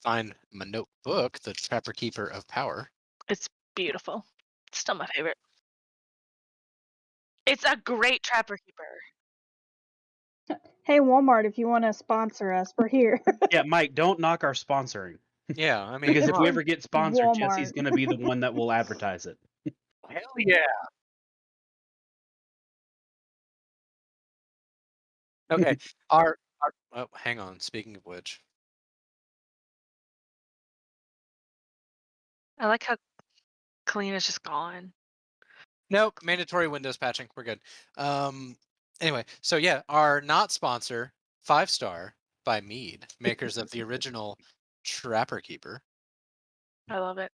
find my notebook, The Trapper Keeper of Power. It's beautiful. Still my favorite. It's a great Trapper Keeper. Hey, Walmart, if you wanna sponsor us, we're here. Yeah, Mike, don't knock our sponsoring. Yeah, I mean, Because come if on. we ever get sponsored, Jesse's Walmart. gonna be the one that will advertise it. Hell yeah. Okay. Our oh, hang on. Speaking of which, I like how clean it's just gone. nope, mandatory Windows patching. We're good. Um. Anyway, so yeah, our not sponsor, 5 star by Mead, makers of the original Trapper Keeper. I love it.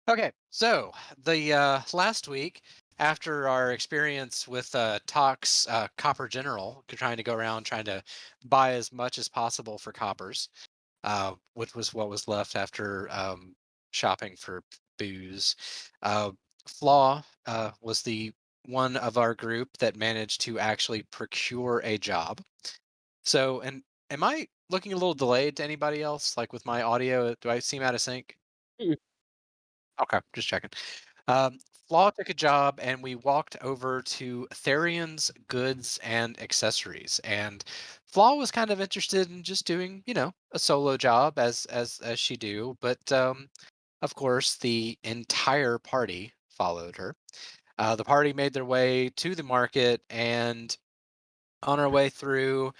Okay, so the last week, after our experience with Tox Copper General, trying to go around trying to buy as much as possible for coppers, which was what was left after shopping for booze. Uh, Flaw was the one of our group that managed to actually procure a job. So, and am I looking a little delayed to anybody else? Like with my audio, do I seem out of sync? Mm. Okay, just checking. Flaw took a job, and we walked over to Therion's Goods and Accessories. And Flaw was kind of interested in just doing, a solo job as she do. But of course, the entire party followed her. The party made their way to the market, and on our way through,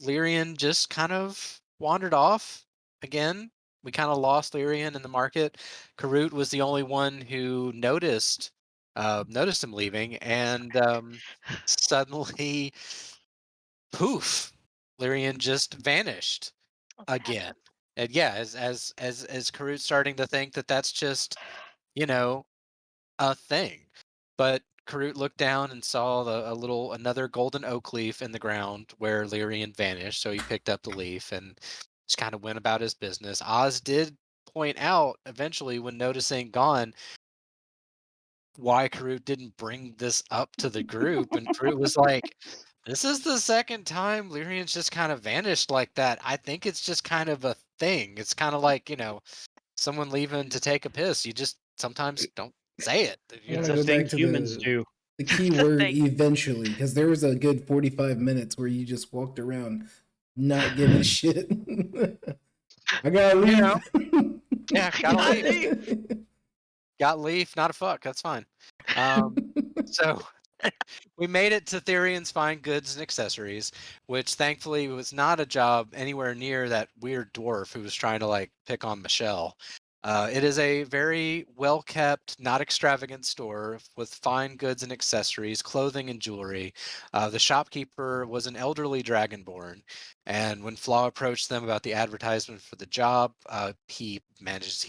Lyrian just kind of wandered off again. We kind of lost Lyrian in the market. Karut was the only one who noticed him leaving, and suddenly, poof, Lyrian just vanished Let's again. happen. And yeah, as Karut's starting to think that that's just you know a thing. But Karut looked down and saw another golden oak leaf in the ground where Lyrian vanished. So he picked up the leaf and just kind of went about his business. Oz did point out eventually when noticing Gone why Karut didn't bring this up to the group, and Karut was like, "This is the second time Lyrian's just kind of vanished like that. I think it's just kind of a thing. It's kind of like someone leaving to take a piss. You just sometimes don't say it. I It's wanna a go thing back to humans do. the key The word thing. eventually, because there was a good 45 minutes where you just walked around not giving a shit. I gotta You know, leave. yeah, I gotta gotta leave. leave. Got leave, not a fuck. That's fine. So we made it to Therion's Fine Goods and Accessories, which thankfully was not a job anywhere near that weird dwarf who was trying to like pick on Michelle. It is a very well kept, not extravagant store with fine goods and accessories, clothing and jewelry. The shopkeeper was an elderly dragonborn, and when Flaw approached them about the advertisement for the job, he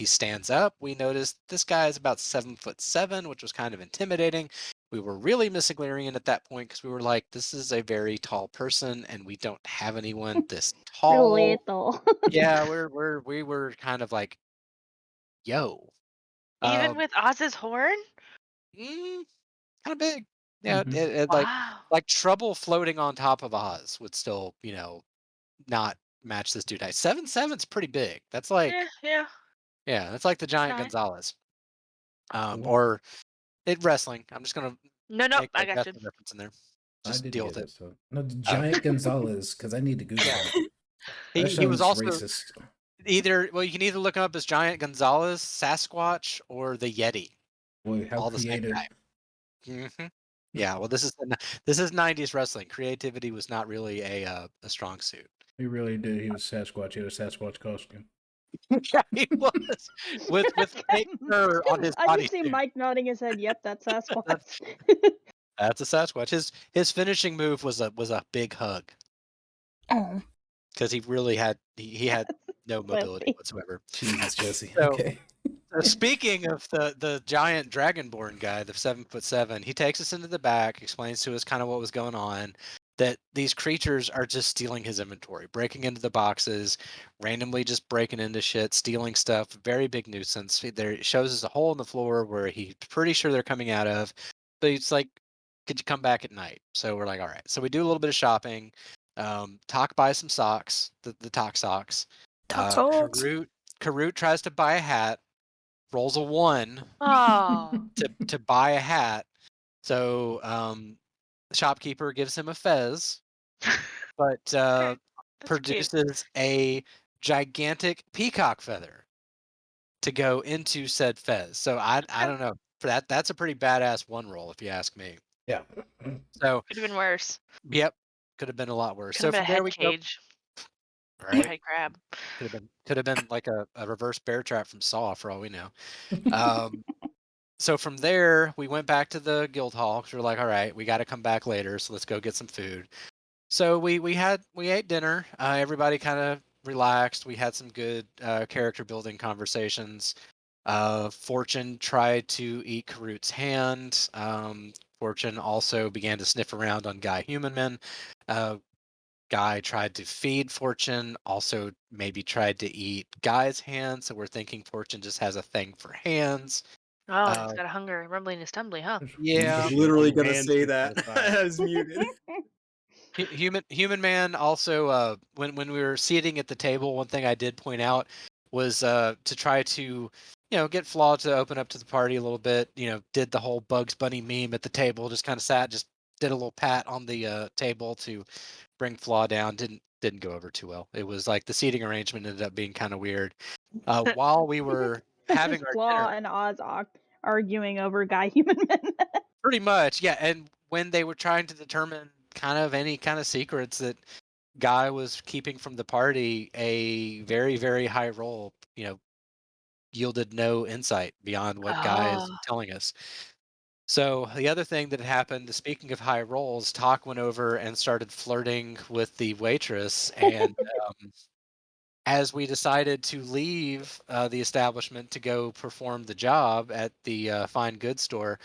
stands up. We noticed this guy is about 7'7", which was kind of intimidating. We were really missing Larian at that point because we were like, this is a very tall person, and we don't have anyone this tall. Little. Yeah, we were kind of like, yo, Even um, with Oz's horn? kind of big. Yeah, Mhm. Wow. like trouble floating on top of Oz would still, not match this dude height. 7'7's pretty big. That's Yeah, like, yeah. yeah, that's like the giant Giant. Gonzalez. Well, Or it wrestling. I'm just gonna No, nope, make a I got you. wrestling reference in there. I Just didn't deal with get it. it. So no, the Oh. giant Gonzalez, because I need to Google Yeah. that. That He was sounds also racist. you can either look him up as Giant Gonzalez, Sasquatch, or the Yeti. Boy, how All the same creative. guy. Mhm. Yeah, well, this is 90s wrestling. Creativity was not really a strong suit. He really did. He was Sasquatch. He had a Sasquatch costume. Yeah, he was with fake fur on his I just see bodysuit. Mike nodding his head, "Yep, that's That's Sasquatch." that's a Sasquatch. His finishing move was a big hug Oh, because he had no mobility Wimpy. whatsoever. Jesus, Jesse. So Okay. speaking of the giant dragonborn guy, the 7'7", he takes us into the back, explains to us kind of what was going on. That these creatures are just stealing his inventory, breaking into the boxes, randomly just breaking into shit, stealing stuff. Very big nuisance. There it shows us a hole in the floor where he's pretty sure they're coming out of. But it's like, could you come back at night? So we're like, all right. So we do a little bit of shopping. Talk buy some socks, the talk socks. Talks. Karut tries to buy a hat, rolls a 1 Oh. to buy a hat. So the shopkeeper gives him a fez, but Okay. That's cute. produces a gigantic peacock feather to go into said fez. So I Okay. don't know. For that's a pretty badass 1 roll if you ask me. Yeah. So Could have been worse. yep, could have been a lot worse. Could have So been a from there head we go. cage or Right. head crab. Could have been like a reverse bear trap from Saw for all we know. Um, so from there, we went back to the guild hall because we're like, all right, we got to come back later, so let's go get some food. So we ate dinner. Everybody kind of relaxed. We had some good character building conversations. Fortune tried to eat Karut's hand. Fortune also began to sniff around on Guy Humanman. Uh, Guy tried to feed Fortune, also maybe tried to eat Guy's hand. So we're thinking Fortune just has a thing for hands. Oh, he's Uh, got a hunger, rumbling his tumbly, huh? yeah, Was literally gonna Hands say to that. satisfy. I was muted. Human man also when we were sitting at the table, one thing I did point out was to try to get Flaw to open up to the party a little bit. Did the whole Bugs Bunny meme at the table, just kind of sat, just did a little pat on the table to bring Flaw down. Didn't go over too well. It was like the seating arrangement ended up being kind of weird. While we were It's having just our Flaw dinner, and Ozok arguing over Guy Humanman. pretty much, yeah. And when they were trying to determine kind of any kind of secrets that Guy was keeping from the party, a very, very high roll, yielded no insight beyond what Guy Oh. is telling us. So the other thing that happened, speaking of high rolls, Talk went over and started flirting with the waitress, and as we decided to leave the establishment to go perform the job at the fine goods store,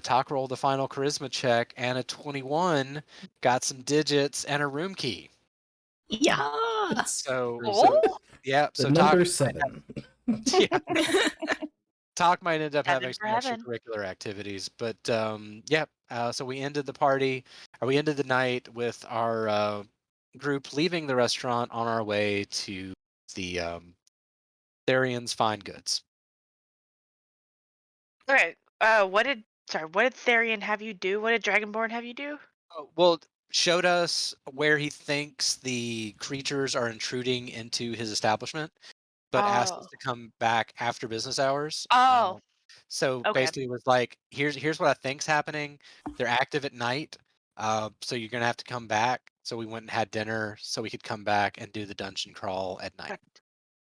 Talk rolled the final charisma check and a 21, got some digits and a room key. Yeah. So, Oh, yeah, The so number 7. yeah, Talk might end up having heaven for some heaven. extracurricular activities, but yeah. So we ended the party, or we ended the night with our group leaving the restaurant on our way to the Therian's Fine Goods. All right. What did Therian have you do? What did Dragonborn have you do? Oh, well, showed us where he thinks the creatures are intruding into his establishment, but asked us Oh. to come back after business hours. Oh. So Okay. basically, it was like, here's what I think's happening. They're active at night, so you're gonna have to come back. So we went and had dinner, so we could come back and do the dungeon crawl at night.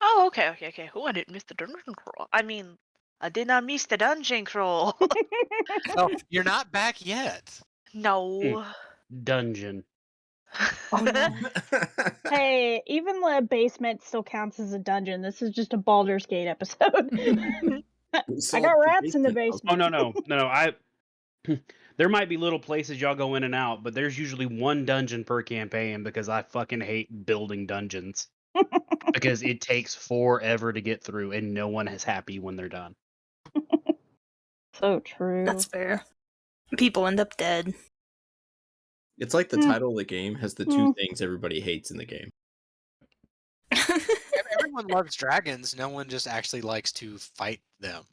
Oh, okay. Oh, I didn't miss the dungeon crawl. I mean, I did not miss the dungeon crawl. Oh, you're not back yet. No. Dungeon. Oh no. Hey, even the basement still counts as a dungeon. This is just a Baldur's Gate episode. I got rats in the Oh basement. no. I there might be little places y'all go in and out, but there's usually one dungeon per campaign because I fucking hate building dungeons. Because it takes forever to get through and no one is happy when they're done. So true. That's fair. People end up dead. It's like the Hmm. title of the game has the two things everybody hates in the game. Everyone loves dragons. No one just actually likes to fight them.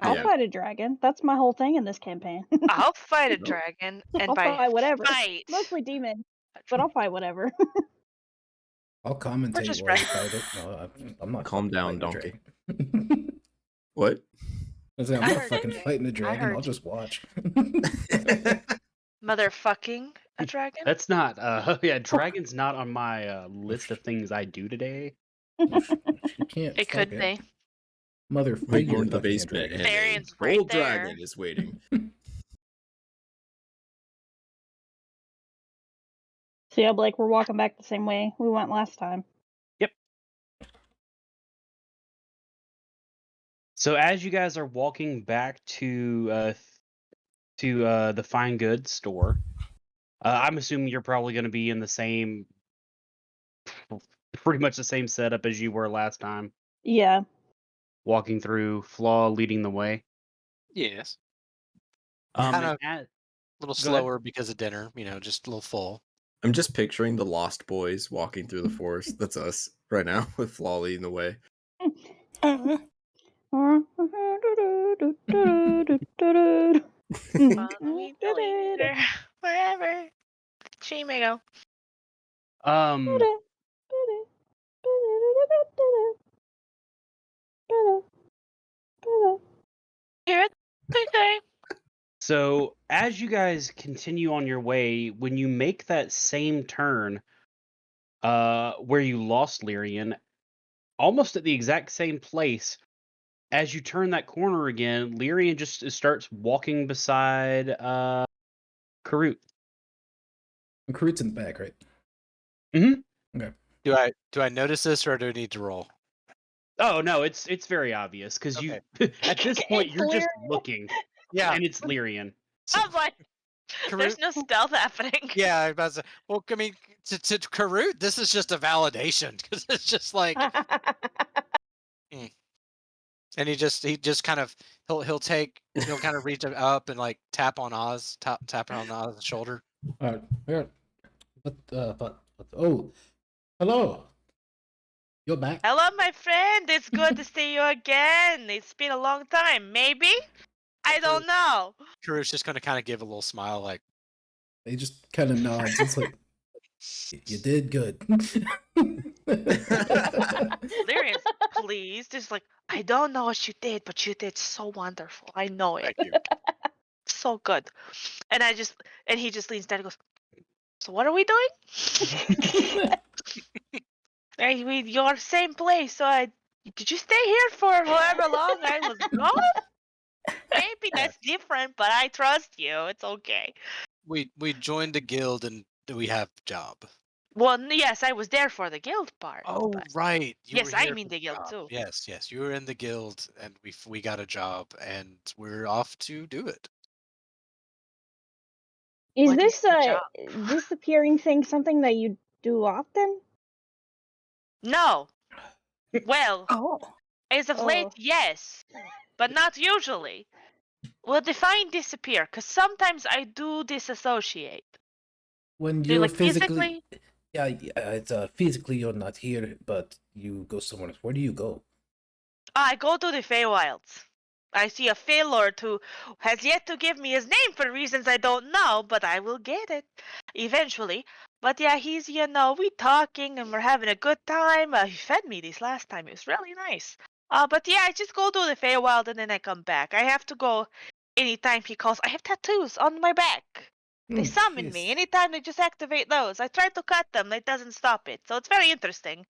I'll Yeah. fight a dragon. That's my whole thing in this campaign. I'll fight a No. dragon, and I'll by fight whatever. fight, Mostly demon, but I'll fight whatever. I'll commentate just while you rest. fight it. No, I'm not Calm fucking down, fighting a donkey. dragon. What? I say, I'm I not heard fucking you. fighting a dragon. heard I'll you. just watch. Motherfucking a dragon? That's not yeah, dragon's not on my list of things I do today. She can't It fuck could it. be. Mother We go figure into the fucking a basement dragon. and a Therian's right gold there. dragon is waiting. So yeah, Blake, we're walking back the same way we went last time. Yep. So as you guys are walking back to the fine goods store, I'm assuming you're probably going to be in the same, pretty much the same setup as you were last time, Yeah. walking through, Flaw leading the way. Yes. Um, Kind and of at, a little Go ahead. slower because of dinner, just a little full. I'm just picturing the Lost Boys walking through the forest. That's us right now with Flaw leading the way. Oh, Follow me, the leader, wherever she may go. Um, Hear it? Okay. so as you guys continue on your way, when you make that same turn, where you lost Lyrian, almost at the exact same place, as you turn that corner again, Lyrian just starts walking beside Karut. Recruits in the back, right? Mhm. Okay. Do I notice this or do I need to roll? Oh no, it's very obvious because Okay. you at this point It's you're just Lyrian. looking, Yeah. and it's Lyrian. So, I'm like, there's Karut. no stealth happening. Yeah, I was about to say, well, I mean, to Karut, this is just a validation because it's just like, mm. And he just kind of he'll kind of reach up and like tapping on Oz's shoulder. Yeah. Oh, hello. You're back. Hello, my friend. It's good to see you again. It's been a long time. Maybe? I don't know. Karut's just gonna kind of give a little smile, like, He just kind of nods. It's like, you did good. Lyrian's pleased. Just like, I don't know what you did, but you did so wonderful. I know it. thank you. So good. And he just leans down and goes, so what are we doing? Hey, you're same place, so did you stay here for however long I was gone? Maybe that's different, but I trust you. It's okay. We joined a guild and we have a job. Well, yes, I was there for the guild part. Oh, but right. You were yes, I here mean for the guild job. too. Yes, you were in the guild, and we got a job, and we're off to do it. Is What this the job? disappearing thing something that you do often? No. Well, oh, as of late, Oh. yes, but not usually. Well, define disappear, because sometimes I do disassociate. When Do you you're like physically? yeah, it's physically you're not here, but you go somewhere else. Where do you go? I go to the Feywilds. I see a Feylord who has yet to give me his name for reasons I don't know, but I will get it eventually. But yeah, he's, we talking and we're having a good time. He fed me this last time. It was really nice. But yeah, I just go to the Feywild and then I come back. I have to go anytime he calls. I have tattoos on my back. They summon me. Yes. Anytime they just activate those. I try to cut them. It doesn't stop it. So it's very interesting.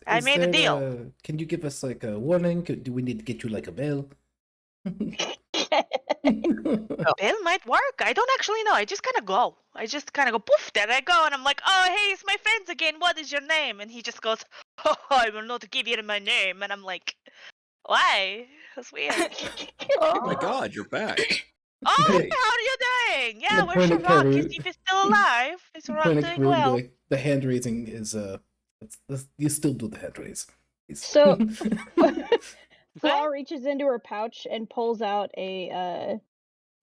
I Is made a there deal. can you give us like a warning? Do we need to get you like a bell? Bill might work. I don't actually know. I just kind of go. I just kind of go poof. There I go, and I'm like, oh hey, it's my friends again. What is your name? And he just goes, oh, I will not give you my name. And I'm like, why? That's weird. Oh my god, you're back. Oh, Hey. how are you doing? Yeah, The where's point your of rock? Is Karut. if he's still alive? Is your rock Point of doing Karut, well? the hand raising is you still do the hand raise. So Flaw Okay. reaches into her pouch and pulls out a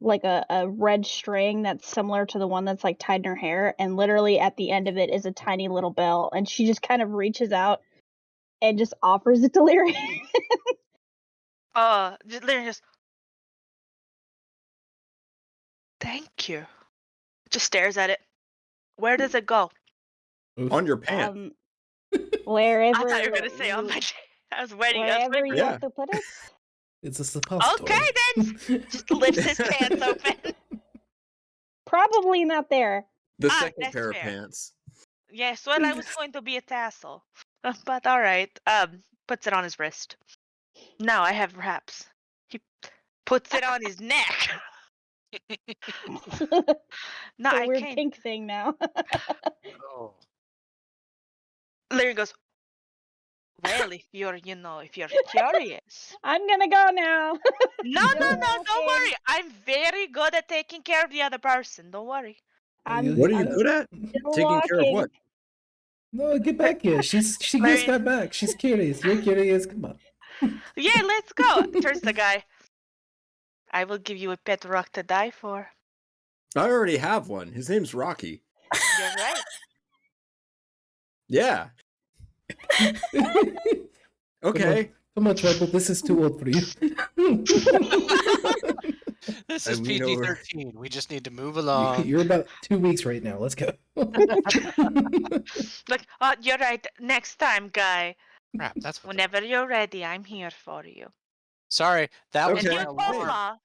like a red string that's similar to the one that's like tied in her hair, and literally at the end of it is a tiny little bell, and she just kind of reaches out and just offers it to Lyrian. Just literally just, thank you. Just stares at it. Where does it go? On your pants. I thought you were gonna say on Wherever my. I was waiting. wherever you Yeah. want to put it. It's a suppository. Okay then. Just lifts his pants open. Probably not there. The Ah, second that's pair of fair. pants. Yes, well, I was going to be a tassel, but all right. Puts it on his wrist. Now I have wraps. He puts it on his neck. No, It's a I weird can't. pink thing now. Oh, Larry goes, well, if you're curious. I'm gonna go now. No, Still don't walking. worry. I'm very good at taking care of the other person. Don't worry. What are you I'm good at? still Taking care of walking. what? No, get back here. She just Larry, got back. She's curious. You're curious. Come on. yeah, let's go. Turns to the guy. I will give you a pet rock to die for. I already have one. His name's Rocky. You're right. Yeah. Okay. Come on, Tribal. This is too old for you. This I is lean over. PG-13. We just need to move along. You're about 2 weeks right now. Let's go. Like, you're right. Next time, guy. Crap, that's what. Whenever you're ready, I'm here for you. Sorry, that was And Okay. my you both, alarm. Flaw.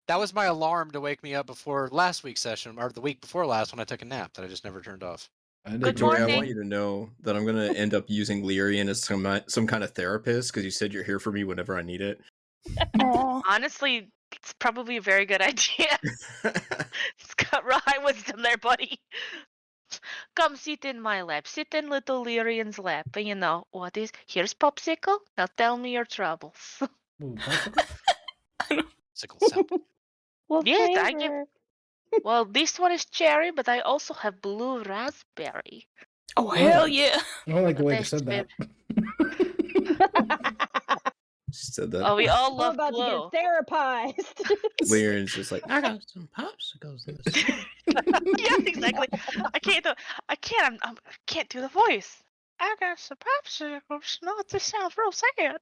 That was my alarm to wake me up before last week's session, or the week before last when I took a nap that I just never turned off. I did Good too. Victoria, I want morning. you to know that I'm gonna end up using Lyrian as some kind of therapist because you said you're here for me whenever I need it. Aw. Honestly, it's probably a very good idea. It's got high wisdom there, buddy. Come sit in my lap. Sit in little Lyrian's lap. And you know, what is... Here's Popsicle. Now tell me your troubles. Ooh, popsicle? Sickle sound. What Yes, I give... flavor? Well, this one is cherry, but I also have blue raspberry. Oh, hell yeah. I don't like the The way they best said that. She said that. Oh, we all I'm love about blue. to get therapized. Lyrian's just like, I got some popsicles in the store. Yeah, exactly. I can't do. I can't. I can't do the voice. I got some popsicles. Not to sound real sad.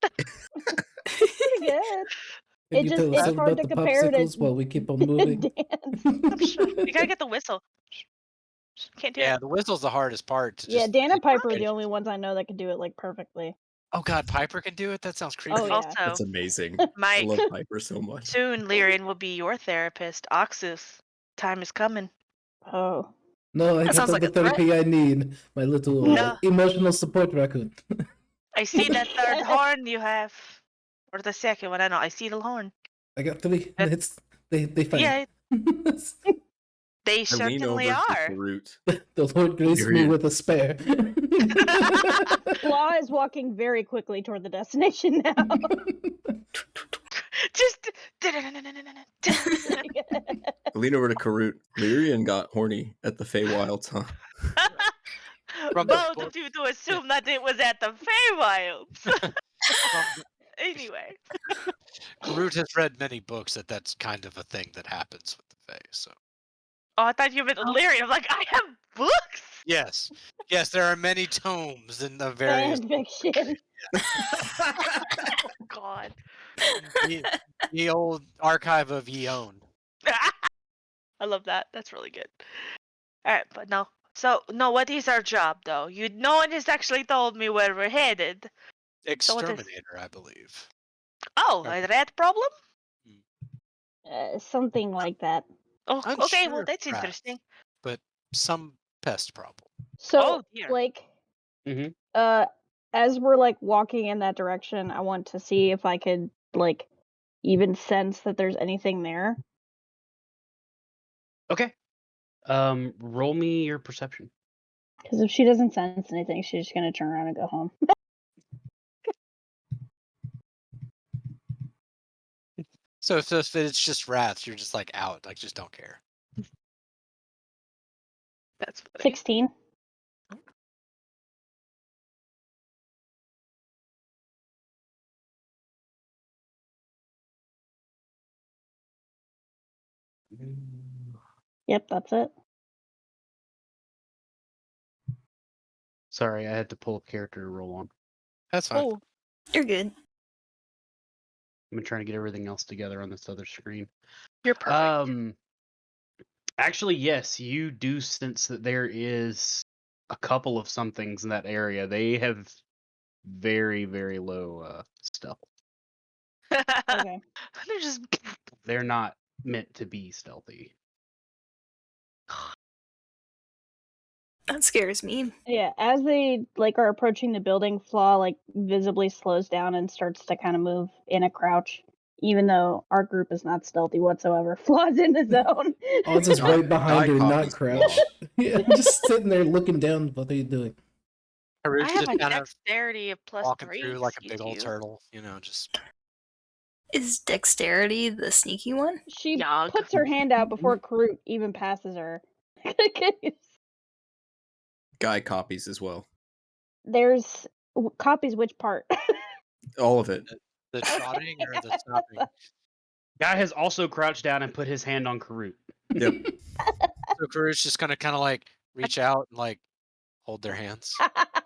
Pretty good. Can It you just tell us it's hard about to the compare to popsicles while we keep on moving? dance. I'm sure. You gotta get the whistle. Can't do Yeah, it. the whistle's the hardest part to Yeah, just. Dan and Piper are the finish. only ones I know that can do it like perfectly. Oh God, Piper can do it. That sounds creepy. Oh yeah. Also, That's amazing. I Mike, love Piper so much. soon Lyrian will be your therapist. Oxus, time is coming. Oh. No, I That got sounds the like a therapy I need. My little No. emotional support raccoon. I see that third horn you have, or the second one. I don't know. I see the horn. I got 3. That- It's they fight. Yeah, they I lean certainly over to are. Karut. The Lord grace me Lyrian. with a spare. Flaw is walking very quickly toward the destination now. Just. I lean over to Karut. Lyrian got horny at the Feywilds, huh? From the Both book. of you to assume that it was at the Feywilds. From Anyway. Karut has read many books that's kind of a thing that happens with the Fae. So Oh, I thought you meant Lyrian. I'm like, I have books. yes, there are many tomes in the various. Fan fiction. God. the old archive of Ye Own. I love that. That's really good. All right, but no. So, no, what is our job, though? No one has actually told me where we're headed. So what is- Exterminator, I believe. Oh, Okay. a rat problem? Something like that. Oh, okay. Unsure Well, if that's rats, interesting. but some pest problem. So Oh, dear. like Mhm. as we're like walking in that direction, I want to see if I could like even sense that there's anything there. Okay. Roll me your perception. Because if she doesn't sense anything, she's just gonna turn around and go home. So if it's just rats, you're just like out, like just don't care. That's funny. 16. Yep, that's it. Sorry, I had to pull a character to roll on. That's fine. Oh, You're good. I've been trying to get everything else together on this other screen. you're perfect. Actually, yes, you do sense that there is a couple of somethings in that area. They have very, very low stealth. Okay. They're just. They're not meant to be stealthy. That scares me. Yeah, as they like are approaching the building, Flaw like visibly slows down and starts to kind of move in a crouch. Even though our group is not stealthy whatsoever, Flaw's in the zone. Oz is Guy- right behind guy her, not copies crouched. Yeah, just sitting there looking down. What are you doing? Karut's I have just a kind of dexterity of plus walking 3. through like a big excuse old you. turtle, just Is dexterity the sneaky one? She Yog. puts her hand out before Karut even passes her. Guy copies as well. There's copies which part? All of it. the trotting or the stopping. Guy has also crouched down and put his hand on Karut. Yep. So Karut's just gonna kind of like reach out and like hold their hands.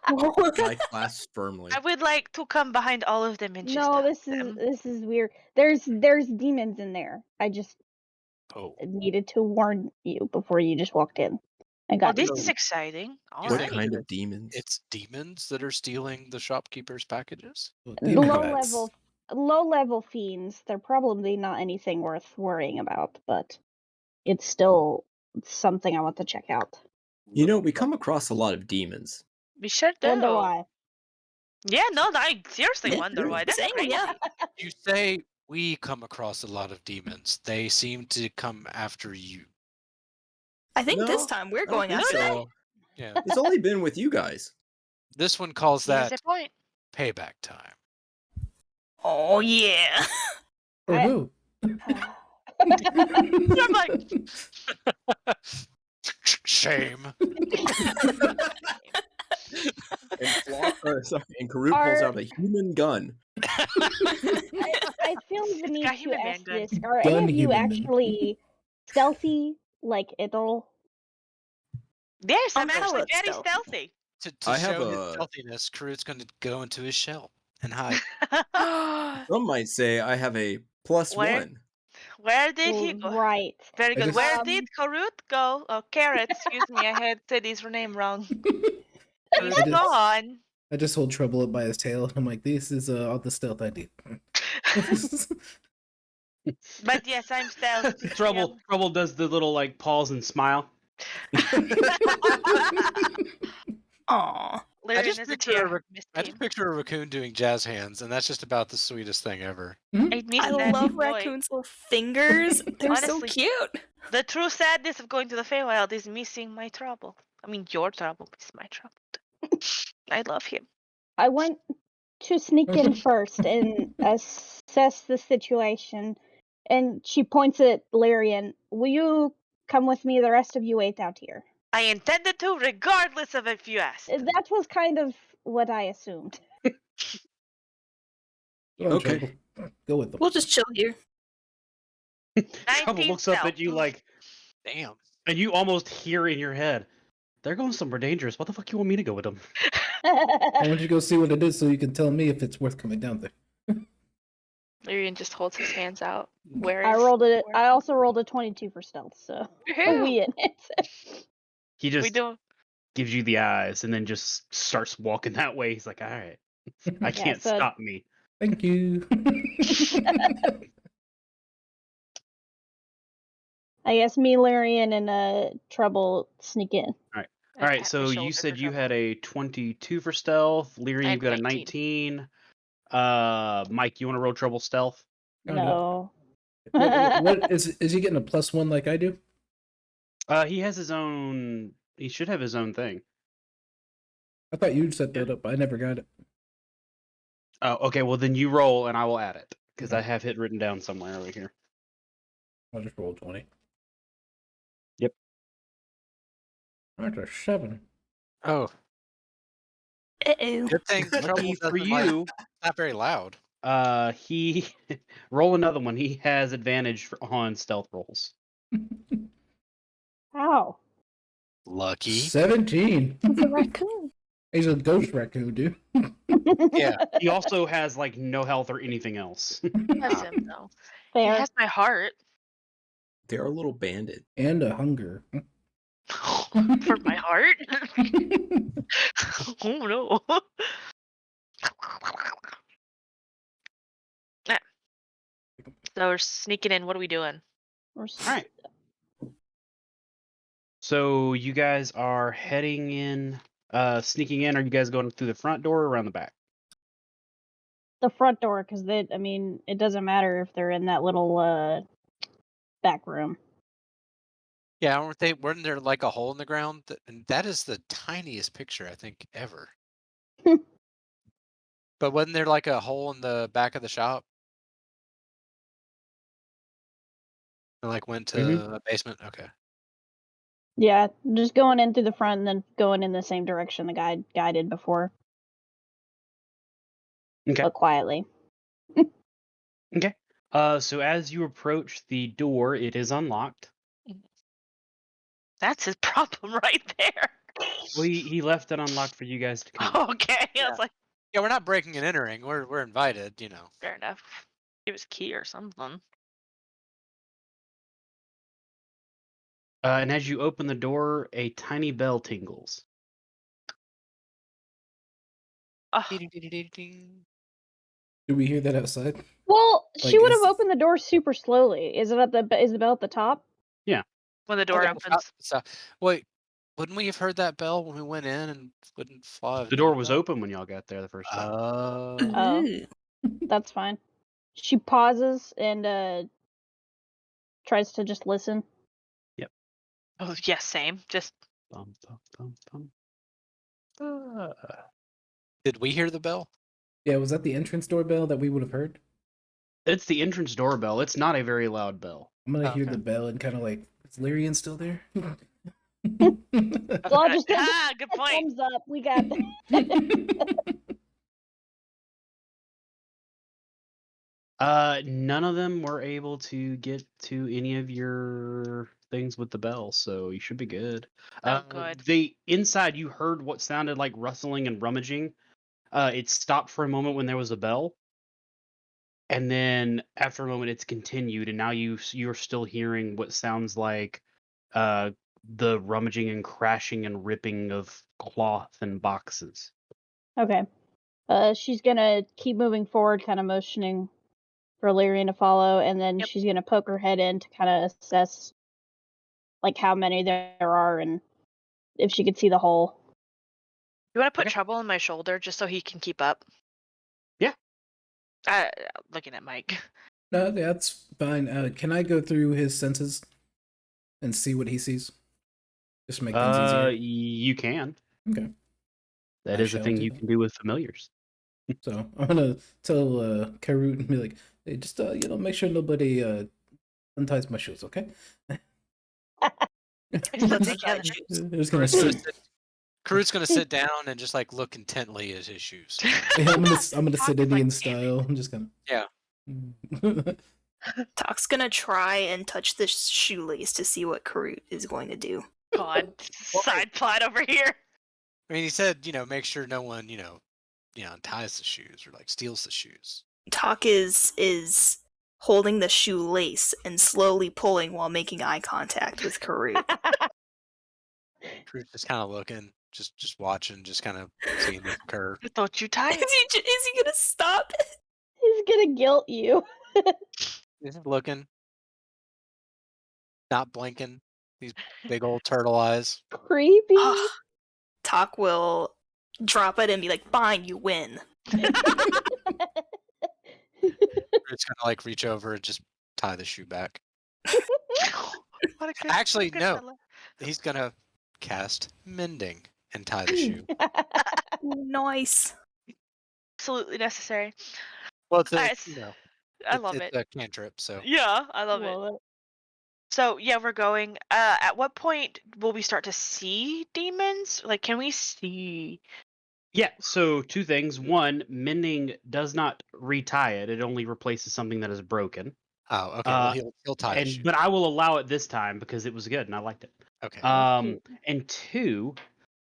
I clasp firmly. I would like to come behind all of them and just No, touch this is them. this is weird. There's demons in there. I just Oh, needed to warn you before you just walked in and Oh, got this is eaten. exciting. All you What right. think kind that of demons? it's demons that are stealing the shopkeeper's packages? Oh, The demon low rats. level fiends, they're probably not anything worth worrying about, but it's still something I want to check out. You know, we come across a lot of demons. We sure Wonder do. why. Yeah, no, I seriously Yeah, wonder why. That's same, crazy. yeah. You say we come across a lot of demons. They seem to come after you. I think this No, time we're I don't going think after them. so. Yeah. It's only been with you guys. This one calls He has that a point. payback time. Oh yeah. Or I- who? I'm like, Shame. And Karuk pulls out a human gun. I feel the it's need got to human man ask gun. this. Are Gun any of you human man. actually stealthy like Ithel? Yes, I'm I'm actually hella very stealthy. stealthy. To I have show his a. stealthiness, Karut's going to go into his shell and hide. Some might say I have a plus Where one. where did he go? Right. Very I good. just- Where did Karut go? Oh, Carrot. Excuse me, I had said his name wrong. He's I just- gone. I just hold Trouble up by his tail. I'm like, this is all the stealth I do. But yes, I'm stealthy. Trouble does the little like pause and smile. Aw. Lyrian is a tear. I just picture a raccoon doing jazz hands, and that's just about the sweetest thing ever. I miss I that love boy. raccoons' little fingers. They're so Honestly. cute. The true sadness of going to the Feywild is missing my trouble. I mean, your trouble is my trouble. I love him. I went to sneak in first and assess the situation. And she points at Lyrian. Will you come with me? The rest of you wait out here. I intended to, regardless of if you asked. That was kind of what I assumed. Go on, Okay. Trouble. Go with them. We'll just chill here. Trouble 19 looks up stealth. at you like, Damn. and you almost hear in your head, they're going somewhere dangerous. What the fuck you want me to go with them? I want you to go see what it is so you can tell me if it's worth coming down there. Lyrian just holds his hands out. Where I is? rolled it. where- I also rolled a 22 for stealth, so Woohoo! we in it. He We just do. gives you the eyes and then just starts walking that way. He's like, all right, I can't so- stop me. Thank you. I guess me, Lyrian, and Trouble sneak in. All right, so you said you had a 22 for stealth. Lyrian, you got a 19. Mike, you want to roll Trouble stealth? Oh, no. No. What is he getting a +1 like I do? He has his own. He should have his own thing. I thought you'd set that up. I never got it. Oh, okay. Well, then you roll, and I will add it because I have it written down somewhere over here. I'll just roll 20. Yep. That's a 7. Oh, Uh-oh. good thing Lucky Trouble for doesn't like. you. It's not very loud. He roll another one. He has advantage on stealth rolls. Ow. Lucky. 17. It's a raccoon. He's a ghost raccoon, dude. Yeah. He also has like no health or anything else. Bless him, though. He Fair. has my heart. They're a little bandit. And a hunger. For my heart? Oh no. Ah. So we're sneaking in. What are we doing? We're All right. So you guys are heading in, sneaking in. Are you guys going through the front door or around the back? the front door, because it doesn't matter if they're in that little back room. Yeah, weren't there like a hole in the ground? And that is the tiniest picture I think ever. But wasn't there like a hole in the back of the shop? And like went to a basement? Okay. Yeah, just going in through the front and then going in the same direction the guy guided before. Okay. But quietly. Okay. So as you approach the door, it is unlocked. That's his problem right there. Well, he left it unlocked for you guys to come. Okay, I Yeah. was like, Yeah, we're not breaking and entering. We're invited, you know. fair enough. It was key or something. And as you open the door, a tiny bell tingles. Oh, Ding-ding-ding-ding-ding. Do we hear that outside? Well, she Like, would have is opened the door super slowly. Is it at is the bell at the top? Yeah. when the door Okay, opens. wait, wouldn't we have heard that bell when we went in, and wouldn't Flaw have The door known was about it? open when y'all got there the first time. Oh, Ooh. that's fine. She pauses and tries to just listen. Oh, yeah, same. Just Thump, thump, thump, thump. Ah. Did we hear the bell? yeah, was that the entrance doorbell that we would have heard? It's the entrance doorbell. It's not a very loud bell. I'm gonna Oh, hear okay. the bell and kind of like, is Lyrian still there? Flaw just does good a point. thumbs up. We got that. None of them were able to get to any of your things with the bell, so you should be good. Oh, good. They inside you heard what sounded like rustling and rummaging. It stopped for a moment when there was a bell, and then after a moment, it's continued, and now you're still hearing what sounds like uh the rummaging and crashing and ripping of cloth and boxes. Okay. She's gonna keep moving forward, kind of motioning for Lyrian to follow, and then Yep. she's gonna poke her head in to kind of assess like how many there are and if she could see the hole. You want to put Okay. Trouble on my shoulder just so he can keep up? Yeah. Uh, looking at Mike. No, that's fine. Can I go through his senses and see what he sees? Just to make things easier. You can. Okay. That I is a shall thing do you that. can do with familiars. So I'm gonna tell Karut and be like, hey, just make sure nobody unties my shoes, okay? Let's Thank tie the you. shoes. They're just gonna Karut's gonna sit. sit. Karut's gonna sit down and just like look intently at his shoes. Yeah, I'm gonna sit Talk is like, Indian "Damn it." style. I'm just gonna. Yeah. Talk's gonna try and touch the shoelace to see what Karut is going to do. God, side plot over here. I mean, he said, make sure no one, unties the shoes or like steals the shoes. Talk is holding the shoelace and slowly pulling while making eye contact with Karut. Karut's just kind of looking, just watching, just kind of seeing this occur. Don't you tie it. Is he gonna stop? He's gonna guilt you. He's just looking, not blinking. These big old turtle eyes. Creepy. Talk will drop it and be like, "Fine, you win." Karut's gonna like reach over and just tie the shoe back. What a good, Actually, good no. fella. He's gonna cast mending and tie the shoe. Nice. Absolutely necessary. Well, it's a, Alright, I it's love it's it. a cantrip, so Yeah, I love it. Love it. So yeah, we're going. At what point will we start to see demons? Like, can we see? Yeah, so two things. One, mending does not retie it; it only replaces something that is broken. oh, okay. Well, Uh, he'll tie the shoe. but I will allow it this time because it was good and I liked it. Okay. And two,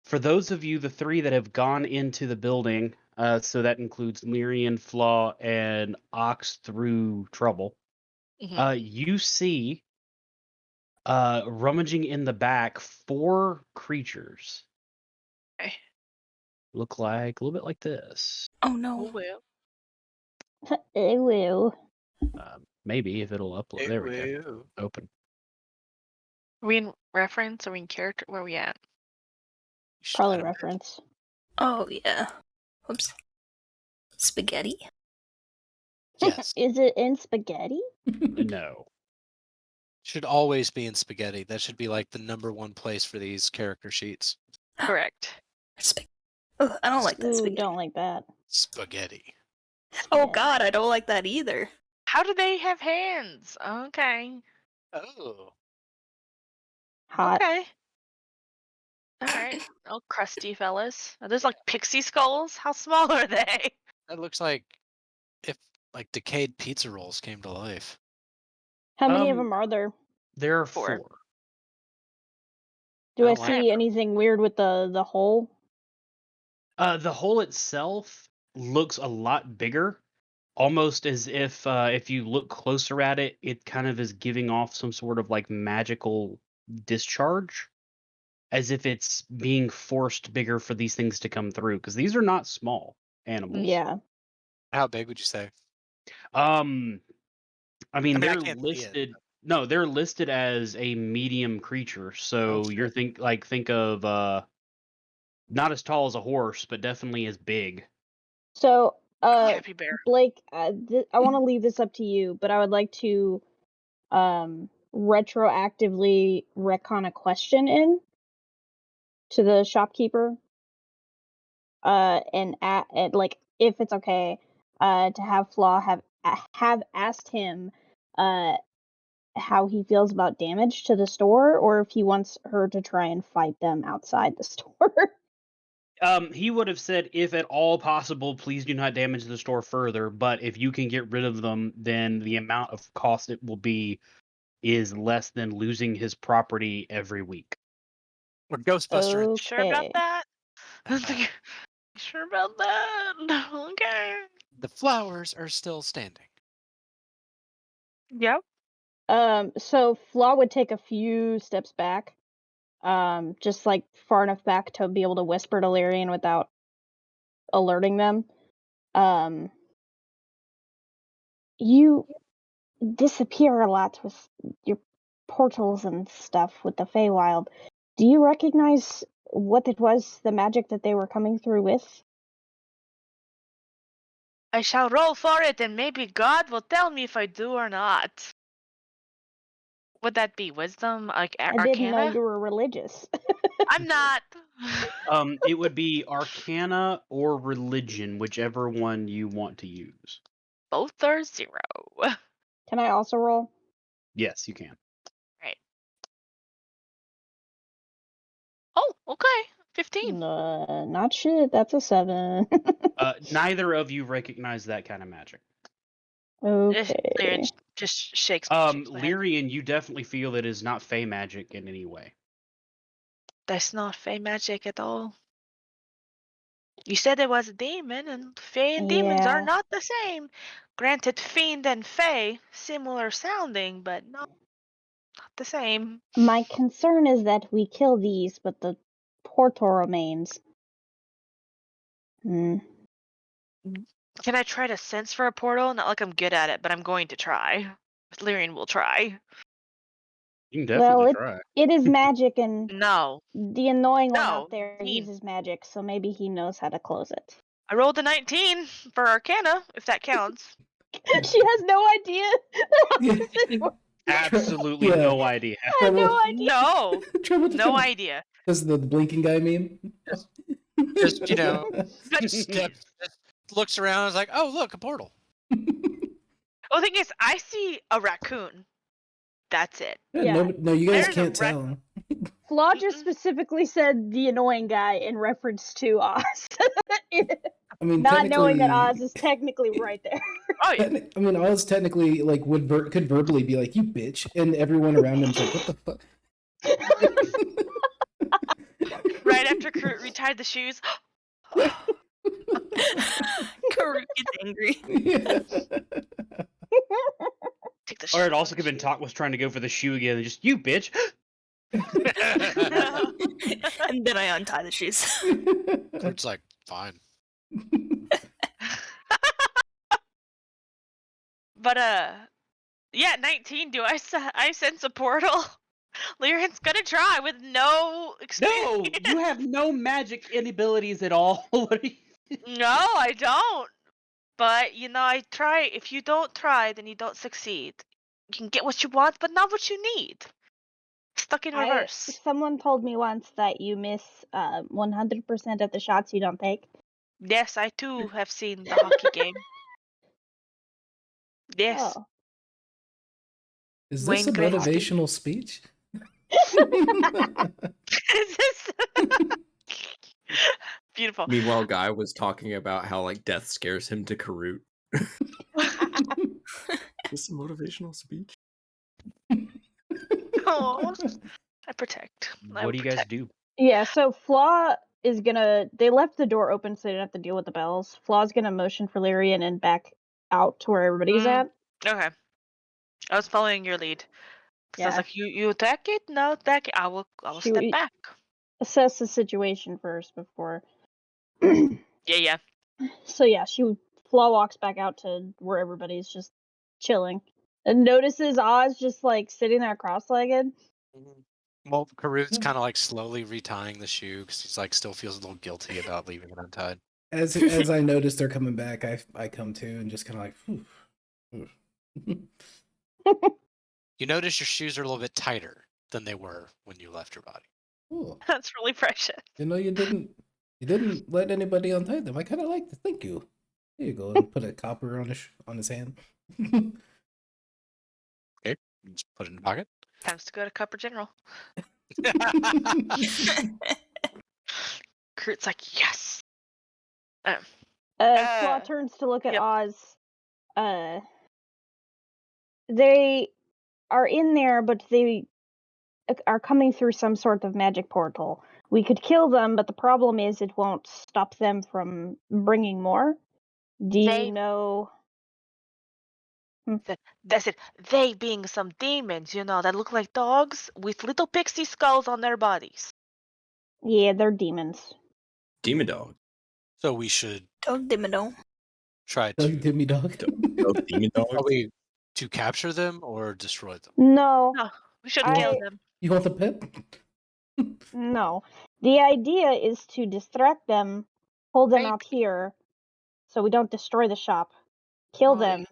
for those of you, the three that have gone into the building, so that includes Lyrian, Flaw, and Ox through Trouble. Mhm. You see, rummaging in the back, 4 creatures. Okay. Look like a little bit like this. Oh Oh no. well. Ew. Maybe if it'll upload. There we go. Ew. Open. Are we in reference? Are we in character? Where are we at? Probably I'd imagine. reference. Oh yeah. Whoops. Spaghetti? Yes. Is it in spaghetti? No. Should always be in spaghetti. That should be like the number one place for these character sheets. Correct. Ugh, I don't like that Ooh, spaghetti. don't like that. Spaghetti. Oh Yeah. god, I don't like that either. How do they have hands? Okay. Oh. Hot. Okay. All right. Oh, crusty fellas. Are those like pixie skulls? How small are they? That looks like if like decayed pizza rolls came to life. How many of Um, them are there? There are 4. 4. Do I Oh, wow. see anything weird with the hole? The hole itself looks a lot bigger, almost as if you look closer at it, it kind of is giving off some sort of like magical discharge, as if it's being forced bigger for these things to come through. Because these are not small animals. Yeah. How big would you say? Um, I I mean, mean, I they're can't see it. listed. No, they're listed as a medium creature. Oh, So you're shit. think of not as tall as a horse, but definitely as big. So, Happy bear. Blake, I want to leave this up to you, but I would like to retroactively retcon a question in to the shopkeeper. And like if it's okay, to have Flaw have asked him, how he feels about damage to the store, or if he wants her to try and fight them outside the store. He would have said, if at all possible, please do not damage the store further. But if you can get rid of them, then the amount of cost it will be is less than losing his property every week. Or Ghostbuster. Sure about Okay. that? Uh, Sure about that? Okay. the flowers are still standing. Yep. So Flaw would take a few steps back, just like far enough back to be able to whisper to Lyrian without alerting them. You disappear a lot with your portals and stuff with the Feywild. Do you recognize what it was, the magic that they were coming through with? I shall roll for it, and maybe God will tell me if I do or not. Would that be wisdom, like I didn't know arcana? you were religious. I'm not. It would be Arcana or Religion, whichever one you want to use. Both are 0. Can I also roll? Yes, you can. Right. Oh, okay. 15. Not shit. That's a 7. Neither of you recognize that kind of magic. Lyrian Okay. just shakes my head. Lyrian, you definitely feel it is not Fey magic in any way. That's not Fey magic at all. You said it was a demon, and Fey and demons are Yeah. not the same. Granted, fiend and Fey, similar sounding, but not the same. My concern is that we kill these, but the portal remains. Hmm. Can I try to sense for a portal? Not like I'm good at it, but I'm going to try. Lyrian will try. You can Well, definitely try. it is magic, and No. the annoying one No. out there 19. uses magic, so maybe he knows how to close it. I rolled a 19 for Arcana, if that counts. She has no idea how this works. Absolutely Yeah. no idea. I have no idea. No. Trouble to No trouble. idea. This is the blinking guy meme. Just, you know, But steps, just looks around and is like, oh, look, a portal. the thing is, I see a raccoon. That's it. Yeah, Yeah. no, you guys There's a can't tell. Flaw just specifically said the annoying guy in reference to Oz. I mean, Not knowing that technically, Oz is technically right there. Oh, yeah. I mean, Oz technically like could verbally be like, "You bitch," and everyone around him's like, "What the fuck?" Right after Groot retied the shoes. Karuk gets angry. Yeah. Take the Or shoes it also off. could have been Talk was trying to go for the shoe again and just, you bitch. And then I untie the shoes. Groot's like, fine. But yeah, 19. Do I sense a portal? Lyrian's gonna try with no No, experience. you have no magic abilities at all. What are you... No, I don't. But you know, I try. If you don't try, then you don't succeed. You can get what you want, but not what you need. Stuck in reverse. Someone told me once that you miss 100% of the shots you don't take. Yes, I too have seen the hockey game. Yes. Oh. Is this Wayne a Gretzky. motivational speech? Is this beautiful? Meanwhile, Guy was talking about how like death scares him to Karut. This is a motivational speech. Oh, I protect. I What will do you guys protect. do? Yeah, so Flaw is gonna. They left the door open so they didn't have to deal with the bells. Flaw's gonna motion for Lyrian and back out to where everybody's Mm, at. Okay. I was following your lead. So I was Yeah, like, you attack it? No, attack it. I will step she back. assess the situation first before. Yeah. So yeah, Flaw walks back out to where everybody's just chilling and notices Oz just like sitting there cross-legged. Mhm. Well, Karut's Yeah. kind of like slowly retying the shoe because he's like still feels a little guilty about leaving it untied. As I notice they're coming back, I come to and just kind of like, "Phew, phew." You notice your shoes are a little bit tighter than they were when you left your body. Oh, That's really precious. you know, you didn't let anybody untie them. I kind of like to thank you. Here you go, and put a copper on his hand. Okay, you just put it in the pocket. Times to go to Copper General. Kurt's like, yes. Flaw Uh, turns to look at yep. Oz. They are in there, but they are coming through some sort of magic portal. We could kill them, but the problem is it won't stop them from bringing more. Do you They know? That's it. They being some demons, that look like dogs with little pixie skulls on their bodies. Yeah, they're demons. Demon dog. So we should Don't dimmadome. try Doug to. Dimmy Dog. Demon Are dogs. we to capture them or destroy them? No, No, we should You kill want, them. you want the pet? no. The idea is to distract them, hold them out Maybe. here, so we don't destroy the shop, kill Oh, yeah. them,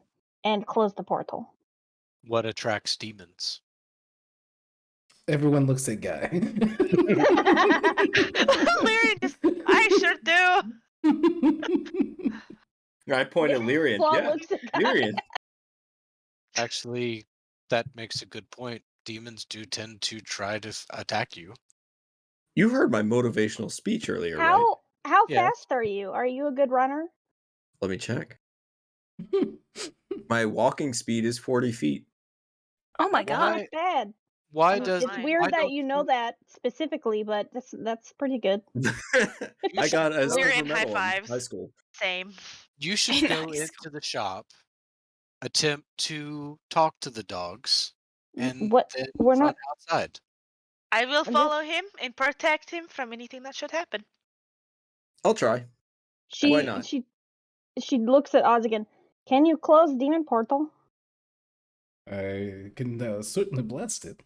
and close the portal. What attracts demons? Everyone looks at Guy. Lyrian I sure do. I point at Lyrian. Flaw Yeah, looks at Guy. Lyrian. Actually, that makes a good point. Demons do tend to try to attack you. You heard my motivational speech earlier, right? How Yes. fast are you? Are you a good runner? Let me check. My walking speed is 40 feet. Oh my That's god. not bad. Why So does It's mine. weird why that don't you know that specifically, but that's pretty good. I got a silver Lyrian high medal in high fives. school. Same. you should go Nice. into the shop, attempt to talk to the dogs, and What then we're run not. outside. I will This, follow him and protect him from anything that should happen. I'll try. Why not? she looks at Oz again. Can you close demon portal? I can certainly blast it.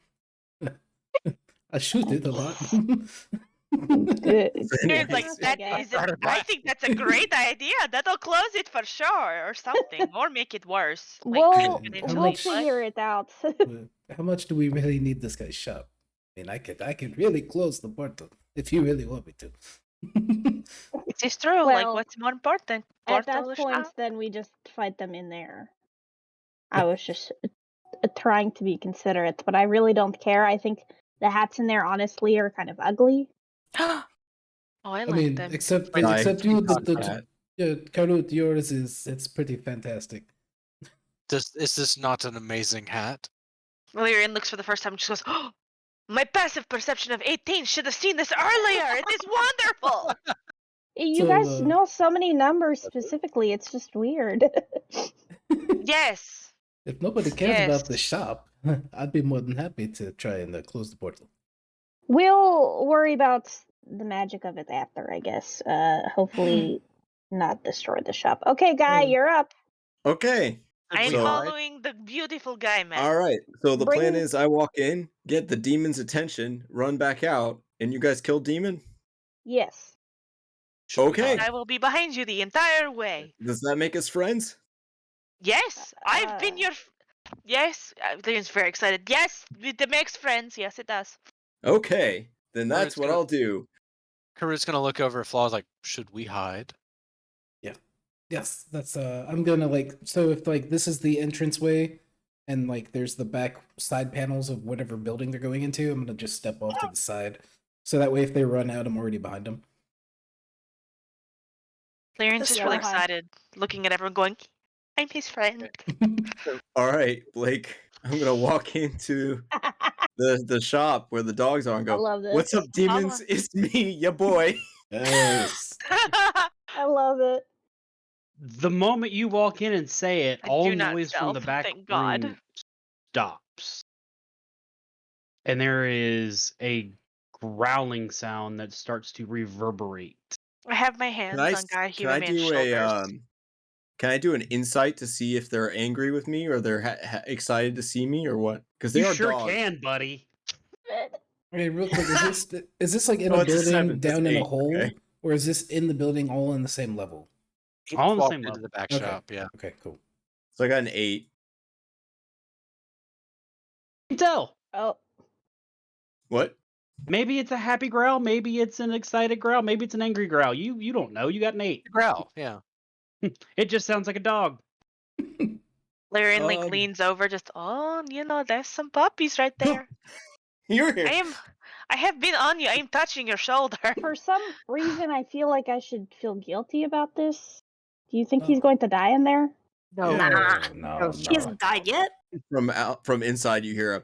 I shoot it a lot. Lyrian's like, Anyways, that Okay. is I think that's a great idea. That'll close it for sure, or something, or make it worse. Like, We'll an How we'll much- figure it out. How much do we really need this guy's shop? I mean, I could really close the portal if you really want me to. It's true. Like, Well, what's more important? at Portal that or point, shop? then we just fight them in there. I was just trying to be considerate, but I really don't care. I think the hats in there, honestly, are kind of ugly. Oh, I I like mean, them. except Wait, except we you, talked about that. yeah, Karut, yours it's pretty fantastic. Is this not an amazing hat? Lyrian looks for the first time and just goes, oh, my passive perception of 18 should have seen this earlier. It is wonderful. You So, guys know so many numbers specifically. It's just weird. Yes. if nobody cares about the Yes. shop, I'd be more than happy to try and close the portal. We'll worry about the magic of it after, I guess. Hopefully, not destroy the shop. Okay, Guy, you're up. Okay. I am we hide? following the beautiful guy, man. All right. So the plan Bring- is I walk in, get the demon's attention, run back out, and you guys kill demon? Yes. Should we Okay. hide? I will be behind you the entire way. Does that make us friends? Yes, I've been your. Yes, Lyrian's very excited. Yes, with the makes friends. Yes, it does. Okay. Then Or that's it's what gonna- I'll do. Karut's gonna look over at Flaws like, should we hide? Yes, that's I'm gonna so if this is the entranceway and there's the back side panels of whatever building they're going into, I'm gonna just step off to the side. So that way if they run out, I'm already behind them. Lyrian's just Yeah, really we'll hide. excited, looking at everyone going, I'm his friend. All right, Blake. I'm gonna walk into the shop where the dogs are and I go, love "What's this. up, demons? It's me, your boy." Yes. I love it. The moment you walk in and say it, I all do not noise from the stealth, back thank God. room stops. And there is a growling sound that starts to reverberate. I have my Can hands I on s- Guy can Human I Man's do a shoulders. can I do an insight to see if they're angry with me or they're excited to see me or what? Because they You are sure dogs. can, buddy. Okay, real quick, is this like in Oh, a it's a building 7. That's down in a 8. Okay. hole, or is this in the building all in the same level? He All just on the walked same into the level. back Okay. shop. Yeah. Okay, cool. So I got an 8. You can tell. Oh, What? Maybe it's a happy growl. Maybe it's an excited growl. Maybe it's an angry growl. You don't know. You got an 8. Growl. Yeah. It just sounds like a dog. Larry Um, leans over, just there's some puppies right there. You're here. I have been on you. I am touching your shoulder. for some reason, I feel like I should feel guilty about this. Do you think he's Oh. going to die in there? No. Nah. No, She hasn't died yet. From inside you hear a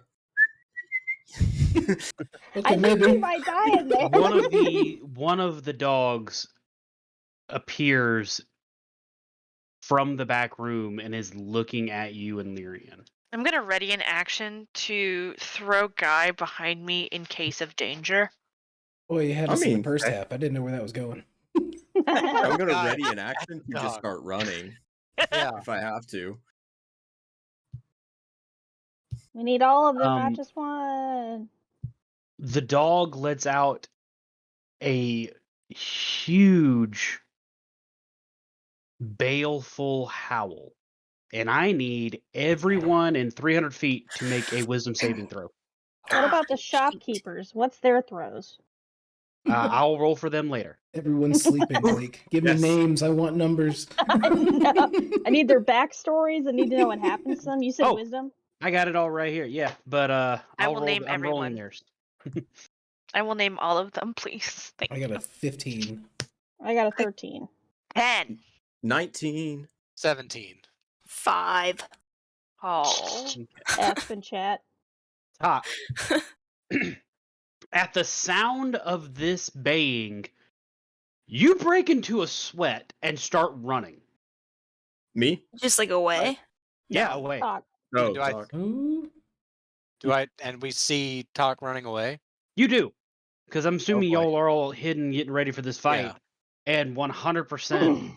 Okay, I think he maybe. might die in there. One of the dogs appears from the back room and is looking at you and Lyrian. I'm gonna ready an action to throw Guy behind me in case of danger. Boy, you had I us in the mean, first half. I didn't know where that was going. I'm gonna Guy ready an at action the to just dog. start running Yeah. if I have to. We need all of them, not Um, just one. The dog lets out a huge, baleful howl. And I need everyone in 300 feet to make a wisdom saving throw. What about the Shoot. shopkeepers? What's their throws? I'll roll for them later. Everyone's sleeping, Blake. Give me Yes. names. I want numbers. I need their backstories. I need to know what happens to them. You said Oh. wisdom? I got it all right here. Yeah, but I'll will roll. name I'm rolling everyone. theirs. I will name all of them, please. Thank I got a 15. I got a 13. 10. 19. 17. 5. Oh. F in chat. Top. At the sound of this baying, you break into a sweat and start running. Me? Just like away. Yeah, No, away. talk. No, do I- talk. Ooh. And we see Talk running away? You do, because I'm assuming boy. y'all are all hidden, getting ready for this fight. Yeah. And 100%,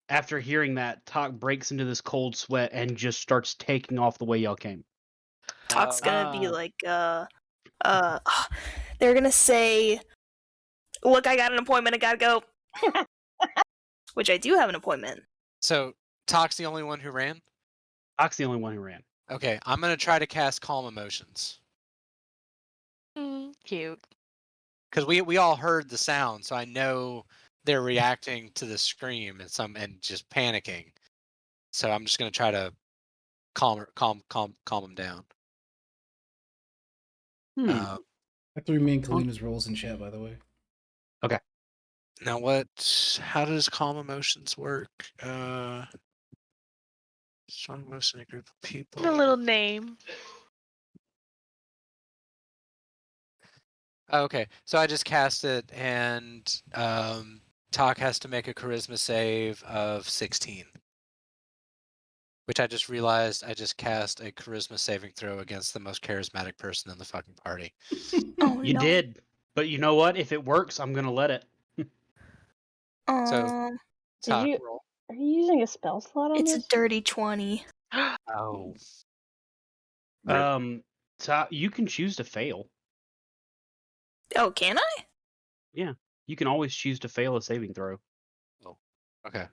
after hearing that, Talk breaks into this cold sweat and just starts taking off the way y'all came. Talk's gonna be Ah. like, they're gonna say, "Look, I got an appointment. I gotta go." Which I do have an appointment. So Talk's the only one who ran? Talk's the only one who ran. Okay, I'm gonna try to cast Calm Emotions. Cute. Because we all heard the sound, so I know they're reacting to the scream and just panicking. So I'm just gonna try to calm them down. Hmm. I threw me and Kalina's rolls in chat, by the way. Now how does Calm Emotions work? Strong emotion in a group of people. The little name. Oh, okay, so I just cast it, and Talk has to make a charisma save of 16. Which I just realized I just cast a charisma saving throw against the most charismatic person in the fucking party. Oh You no. did, but you know what? If it works, I'm gonna let it. Um, Talk you- roll. Are you using a spell slot on it's a this? dirty 20. Oh. You can choose to fail. Oh, can I? You can always choose to fail a saving throw. Okay.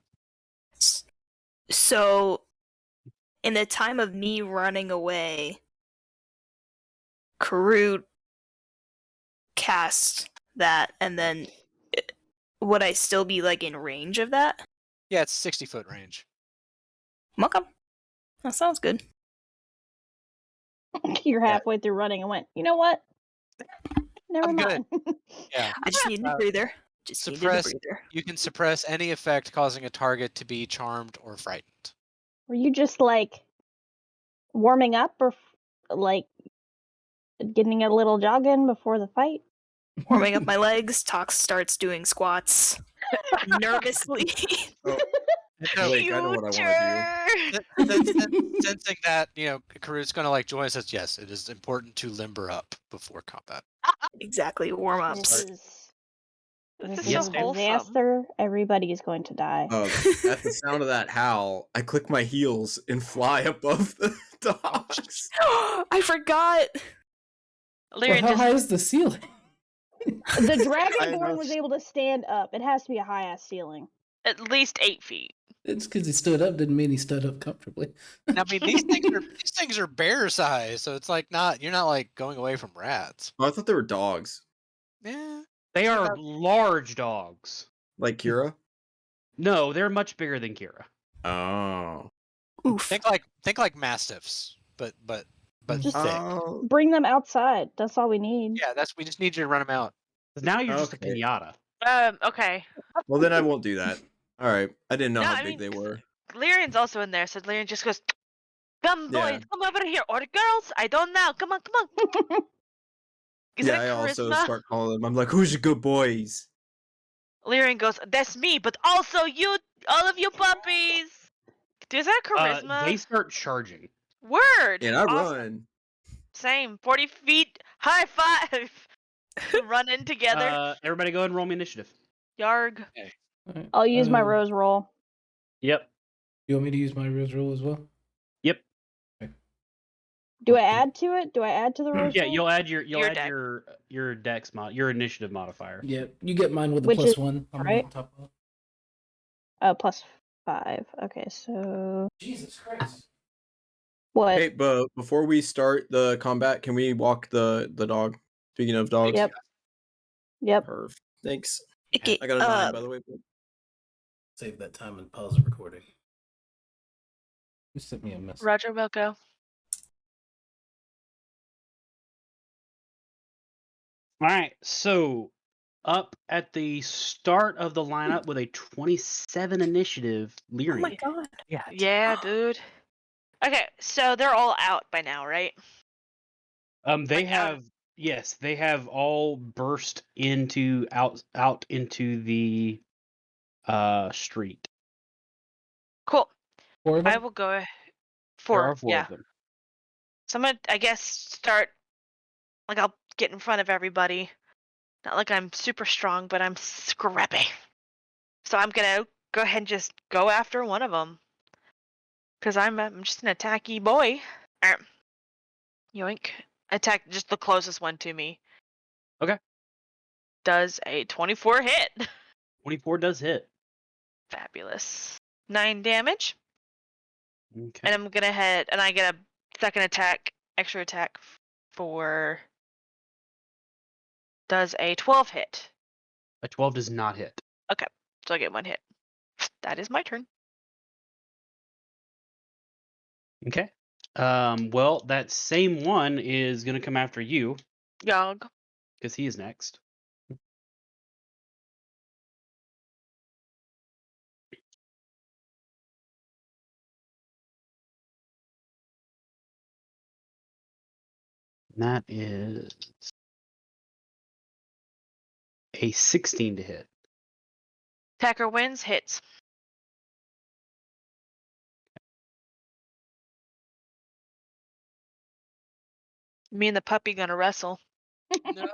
So, in the time of me running away, Karut cast that, and then would I still be like in range of that? Yeah, it's 60-foot range. Okay. That sounds good. You're halfway through running and went, you know what? Never I'm mind. Yeah. I just needed a breather. Just needed a Suppress. breather. You can suppress any effect causing a target to be charmed or frightened. Were you just like warming up or like getting a little jogging before the fight. Warming up my legs, Tox starts doing squats nervously. Oh, And so, Blake, I know what I want to do. sensing that, Karut's going to like join us, says, yes, it is important to limber up before combat. Exactly, warm This ups. is This is Yes, so a ma'am. wholesome. disaster. Everybody is going to die. At the sound of that howl, I click my heels and fly above the dogs. I forgot. Well, Lyrian how just high is the ceiling? The Dragonborn enough. was able to stand up. It has to be a high ass ceiling. at least 8 feet. It's because he stood up didn't mean he stood up comfortably. I mean, these things are bear size, so it's like you're not like going away from rats. Oh, I thought they were dogs, Yeah. They are about- large dogs. like Kira. No, they're much bigger than Kira. Oh. Oof. Think like mastiffs, but Just- thick. Oh. Bring them outside. That's all we need. Yeah, we just need you to run them out. Now you're just a Okay. pinata. Okay. Well, then I won't do that. All right. I didn't know No, how I big mean, they were. Lyrian's also in there, so Lyrian just goes, "Come, boys, Yeah. come over here, or girls. I don't know. Come on, come on." Is Yeah, it I a also charisma? start calling them. I'm like, who's your good boys? Lyrian goes, "That's me, but also you, all of you puppies." Is that charisma? They start charging. Word. And I Awesome. run. Same. 40 feet. High five. Running together. Everybody go ahead and roll me initiative. Yarg. Alright, I'll use my rose roll. Yep. You want me to use my rose roll as well? Yep. Do I add to it? Do I add to the rose Yeah, roll? you'll add your deck. your dex your initiative modifier. Yeah, you get mine with the Which plus is- one. I'm right? on top of. Plus 5. Okay, so Jesus Christ. what? Hey, but before we start the combat, can we walk the dog? Speaking of dogs. Yep. Yep. Perfect. Thanks. Okay, I got a 9, by the way. Save that time and pause the recording. Who sent me a message? Roger Wilco. All right, so up at the start of the lineup with a 27 initiative, oh Lyrian. my god. Yeah, dude. Okay, so they're all out by now, right? They Like, out- they have all burst out into the street. Cool. 4 of I them? will go. There 4. are 4 Yeah. of them. So I'm gonna, I guess, start. Like, I'll get in front of everybody. Not like I'm super strong, but I'm scrappy. So I'm gonna go ahead and just go after one of them. Cause I'm just an attacky boy. Yoink. Attack just the closest one to me. Okay. Does a 24 hit. 24 does hit. Fabulous. 9 damage. Okay. And I'm gonna head, and I get a second attack, extra attack for. Does a 12 hit. A 12 does not hit. So I get 1 hit. That is my turn. Okay. Well, that same one is gonna come after you Yog. because he is next. And that is a 16 to hit. Attacker wins, hits. Me and the puppy gonna wrestle. No.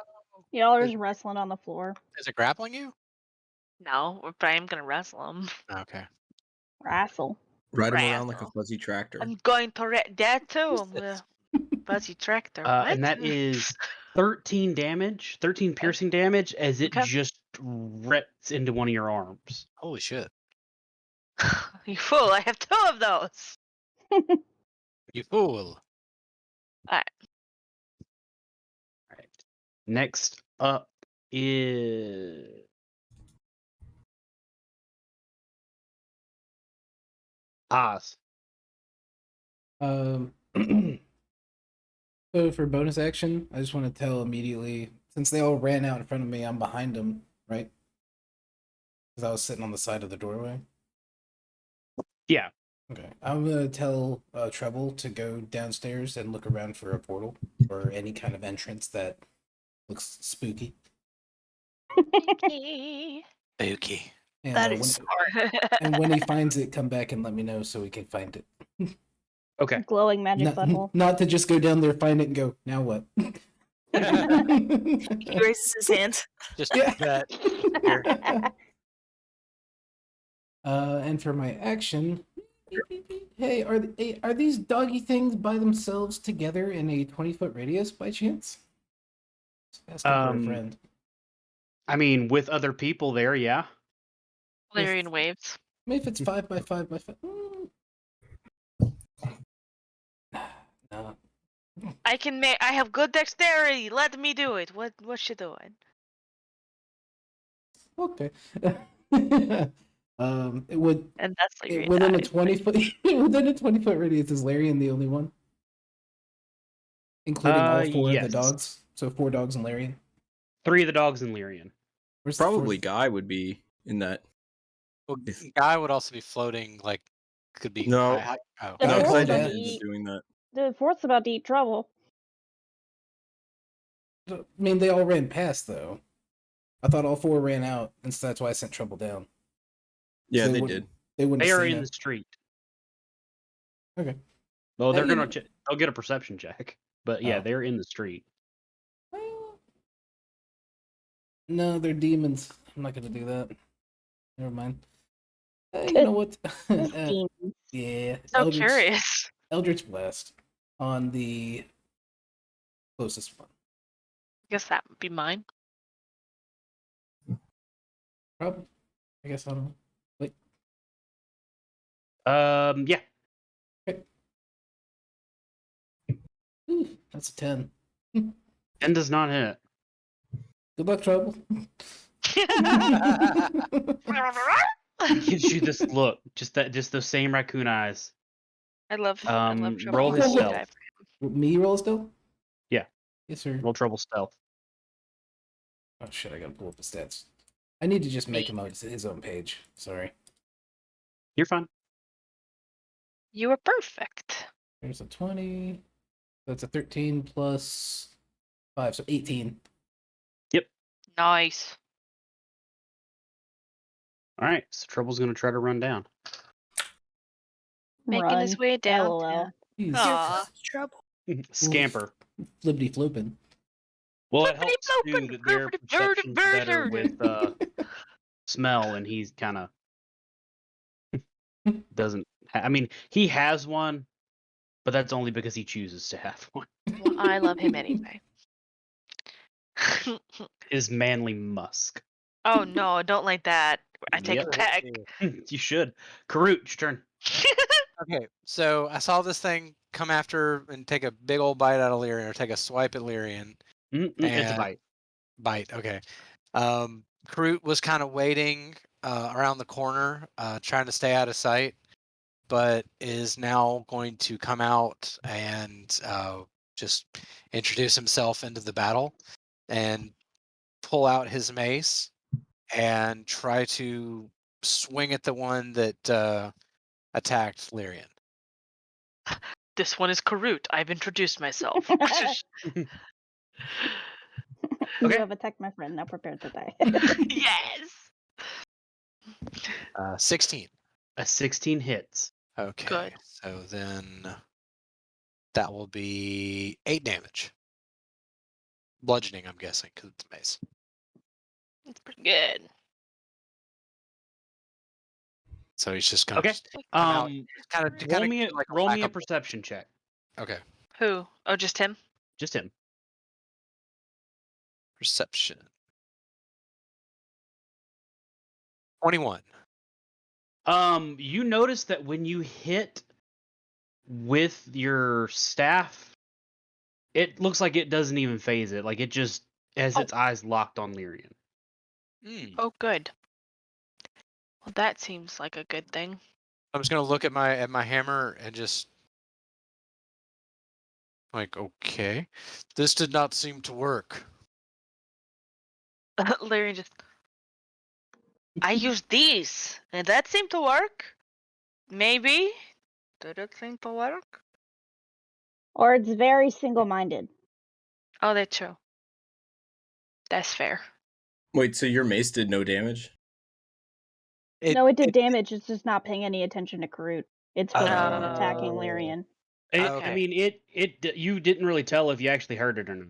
Y'all are just wrestling on the floor. Is it grappling you? No, but I am gonna wrestle him. Okay. Wrestle. Ride him around like a Wrestle. fuzzy tractor. I'm going to that too. I'm gonna fuzzy tractor. And What? that is 13 damage, 13 piercing damage as it Okay. just rips into one of your arms. Holy shit. You fool! I have 2 of those. You fool. All right. Next up is Oz. So for bonus action, I just want to tell immediately, since they all ran out in front of me, I'm behind them, right? Because I was sitting on the side of the doorway. Yeah. Okay, I'm gonna tell Treble to go downstairs and look around for a portal. or any kind of entrance that looks spooky. Spooky. Spooky. And That when is and when he finds it, come back and let me know so we can find it. Okay. Glowing magic butthole. Not to just go down there, find it, and go. Now what? He raises his hand. Just Yeah. that. Here. And for my action, hey, are these doggy things by themselves together in a 20-foot radius by chance? Just asking for a friend. I mean, with other people there, yeah. Lyrian waves. Maybe if it's 5 by 5 by 5. No. I can make. I have good dexterity. Let me do it. What's she doing? Okay. It would And that's Lyrian within a dies. 20-foot within a 20-foot radius. Is Larian the only one, including all 4 of the Yes. dogs? So 4 dogs and Larian. 3 of the dogs in Lyrian. Where's the Probably fourth? Guy would be in that. Well, If- Guy would also be floating, like, could be No. high. Oh. The Guy No, because fourth's I called about didn't to end up eat. doing that. The fourth's about to eat trouble. I mean, they all ran past though. I thought all 4 ran out, and so that's why I sent Trouble down. Yeah, So they wouldn't- did. They wouldn't They have are seen in it. the street. Okay. Well, they're you gonna know- they'll get a perception check. But yeah, Oh. they're in the street. Well, no, they're demons. I'm not gonna do that. Never mind. You know what? Demons. Yeah. So curious. Eldritch Blast on the closest one. Guess that would be mine. Probably. I guess I don't know. Wait. Yeah. Ooh, that's a 10. 10 does not hit. Good luck, Trouble. He gives you this look, just those same raccoon eyes. I love trouble. Roll his Oh. stealth. Me roll still? Yeah. Yes, sir. Roll trouble stealth. Oh shit! I gotta pull up the stats. I need to just make him his own page. Sorry. You're fine. You were perfect. There's a 20. That's a 13 plus 5, so 18. Nice. All right. So Trouble's gonna try to run down. Making his Run. way down. LOL. He's Aw. Trouble. Scamper. flippity flooping. Well, it Flippity helps too flopping, that their birdie, perception's birdie, better birdie. with smell, and he's kind of doesn't. I mean, he has one, but that's only because he chooses to have one. Well, I love him anyway. His manly musk. Oh no, I don't like that. I take Yep. it back. You should. Karut, your turn. Okay, so I saw this thing come after and take a big old bite out of Lyrian, or take a swipe at Lyrian. It's a And- bite. Bite, okay. Karut was kind of waiting around the corner, trying to stay out of sight, but is now going to come out and just introduce himself into the battle and pull out his mace and try to swing at the one that attacked Lyrian. This one is Karut. I've introduced myself. You Okay. have attacked my friend. Now prepare to die. Yes. 16. A 16 hits. Okay, Good. so then that will be 8 damage. Bludgeoning, I'm guessing, because it's mace. That's pretty good. So he's just gonna Okay. kind of Roll me a, like roll me a whack-a-mole. perception check. Okay, Who? Oh, just him? Just him. perception. 21. You notice that when you hit with your staff, it looks like it doesn't even phase it. Like it just has its eyes locked on Lyrian. Oh, good. Well, that seems like a good thing. I'm just gonna look at my hammer and just like, okay, this did not seem to work. Larry just. I used these, and that seemed to work. Maybe. Did it seem to work? Or it's very single-minded. Oh, that's true. That's fair. Wait, so your mace did no damage? No, it did damage. It's just not paying any attention to Karut. It's focused on attacking Oh. Lyrian. I Okay. mean, you didn't really tell if you actually heard it or not.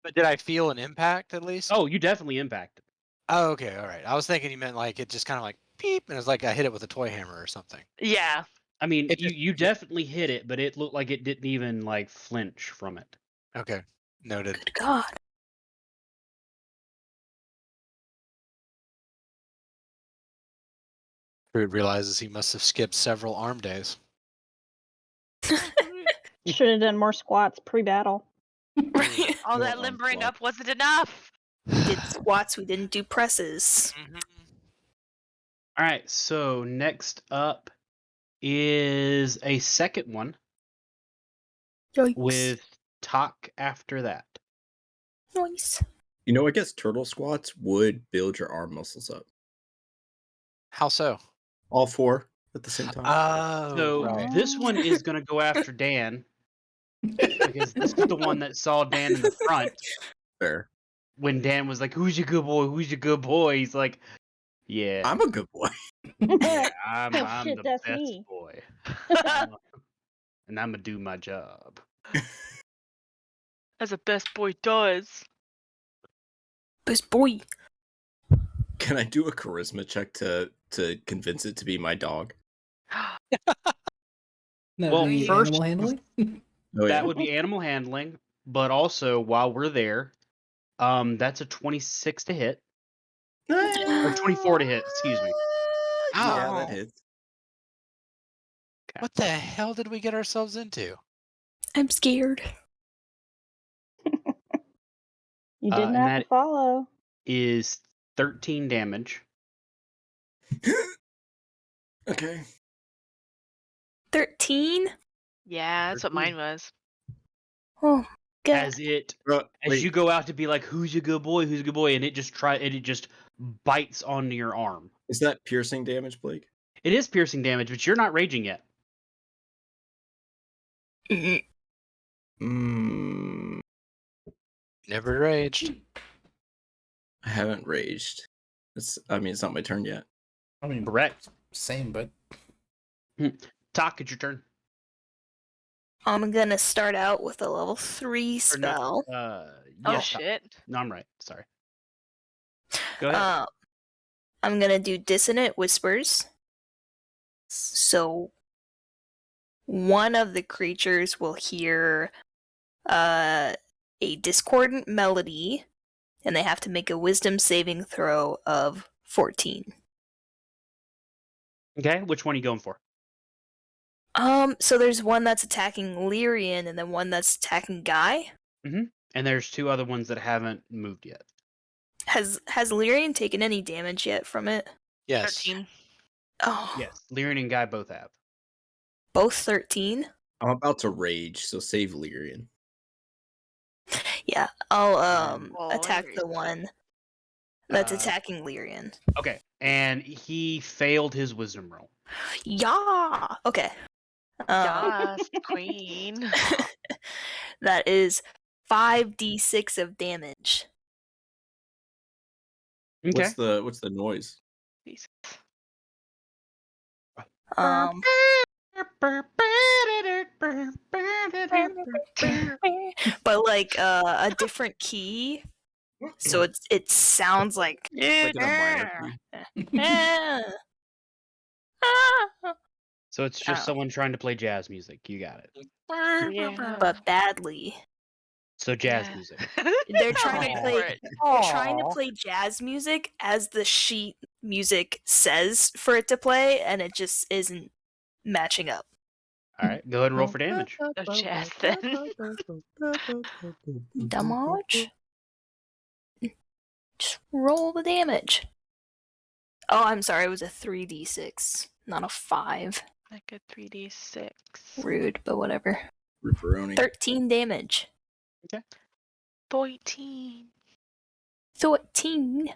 But did I feel an impact at least? Oh, you definitely impacted. Oh, okay, all right. I was thinking you meant like it just kind of like beep, and it was like I hit it with a toy hammer or something. Yeah. I mean, It you just definitely hit it, but it looked like it didn't even like flinch from it. okay, noted. Good God. Fruit realizes he must have skipped several arm days. Should have done more squats pre-battle. Right. All More that arm limbering squat. up wasn't enough. We did squats, we didn't do presses. Mhm. All right, so next up is a second one Yikes. with talk after that. Nice. You know, I guess turtle squats would build your arm muscles up. How so? All four at the same time. Oh, So right. this one is going to go after Dan because this is the one that saw Dan in the front Fair. when Dan was like, "Who's your good boy? Who's your good boy?" He's like, "Yeah, I'm a good boy. yeah, I'm Oh, shit, the that's best me. boy, and I'm gonna do my job." As a best boy does. Best boy. Can I do a charisma check to convince it to be my dog? That'd Well, be first, animal handling. Oh that yeah. would be animal handling, but also while we're there, that's a 26 to hit or 24 to hit. Excuse me. Yeah, that Oh. hits. What the hell did we get ourselves into? I'm scared. You didn't And have to that follow. is 13 damage. Okay. 13? Yeah, that's what mine was. Oh, God. As Wait, you go out to be like, "Who's your good boy? Who's a good boy?" and it just bites onto your arm. is that piercing damage, Blake? It is piercing damage, but you're not raging yet. Mm. Mm, Never raged. I haven't raged. I mean, it's not my turn yet. I mean, Correct. same, but Talk, it's your turn. I'm gonna start out with a level 3 Or not, spell. Oh yes, Talk. shit. No, I'm right. Sorry. Go ahead. I'm gonna do Dissonant Whispers. So one of the creatures will hear a discordant melody, and they have to make a wisdom saving throw of 14. Okay, which one are you going for? So there's one that's attacking Lyrian and then one that's attacking Guy. And there's two other ones that haven't moved yet. Has Lyrian taken any damage yet from it? Yes. 13. Oh, Yes, Lyrian and Guy both have. both 13? I'm about to rage, so save Lyrian. Yeah, I'll Oh, attack Lyrian. the one that's Uh, attacking Lyrian. Okay, and he failed his wisdom roll. Yeah. Okay. Yes, queen. That is 5d6 of damage. Okay. What's the noise? Um, but like a different key, so it sounds like Like in a minor key. So it's just Oh. someone trying to play jazz music. You got it. Yeah. but badly. So jazz Yeah. music. They're trying Wait to for play. it. They're trying to play jazz music as the sheet music says for it to play, and it just isn't matching up. All right, go ahead and roll for damage. No jazz then. Damage. Just roll the damage. Oh, I'm sorry. It was a 3d6, not a 5. Like a 3d6. Rude, but whatever. Ripperoni. 13 damage. 14. 13.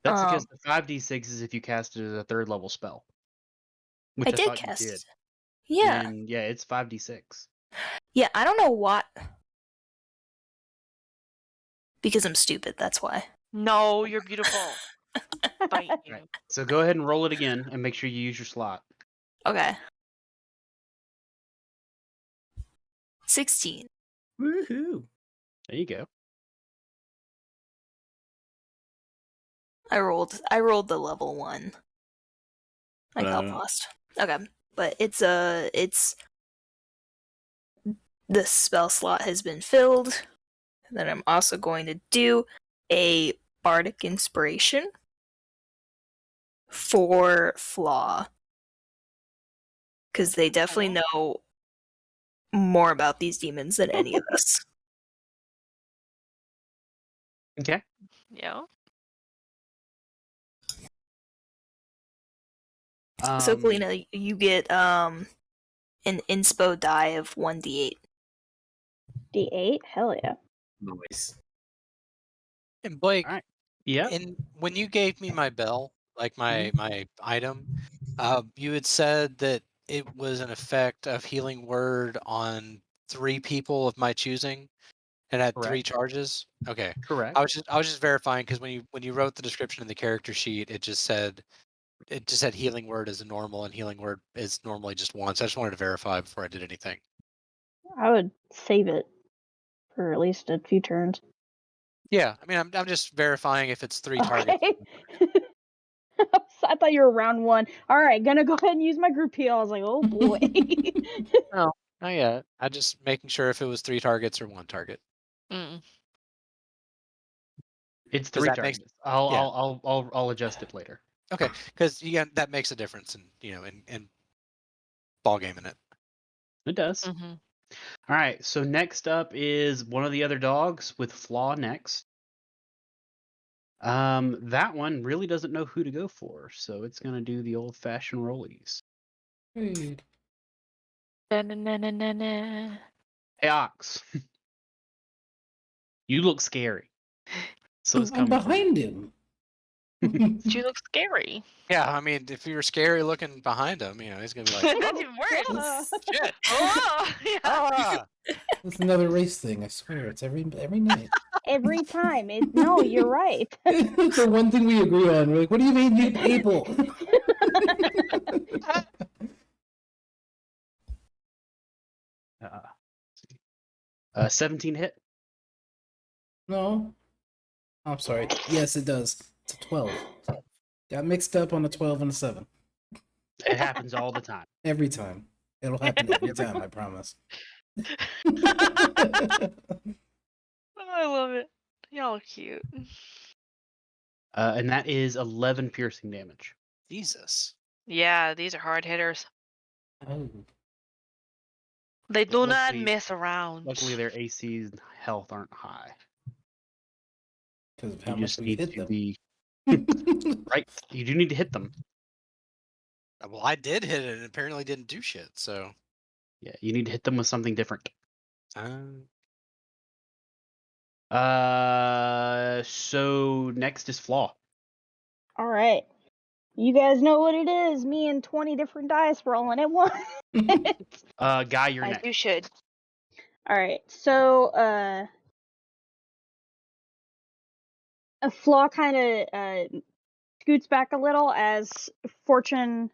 That's because the 5d6 is if you cast it as a third level spell. Which I did thought you cast did. it. Yeah. And yeah, it's 5d6. Yeah, I don't know what. Because I'm stupid, that's why. No, you're beautiful. Bite you. Right. So go ahead and roll it again and make sure you use your slot. Okay. 16. Woohoo! There you go. I rolled the level 1. I got lost. Okay. But it's the spell slot has been filled. And then I'm also going to do a bardic inspiration for Flaw. Because they definitely know more about these demons than any of us. Okay. Yeah. So Kalina, you get an inspo die of 1d8. D8? Hell yeah. Nice. And Blake, All right. Yeah. and when you gave me my bell, like my Mhm. my item, you had said that it was an effect of healing word on 3 people of my choosing and had 3 Correct. charges. Okay. Correct. I was just verifying because when you wrote the description in the character sheet, it just said healing word is a normal and healing word is normally just once. I just wanted to verify before I did anything. I would save it for at least a few turns. Yeah, I mean, I'm just verifying if it's 3 targets. Okay. I thought you were round 1. All right, gonna go ahead and use my group heal. I was like, oh boy. No, not yet. I just making sure if it was 3 targets or 1 target. Mm. It's 'Cause 3 that makes targets. yeah. I'll adjust it later. Okay, because that makes a difference in in ball gaming it. It does. Mm-hmm. All right. So next up is one of the other dogs with Flaw next. That one really doesn't know who to go for, so it's gonna do the old-fashioned rollies. Hey, Da-na-na-na-na-na. Hey, Ox, you look scary. So it's I'm coming for you. behind him. She looks scary. Yeah, I mean, if you're scary looking behind him, he's gonna be like, That's even worse. That's, shit. Oh, yeah. Ah! that's another race thing. I swear, it's every night. Every time. No, you're right. It's the one thing we agree on. We're like, what do you mean, you people? Uh, 17 hit. No, I'm sorry. Yes, it does. It's a 12. Got mixed up on a 12 and a 7. It happens all the time. Every time. It'll happen every time, I promise. I love it. Y'all are cute. And that is 11 piercing damage. Jesus. Yeah, these are hard hitters. Oh. They do not Luckily- mess around. Luckily, their AC and health aren't high. Because of how You much just we need hit to them. be right. You do need to hit them. Well, I did hit it and apparently didn't do shit. So, Yeah, you need to hit them with something different. um, So next is Flaw. All right. You guys know what it is. Me and 20 different dice rolling at once. Guy, you're As next. you should. All right. So, a Flaw kind of scoots back a little as Fortune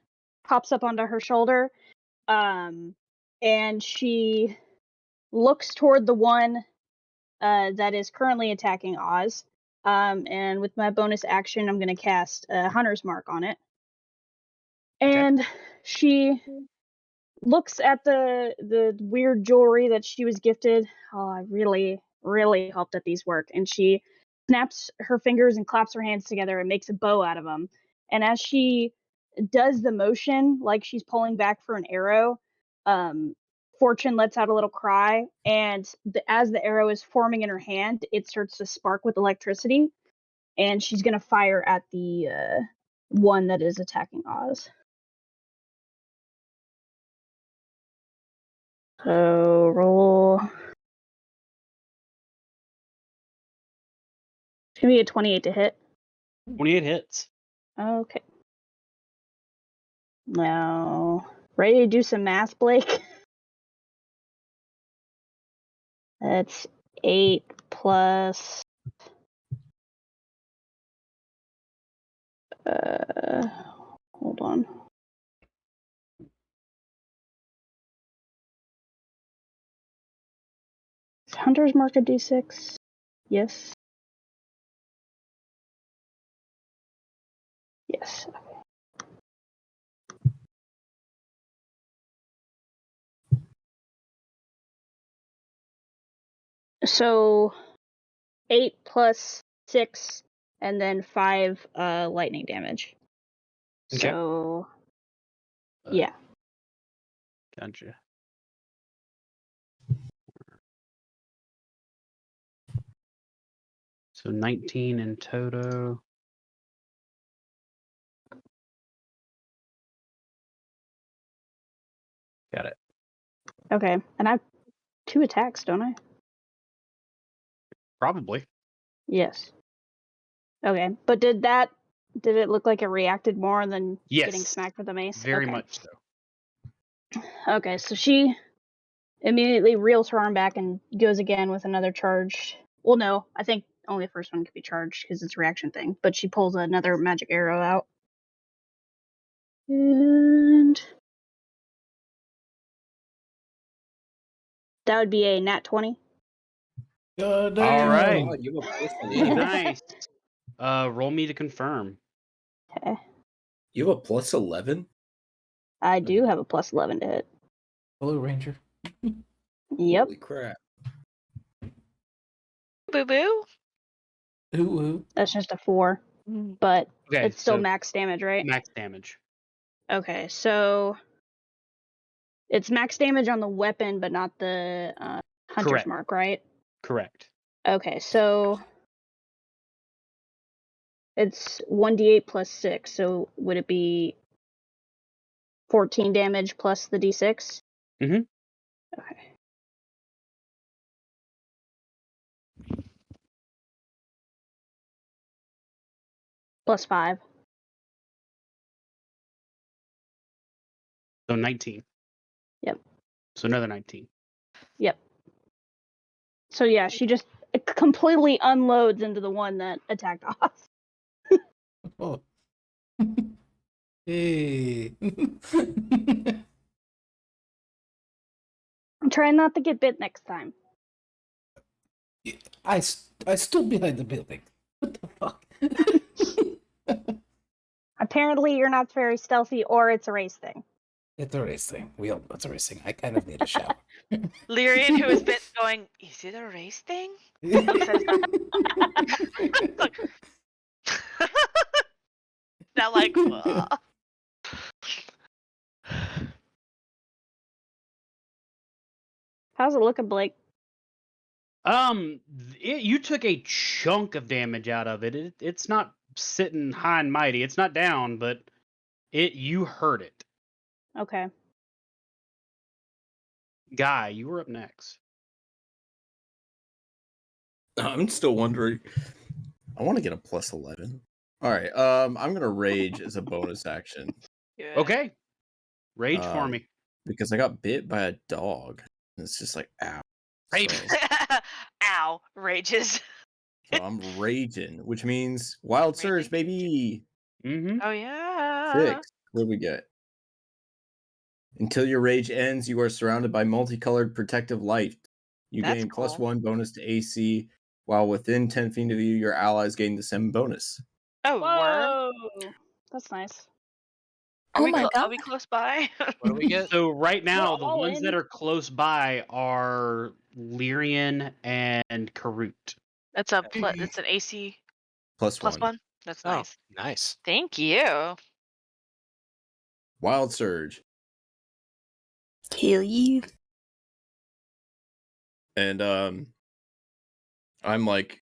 pops up onto her shoulder. And she looks toward the one that is currently attacking Oz. And with my bonus action, I'm going to cast Hunter's Mark on it. And she looks at the weird jewelry that she was gifted. Oh, I really hope that these work. And she snaps her fingers and claps her hands together and makes a bow out of them. And as she does the motion, like she's pulling back for an arrow, Fortune lets out a little cry, and as the arrow is forming in her hand, it starts to spark with electricity, and she's gonna fire at the one that is attacking Oz. So roll. It's gonna be a 28 to hit. 28 hits. Okay. Now, ready to do some math, Blake? That's 8 plus Hold on. Is Hunter's Mark a D6? Yes. Yes. So 8 plus 6 and then 5 lightning damage. Okay. So yeah. Gotcha. So 19 in toto. Got it. Okay. And I have 2 attacks, don't I? Probably. Yes. Okay. But did it look like it reacted more than getting Yes. smacked with the mace? Very Okay. much so. Okay, so she immediately reels her arm back and goes again with another charge. Well, no, I think only the first one can be charged because it's a reaction thing. But she pulls another magic arrow out. And that would be a nat 20. God All damn. right. Oh, you have a plus 11. Nice. Roll me to confirm. Okay. You have a plus 11? I do have a plus 11 to hit. Hello, Ranger. Yep. Holy crap. Boo boo. Ooh. That's just a 4. But Okay, it's still so max damage, right? max damage. Okay, so it's max damage on the weapon, but not the Hunter's Correct. Mark, right? Correct. Okay, so it's 1d8 plus 6, so would it be 14 damage plus the d6? Mhm. Okay. Plus 5. So 19. Yep. So another 19. Yep. So yeah, she just completely unloads into the one that attacked us. Oh. Hey. I'm trying not to get bit next time. I stood behind the building. What the fuck? Apparently you're not very stealthy, or it's a race thing. It's a race thing. We all know it's a race thing. I kind of need a shower. Lyrian, who is bit, going, is it a race thing? Looks at his Look. Now, like, How's it looking, Blake? You took a chunk of damage out of it. It's not sitting high and mighty. It's not down, but you hurt it. Okay. Guy, you were up next. I'm still wondering. I want to get a plus 11. All right. I'm going to rage as a bonus action yeah. Okay. Rage for me. because I got bit by a dog. It's just like, ow. Raven. So, Ow, rages. so I'm raging, which means wild surge, Raging. baby. Mm-hmm. Oh, yeah. 6. What do we get? Until your rage ends, you are surrounded by multicolored protective light. You That's gain plus cool. 1 bonus to AC, while within 10 feet of you, your allies gain the same bonus. Oh, worm. Whoa. That's nice. Oh my Are god. we close by? What do we get? So right now, We're the all ones in. that are close by are Lyrian and Karut. That's that's an AC Plus plus 1. 1. That's Oh, nice. nice. Thank you. Wild surge. Kill you. And I'm like,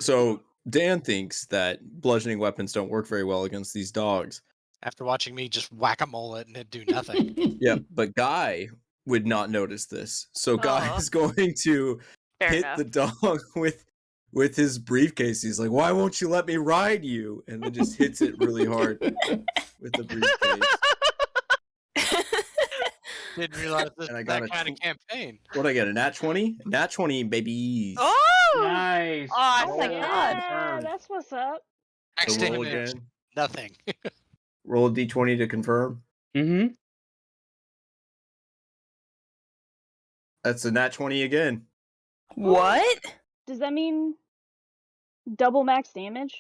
so Dan thinks that bludgeoning weapons don't work very well against these dogs. After watching me just whack a mullet and it do nothing. Yeah, but Guy would not notice this. So Guy Oh. is going to Fair hit enough. the dog with his briefcase. He's like, "Why won't you let me ride you?" And then just hits it really hard with the briefcase. Didn't realize this And I was got that a kind of campaign. What I get? A nat 20? Nat 20, baby. Oh, Nice. Awesome. Oh my god. Yeah, that's what's up. Next So roll damage, again. nothing. Roll a d20 to confirm. Mm-hmm. That's a nat 20 again. What? Does that mean double max damage?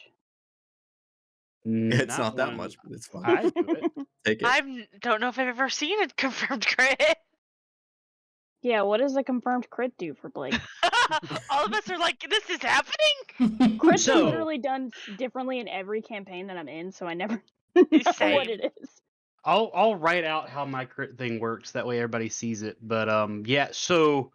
It's not that much, but it's fine. I do it. Take it. I don't know if I've ever seen a confirmed crit. Yeah, what does a confirmed crit do for Blake? All of us are like, this is happening? Crits are So- literally done differently in every campaign that I'm in, so I never know what Same. it is. I'll write out how my crit thing works. That way everybody sees it. But yeah. So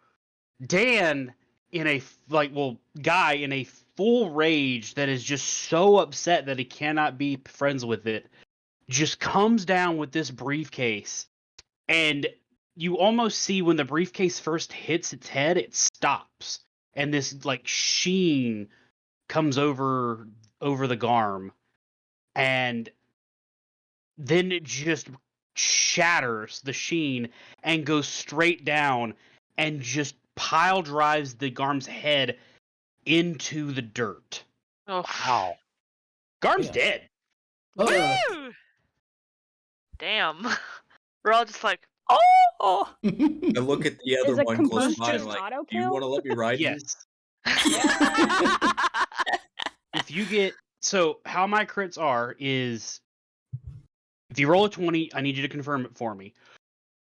Dan Guy in a full rage that is just so upset that he cannot be friends with it, just comes down with this briefcase, and you almost see when the briefcase first hits its head, it stops, and this like sheen comes over the garm, and then it just shatters the sheen and goes straight down and just pile drives the Garm's head into the dirt. Oh, Wow. Garm's Yeah. dead. Woo! Damn. We're all just like, Oh. I look at the other Is a one close confirmed by and crit like, auto do you kill? want to let me ride you? Yes. Yeah. If you get how my crits are is if you roll a 20, I need you to confirm it for me.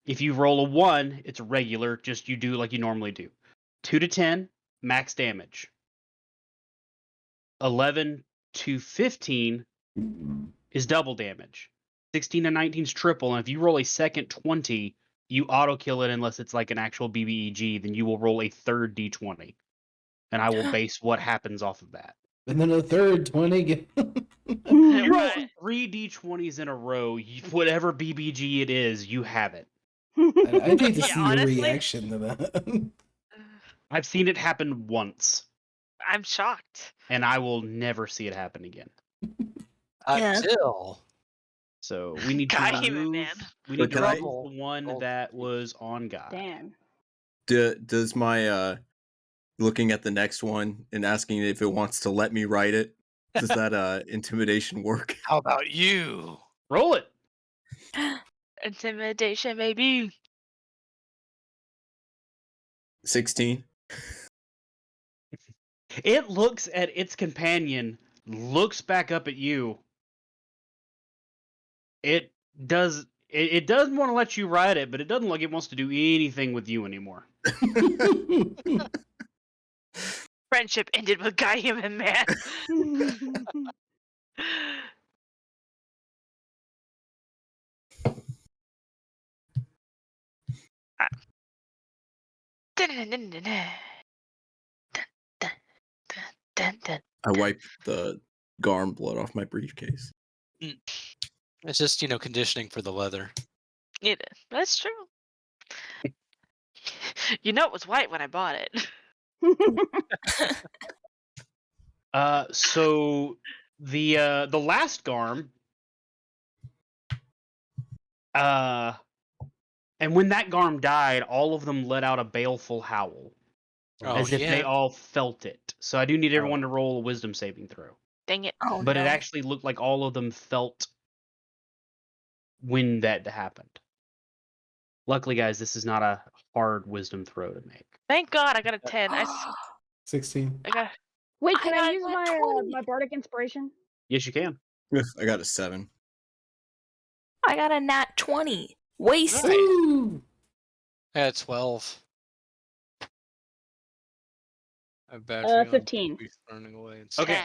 If you roll a 1, it's a regular, just you do like you normally do. 2 to 10, max damage. 11 to 15 is double damage. 16 to 19 is triple, and if you roll a second 20, you auto kill it unless it's like an actual BBEG, then you will roll a third D20. And I will base what happens off of that. And then a third 20. You roll Right. 3 D20s in a row, whatever BBG it is, you have it. I'd hate to Yeah, see honestly- your reaction to that. I've seen it happen once, I'm shocked. and I will never see it happen again. Yeah. Until So we need Guy to human move. man. We But need to can I- remove the one Roll. that was on Guy. Damn. Does my looking at the next one and asking if it wants to let me write it, does that intimidation work? how about you? Roll it. Intimidation, maybe. 16. It looks at its companion, looks back up at you. It does. It does want to let you ride it, but it doesn't look like it wants to do anything with you anymore. Friendship ended with Guy Human Man. I wipe the Garm blood off my briefcase. It's just, conditioning for the leather. It is. That's true. You know it was white when I bought it. So the last Garm, and when that Garm died, all of them let out a baleful howl, Oh, as if they yeah. all felt it. So I do need everyone to roll a wisdom saving throw. Dang it. Oh But no. it actually looked like all of them felt when that happened. Luckily, guys, this is not a hard wisdom throw to make. Thank God I got a 10. I 16. got Wait, can I got use a my 20. my bardic inspiration? Yes, you can. I got a 7. I got a nat 20. Wasted. Ooh! I had 12. A bad feeling 15. he's running away and Okay. 10.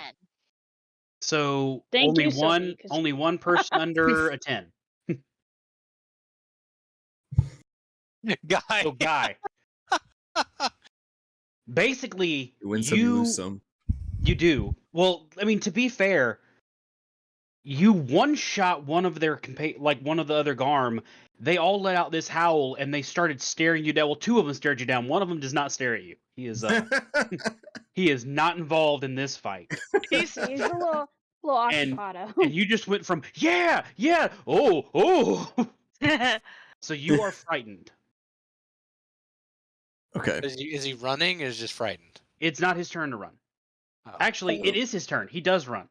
So Thank only you, one, Sophie, 'cause- only one person under a 10. Guy. So Guy, basically, You win some, you lose some. You do. Well, I mean, to be fair, you one-shot one of their one of the other Garm. They all let out this howl, and they started staring you down. Well, 2 of them stared you down. One of them does not stare at you. He is he is not involved in this fight. He's He's a little And- occupado. And you just went from yeah, oh. So you are frightened. Okay. Is he running or is he just frightened? It's not his turn to run. Oh. Actually, it is his turn. He does run.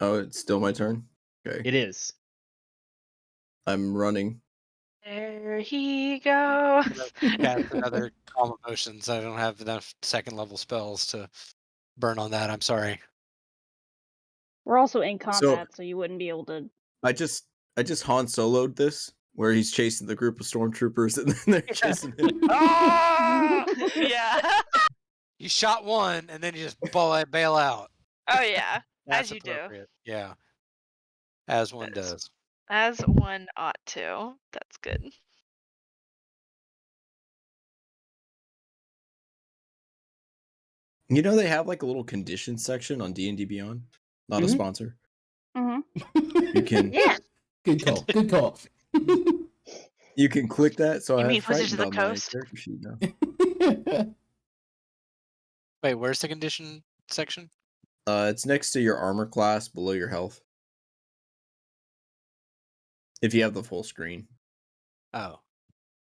Oh, it's still my turn. Okay, It is. I'm running. There he goes. Cast another calm emotions. I don't have enough second level spells to burn on that. I'm sorry. We're also in So combat, so you wouldn't be able to. I just Han Solo'd this, where he's chasing the group of stormtroopers and then they're chasing him. Ah! Yeah. You shot one and then you just bail out. Oh yeah. That's As you do. appropriate. Yeah. As one That is- does. As one ought to. That's good. You know they have like a little condition section on D&D Beyond. Not a Mhm. sponsor. Mm-hmm. You can Yeah. Good call. Good call. you can click that. So You I mean have Wizards of frightened the on my Coast? character sheet now. Wait, where's the condition section? It's next to your armor class, below your health. If you have the full screen. Oh.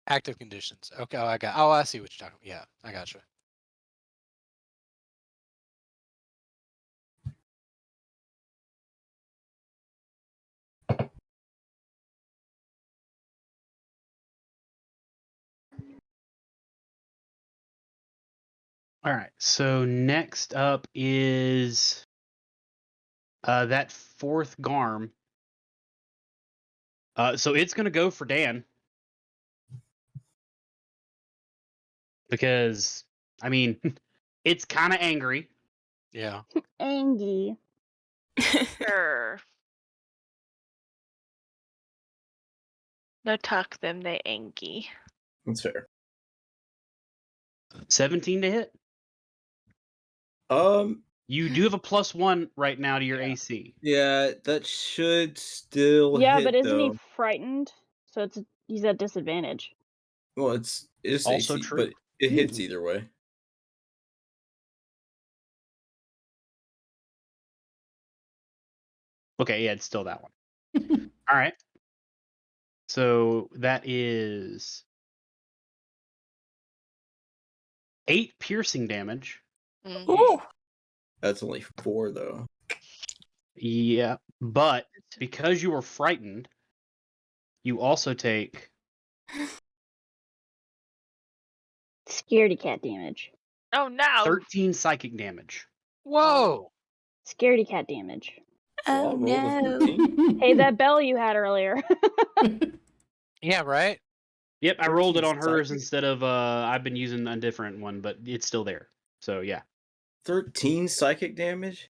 Active conditions. Okay, I see what you're talking about. Yeah, I got you. All right. So next up is that fourth Garm. So it's gonna go for Dan because I mean it's kind of angry. Yeah. Angie. Sure. No talk them, they angy. That's fair. 17 to hit. You do have a +1 right now to your AC. Yeah, that should still Yeah, hit but isn't though. he frightened? So he's at disadvantage. Well, it's Also AC, true. but it hits either way. Okay, yeah, it's still that one. All right. So that is 8 piercing damage. Mhm. Ooh. That's only 4 though. Yeah, but because you were frightened, you also take Scaredy cat damage. Oh no. 13 psychic damage. Whoa! Scaredy cat damage. Well, Oh I'll roll the no. 13. Hey, that bell you had earlier. Yeah, right? Yep, I rolled it 13 on hers psychic? instead of I've been using a different one, but it's still there. So yeah. 13 psychic damage?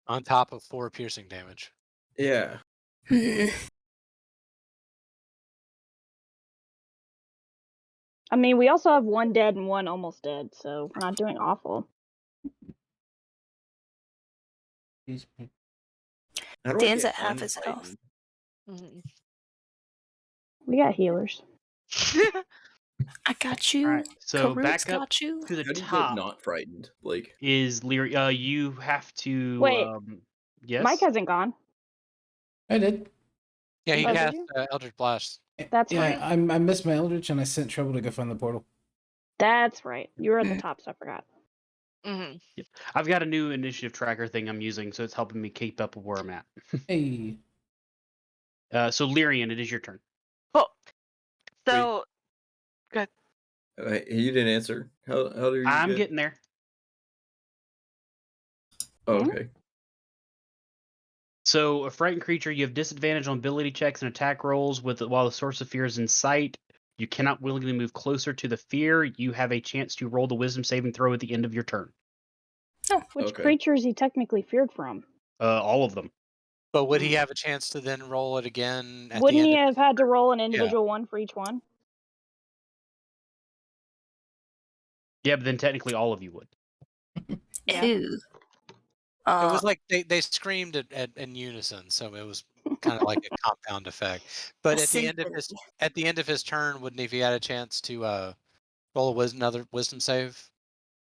On top of 4 piercing damage. Yeah. Hmm. I mean, we also have one dead and one almost dead, so we're not doing awful. How do Dan's I at get half his health. unfrightened? Mhm. We got healers. I got you. All right. So Karuk's back up got you. to the How do you get top not frightened, Blake? is Leary. You have to Wait, yes. Mike hasn't gone. I did. Yeah, he Oh, did cast you? Eldritch Blast. That's Yeah, right. I missed my Eldritch and I sent Trouble to go find the portal. That's right. You were at the top, so I forgot. Mhm. Yep. I've got a new initiative tracker thing I'm using, so it's helping me keep up with where I'm at. Hey. So Lyrian, it is your turn. Cool. So You didn't answer. How do you I'm get? getting there. Oh, Dan? okay. So a frightened creature, you have disadvantage on ability checks and attack rolls while the source of fear is in sight. You cannot willingly move closer to the fear. You have a chance to roll the wisdom saving throw at the end of your turn. Which Okay. creature is he technically feared from? All of them. But would he have a chance to then roll it again at the Wouldn't end he of have had to roll an Yeah. individual one for each one? Yeah, but then technically all of you would. Yeah. Ew. It was like they screamed in unison, so it was kind of like a compound effect. But a at the end of his turn, wouldn't he, if he had a chance to roll another wisdom save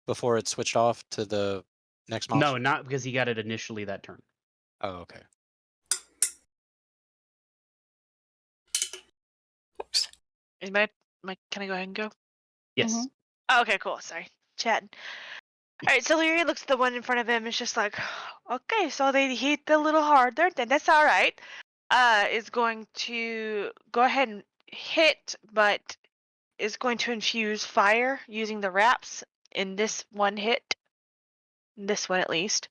before it switched off to the next No, monster? not because he got it initially that turn. Oh, okay. can I go ahead and go? Yes. Mhm. Oh, okay, cool. Sorry. chatting. All right, so Leary looks at the one in front of him. And is just like, okay, so they hit a little harder. Then that's all right. Is going to go ahead and hit, but is going to infuse fire using the wraps in this one hit. This one at least.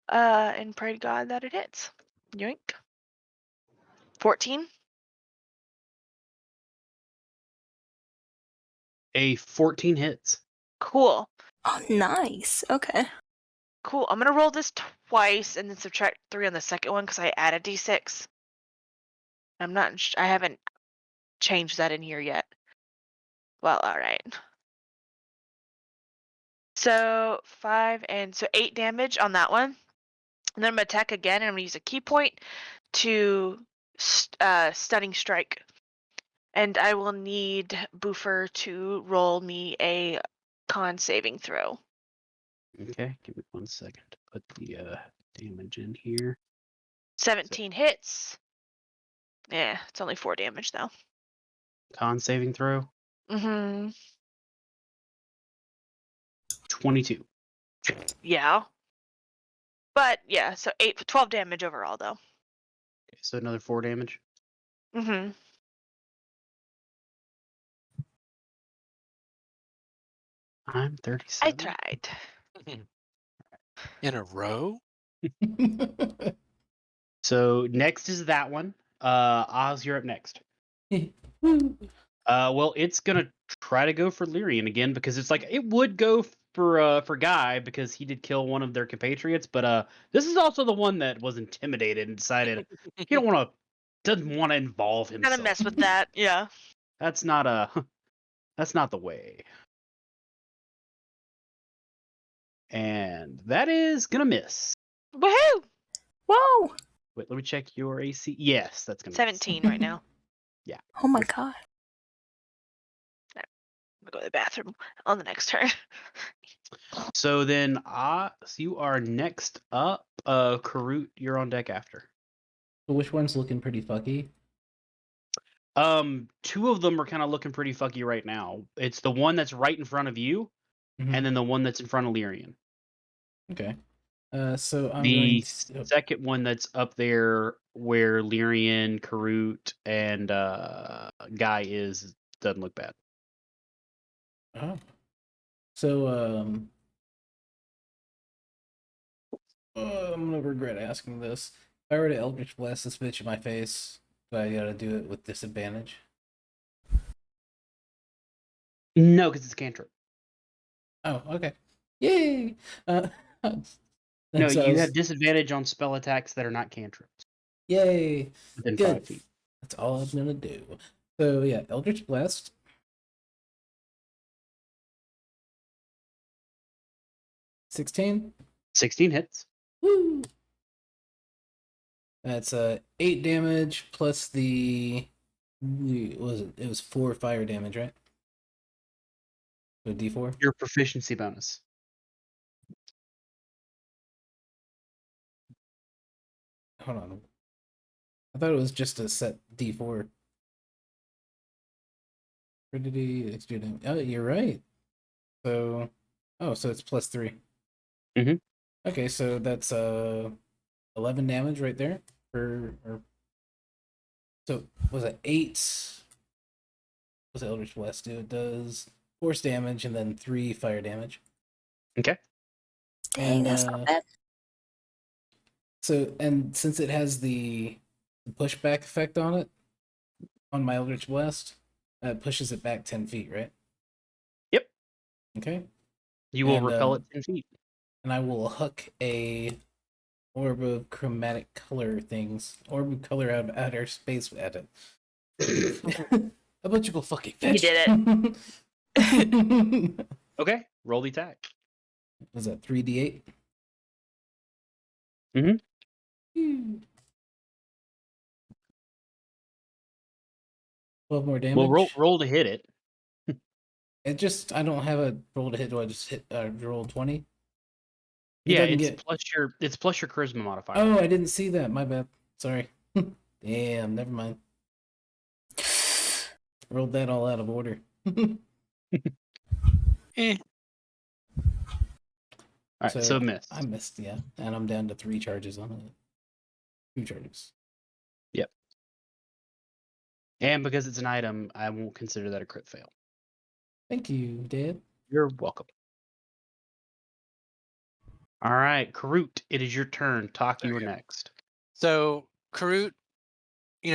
And pray to God that it hits. Yoink. 14. A 14 hits. Cool. Oh, nice. Okay. Cool. I'm gonna roll this twice and then subtract 3 on the second one because I added d6. I'm not. I haven't changed that in here yet. Well, all right. So 5 and so 8 damage on that one. And then I'm gonna attack again, and I'm gonna use a key point to stunning strike. And I will need Boofer to roll me a con saving throw. Okay, give me 1 second to put the damage in here. 17 hits. Yeah, it's only 4 damage though. Con saving throw. Mm-hmm. 22. Yeah. But yeah, so 12 damage overall though. Okay, so another 4 damage. Mm-hmm. I'm I 37. tried. In a row? So next is that one. Oz, you're up next. Well, it's gonna try to go for Lyrian again because it's like it would go for Guy because he did kill one of their compatriots, but this is also the one that was intimidated and decided he doesn't want to involve Gonna himself. mess with that, yeah. That's not the way. And that is gonna miss. Woohoo! Whoa! Wait, let me check your AC. Yes, that's gonna 17 right now. Yeah. Oh my god. I'm gonna go to the bathroom on the next turn. So then, so you are next up. Karut, you're on deck after. So which one's looking pretty fucky? Two of them are kind of looking pretty fucky right now. It's the one that's right in front of you, Mhm. and then the one that's in front of Lyrian. Okay. So I'm going The to. second one that's up there where Lyrian, Karut, and Guy is doesn't look bad. Oh. So I'm gonna regret asking this. If I were to Eldritch Blast this bitch in my face, do I gotta do it with disadvantage? No, because it's a cantrip. Oh, okay. Yay! No, So I you have was, disadvantage on spell attacks that are not cantrips yay! within Good. 5 feet. That's all I'm gonna do. So yeah, Eldritch Blast. 16. 16 hits. Woo! That's 8 damage plus the it was 4 fire damage, right? So D4. Your proficiency bonus. Hold on. I thought it was just a set D4. Rigidity, extra damage. Oh, you're right. So, so it's plus 3. Mhm. Okay, so that's 11 damage right there. So was it 8? What's Eldritch Blast do? It does force damage and then 3 fire damage. Okay. Dang, And that's not bad. so and since it has the pushback effect on it, on my Eldritch Blast, it pushes it back 10 feet, right? Yep. Okay. You will And, repel it 10 feet. And I will hook a orb of chromatic color things, orb of color out of outer space at it. How about you go fucking fetch? You did it. Okay. Roll the attack. Was that 3d8? Mhm. 12 more damage. Well, roll to hit it. I don't have a roll to hit. Do I just hit roll 20? Yeah, doesn't it's plus your charisma modifier. Oh, I didn't see that. My bad. Sorry. Damn, never mind. Rolled that all out of order. Eh. All right, so miss. I missed, yeah, and I'm down to 3 charges on it. 2 charges. Yep. And because it's an item, I won't consider that a crit fail. Thank you, Dad. You're welcome. All right, Karut, it is your turn. Talk, you are next. So Karut,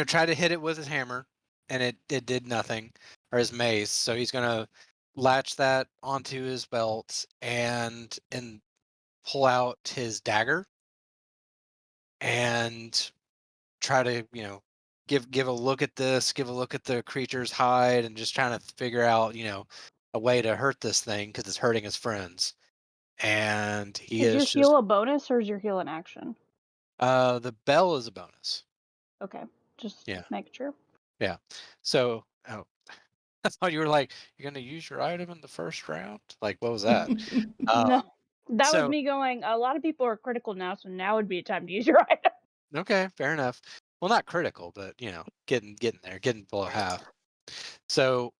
tried to hit it with his hammer, and it did nothing, or his mace. So he's gonna latch that onto his belt and pull out his dagger and try to give a look at this, give a look at the creature's hide, and just trying to figure out a way to hurt this thing because it's hurting his friends. And he Is your is just heal a bonus or is your heal an action? the bell is a bonus. Okay, just Yeah. make sure. Yeah. So I thought you were like, you're gonna use your item in the first round. Like, what was that? Um, No, that was so me going. A lot of people are critical now, so now would be a time to use your item. okay, fair enough. Well, not critical, but getting there, getting below half. So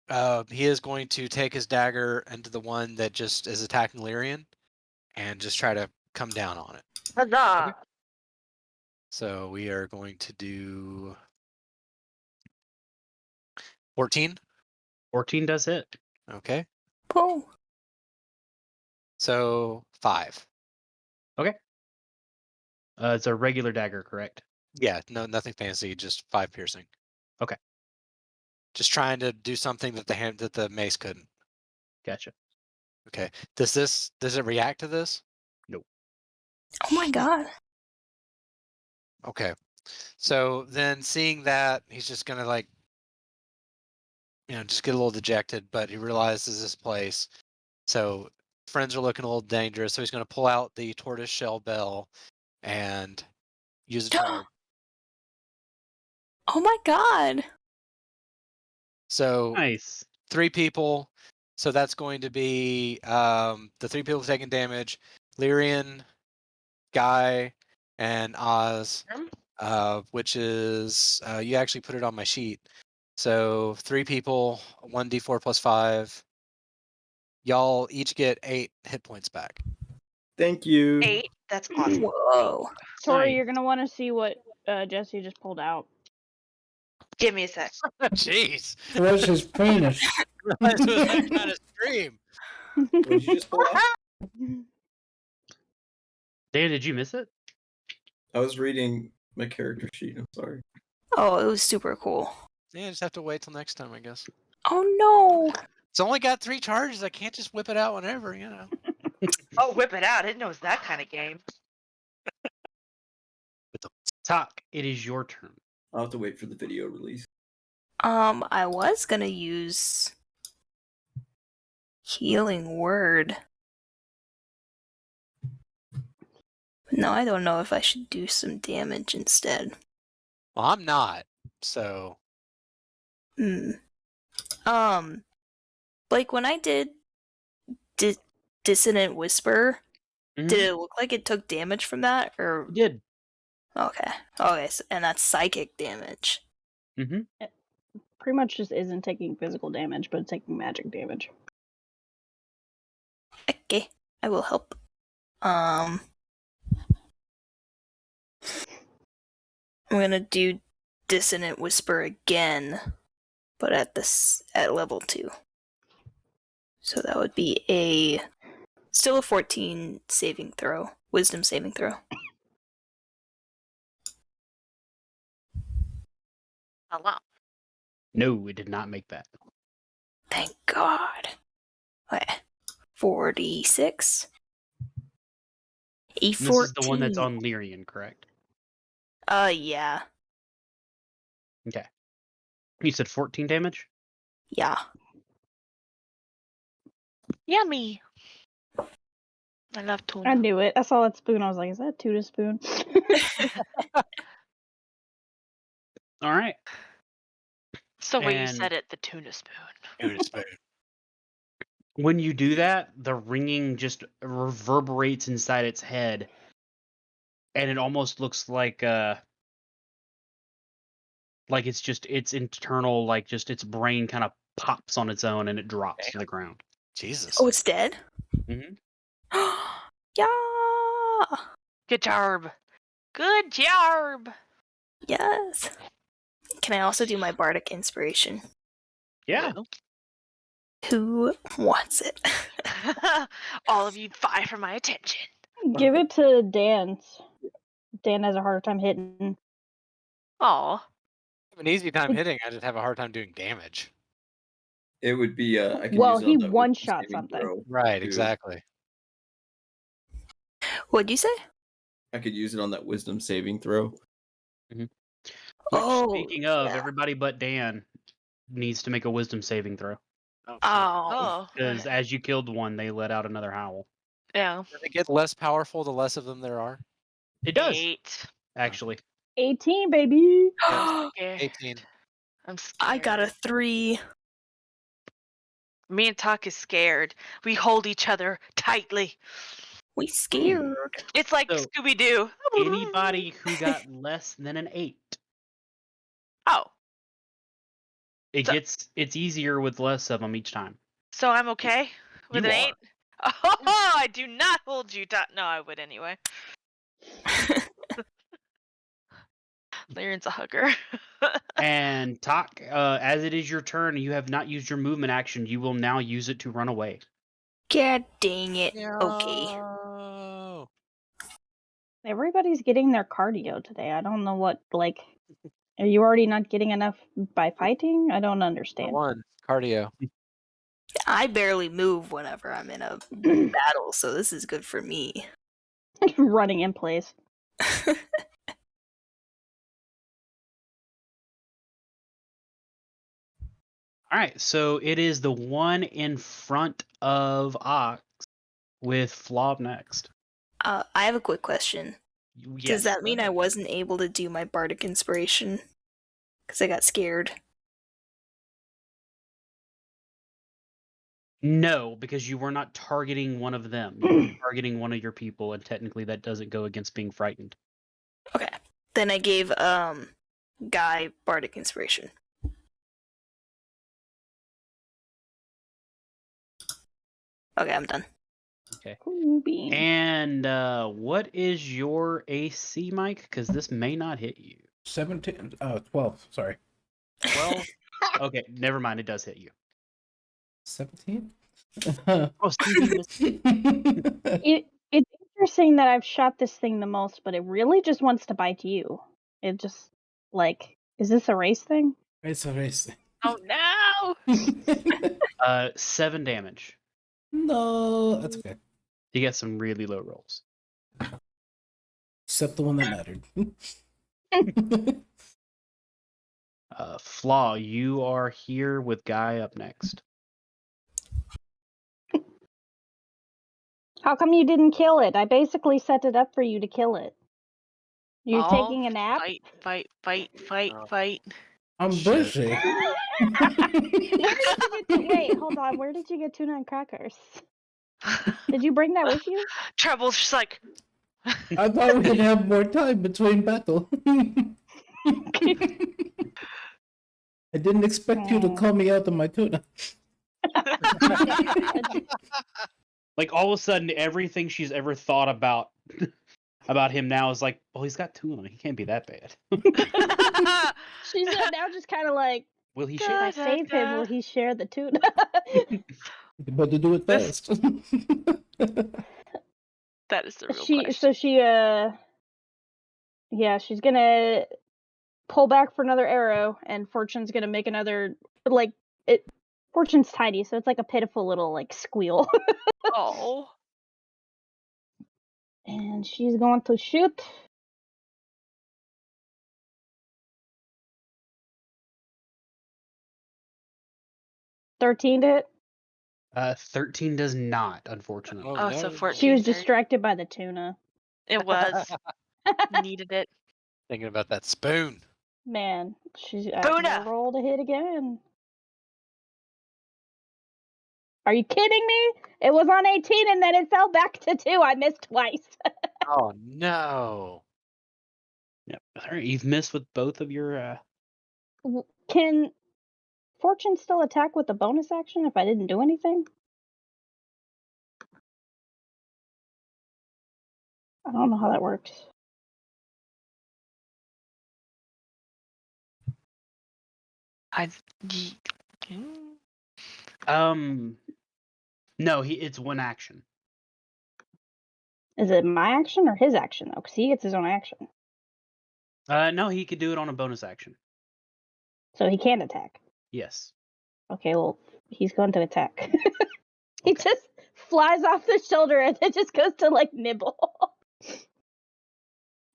he is going to take his dagger into the one that just is attacking Lyrian and just try to come down on it. Huzzah! So we are going to do 14. 14 does hit. Okay. Oh. So 5. It's a regular dagger, correct? Yeah, no, nothing fancy, just 5 piercing. Okay. Just trying to do something that the mace couldn't. Gotcha. Okay. Does it react to this? Nope. Oh my god. Okay. So then seeing that, he's just gonna just get a little dejected, but he realizes this place. So friends are looking a little dangerous, so he's gonna pull out the tortoise shell bell and use a charge. Oh my god. So Nice. 3 people. So that's going to be the 3 people taking damage: Lyrian, Guy, and Oz. Which is you actually put it on my sheet. So 3 people, 1d4 plus 5. Y'all each get 8 hit points back. Thank you. 8. That's awesome. Whoa. Tori, Nice. you're gonna want to see what Jesse just pulled out. Give me a sec. Jeez, Where's his penis? this was that kind of stream. What did you just pull out? Dan, did you miss it? I was reading my character sheet. I'm sorry. Oh, it was super cool. Yeah, just have to wait till next time, I guess. Oh no. It's only got 3 charges. I can't just whip it out whenever. Oh, whip it out. I didn't know it was that kind of game. Talk, it is your turn. I'll have to wait for the video release. I was gonna use healing word. No, I don't know if I should do some damage instead. Well, I'm not. So Like when I did Dissonant Whisper, Mhm. did it look like it took damage from that, or You did. okay, so, and that's psychic damage. Mm-hmm. Pretty much just isn't taking physical damage, but taking magic damage. Okay, I will help. I'm gonna do Dissonant Whisper again, but at level 2. So that would be still a 14 saving throw, wisdom saving throw. Hello. No, it did not make that. Thank God. Okay, 46. And this is the one that's on Lyrian, correct? Yeah. Okay. You said 14 damage? Yeah. Yummy. I love tuna. I knew it. I saw that spoon. I was like, is that a tuna spoon? All right. So when you And- said it, the tuna spoon. tuna spoon. When you do that, the ringing just reverberates inside its head, and it almost looks like its internal, like just its brain kind of pops on its own and it drops to the ground. Jesus. Oh, it's dead? Mhm. Yeah. Good job. Good job. Yes. Can I also do my bardic inspiration? Yeah. Well. Who wants it? All of you vie for my attention. Give it to Dan. Dan has a harder time hitting. Aw. I have an easy time hitting. I just have a hard time doing damage. It would be I could Well, use it he on that wisdom one-shot saving something. throw. Right, too. exactly. What'd you say? I could use it on that wisdom saving throw. Which, Oh, speaking of, yeah. everybody but Dan needs to make a wisdom saving throw. Oh, shit. Oh. Because as you killed one, they let out another howl. Yeah. Does it get less powerful the less of them there are? It does, 8. actually. 18, baby. I'm Yeah, scared. 18. I'm scared. I got a 3. Me and Tuck is scared. We hold each other tightly. We scared. It's like So, Scooby Doo. Anybody who got less than an 8, Oh, So- it's easier with less of them each time. so I'm okay with You an are. 8? Oh, I do not hold you tight. No, I would anyway. Lyran's a hugger. And Talk, as it is your turn, you have not used your movement action. You will now use it to run away. God dang it. Okay. No. Everybody's getting their cardio today. I don't know what, like, are you already not getting enough by fighting? I don't For understand. one, cardio. I barely move whenever I'm in a battle, so this is good for me. Running in place. All right, so it is the one in front of Ox with Flob next. I have a quick question. Yes. Does that go mean I ahead. wasn't able to do my bardic inspiration? Because I got scared. No, because you were not targeting one of them. You were targeting one of your people, and technically that doesn't go against being frightened. Okay. Then I gave Guy bardic inspiration. Okay, I'm done. Okay. Ooh, bean. And what is your AC, Mike? Because this may not hit you. 17. 12. Sorry. 12? Okay, never mind. It does hit you. 17. Oh, Stevie missed. It's interesting that I've shot this thing the most, but it really just wants to bite you. It just, like, is this a race thing? It's a race. Oh no! 7 damage. No, that's okay. You get some really low rolls. Except the one that mattered. Flaw, you are here with Guy up next. How come you didn't kill it? I basically set it up for you to kill it. You're Oh, taking a nap? Fight. Oh. I'm Shit. busy. Where did you get wait, hold on. Where did you get tuna and crackers? Did you bring that with you? Treble's just like, I thought we could have more time between battle. I didn't expect you to call me out on my tuna. Like all of a sudden, everything she's ever thought about him now is like, well, he's got tuna. He can't be that bad. She's now just kind of like, Will he if share? I save him, will he share the tuna? But to do it This- fast. that is the real question. So she yeah, she's gonna pull back for another arrow, and Fortune's gonna make another, like, it. Fortune's tiny, so it's like a pitiful little, like, squeal. Oh. And she's going to shoot. $13 to hit. 13 does not, unfortunately. Oh, Oh, no. so 14. She was distracted by the tuna. It was. Needed it. Thinking about that spoon. Man, she's Boona! roll to hit again. Are you kidding me? It was on 18 and then it fell back to 2. I missed twice. Oh, no. Yep. All right, you've missed with both of your. Can Fortune still attack with a bonus action if I didn't do anything? I don't know how that works. No, it's one action. Is it my action or his action though? Because he gets his own action, No, he could do it on a bonus action. so he can attack. Yes. Okay, well, he's going to attack. He Okay. just flies off the shoulder and it just goes to like nibble.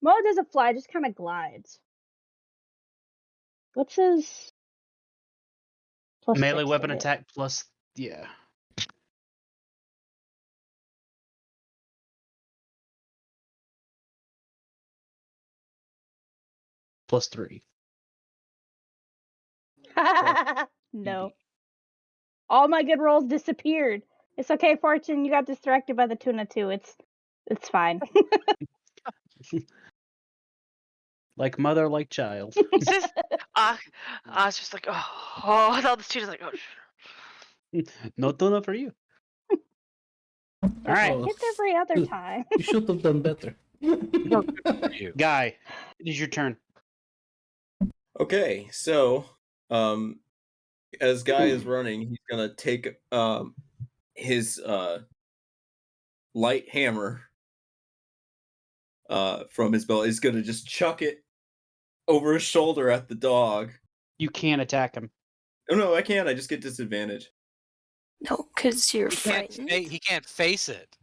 Mo doesn't fly, just kind of glides. What's his plus Melee 6 to weapon hit? attack plus yeah. +3. No. All my good rolls disappeared. It's okay, Fortune. You got distracted by the tuna too. It's fine. Like mother, like child. It's just, I was just like, oh, all the students like, oh. No tuna for you. All right, Oh, Hits every other time. you should have done better. You. Guy, it is your turn. Okay, so as Guy is running, he's gonna take his light hammer from his belt. He's gonna just chuck it over his shoulder at the dog. You can't attack him. Oh no, I can't. I just get disadvantage. No, because you're He can't, frightened. he can't face it,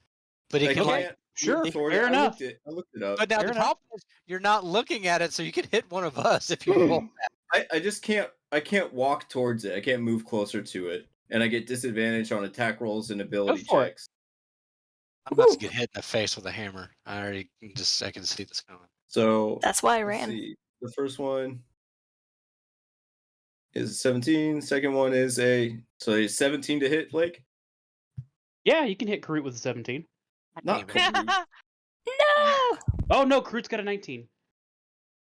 but he I can like. can't Sure, look toward fair it. enough. I looked it up. But now Fair the enough. problem is you're not looking at it, so you can hit one of us if you roll. I just can't. I can't walk towards it. I can't move closer to it, and I get disadvantage on attack rolls and ability for it. checks. I'm about to get hit in the face with a hammer. I can see this going. So That's why I let's ran. see. The first one is 17. Second one is a 17 to hit, Blake. Yeah, you can hit Karut with a 17. Not Damn it. Karut. No! Oh no, Karut's got a 19.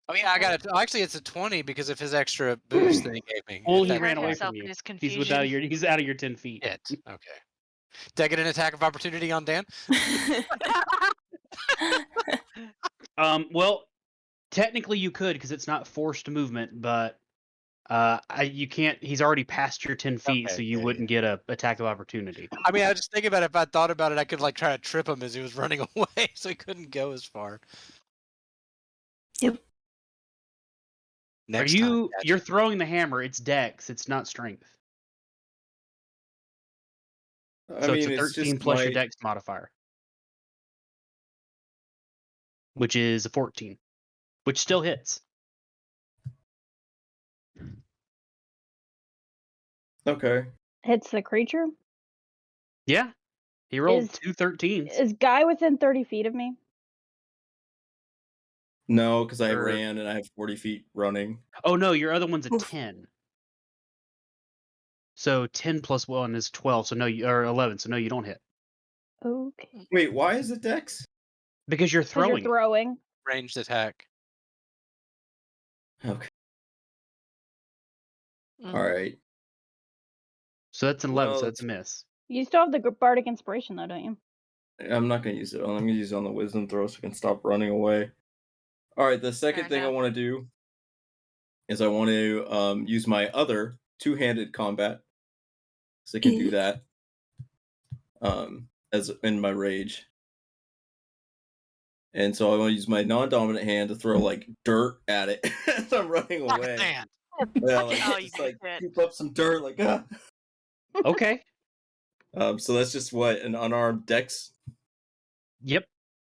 Oh yeah, I got it. Actually, it's a 20 because of his extra boost that he gave me. Well, If he that ran counts. away himself from in you. his He's out of your 10 feet. Hit. Okay. Did I get an attack of opportunity on Dan? Well, technically you could because it's not forced movement, but you can't. He's already past your 10 feet, Okay, so you yeah, wouldn't get a attack of opportunity. I mean, I was just thinking about it. If I thought about it, I could like try to trip him as he was running away, so he couldn't go as far. Yep. Next Are time, you? gotcha. You're throwing the hammer. It's Dex. It's not Strength. I So mean, it's a it's 13 just plus my. your Dex modifier, which is a 14, which still hits. Okay. Hits the creature. Yeah, he rolled Is- 2 13s. Is Guy within 30 feet of me? No, because I Or- ran and I have 40 feet running. Oh no, your other one's a Oof. 10. So 10 plus 1 is 12. So no, or 11. So no, you don't hit Okay. Wait, why is it Dex? because you're Because you're throwing. throwing. Ranged attack. Okay. Mm. All right. So that's an 11. No, So that's a miss. You still have the bardic inspiration though, don't you? I'm not gonna use it. I'm gonna use it on the wisdom throw so I can stop running away. All right. The second Fair thing I enough. want to do is I want to use my other two-handed combat, so I can do that. As in my rage. And so I want to use my non-dominant hand to throw like dirt at it as I'm running Fuck away. Dan. Yeah, like Oh, you just did like it. scoop up some dirt, like ah. Okay. So that's just what an unarmed dex. Yep.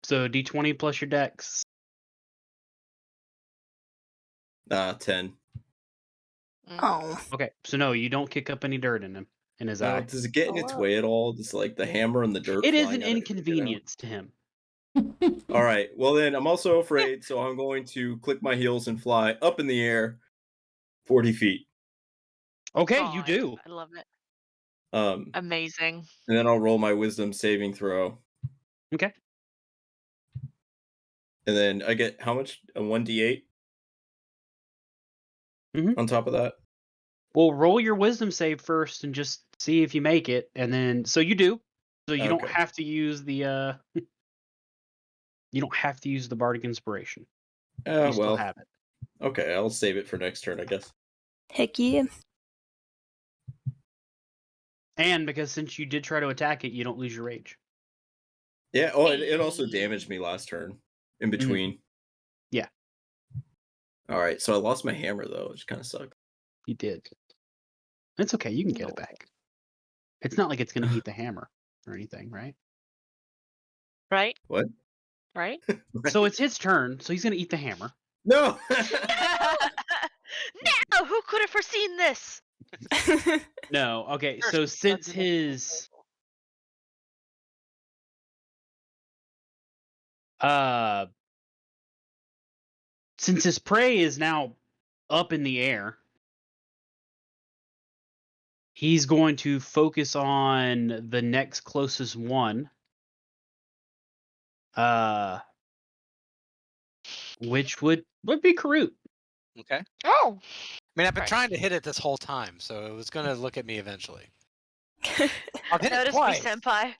So d20 plus your Dex. 10. Oh. Okay. So no, you don't kick up any dirt in his Now, eye. does it get in Oh, its wow. way at all? Just like the hammer and the dirt. It is flying an out of it, you know? inconvenience to him. All right. Well, then I'm also afraid, so I'm going to click my heels and fly up in the air, 40 feet. Okay, Oh, you do. I love it. And Amazing. then I'll roll my wisdom saving throw, Okay. and then I get how much? A 1d8 Mhm. on top of that. Well, roll your wisdom save first and just see if you make it, and then so you do. So you don't Okay. have to use the You don't have to use the bardic inspiration. You still Well, have it. okay, I'll save it for next turn, I guess. Heck yeah. And because since you did try to attack it, you don't lose your rage. Yeah. Oh, it also damaged me last turn in between. Yeah. All right, so I lost my hammer though, which kind of sucked. You did. It's okay. You can get it back. It's not like it's going to eat the hammer or anything, right? Right? What? Right? So it's his turn. So he's going to eat the hammer. No. No! Who could have foreseen this? No. Okay. Sure, So it's since under the his since his prey is now up in the air, he's going to focus on the next closest one. Which would be Karut. Okay. Oh! I mean, I've been Right. trying to hit it this whole time, so it was going to look at me eventually. I've hit it Notice me, twice. senpai.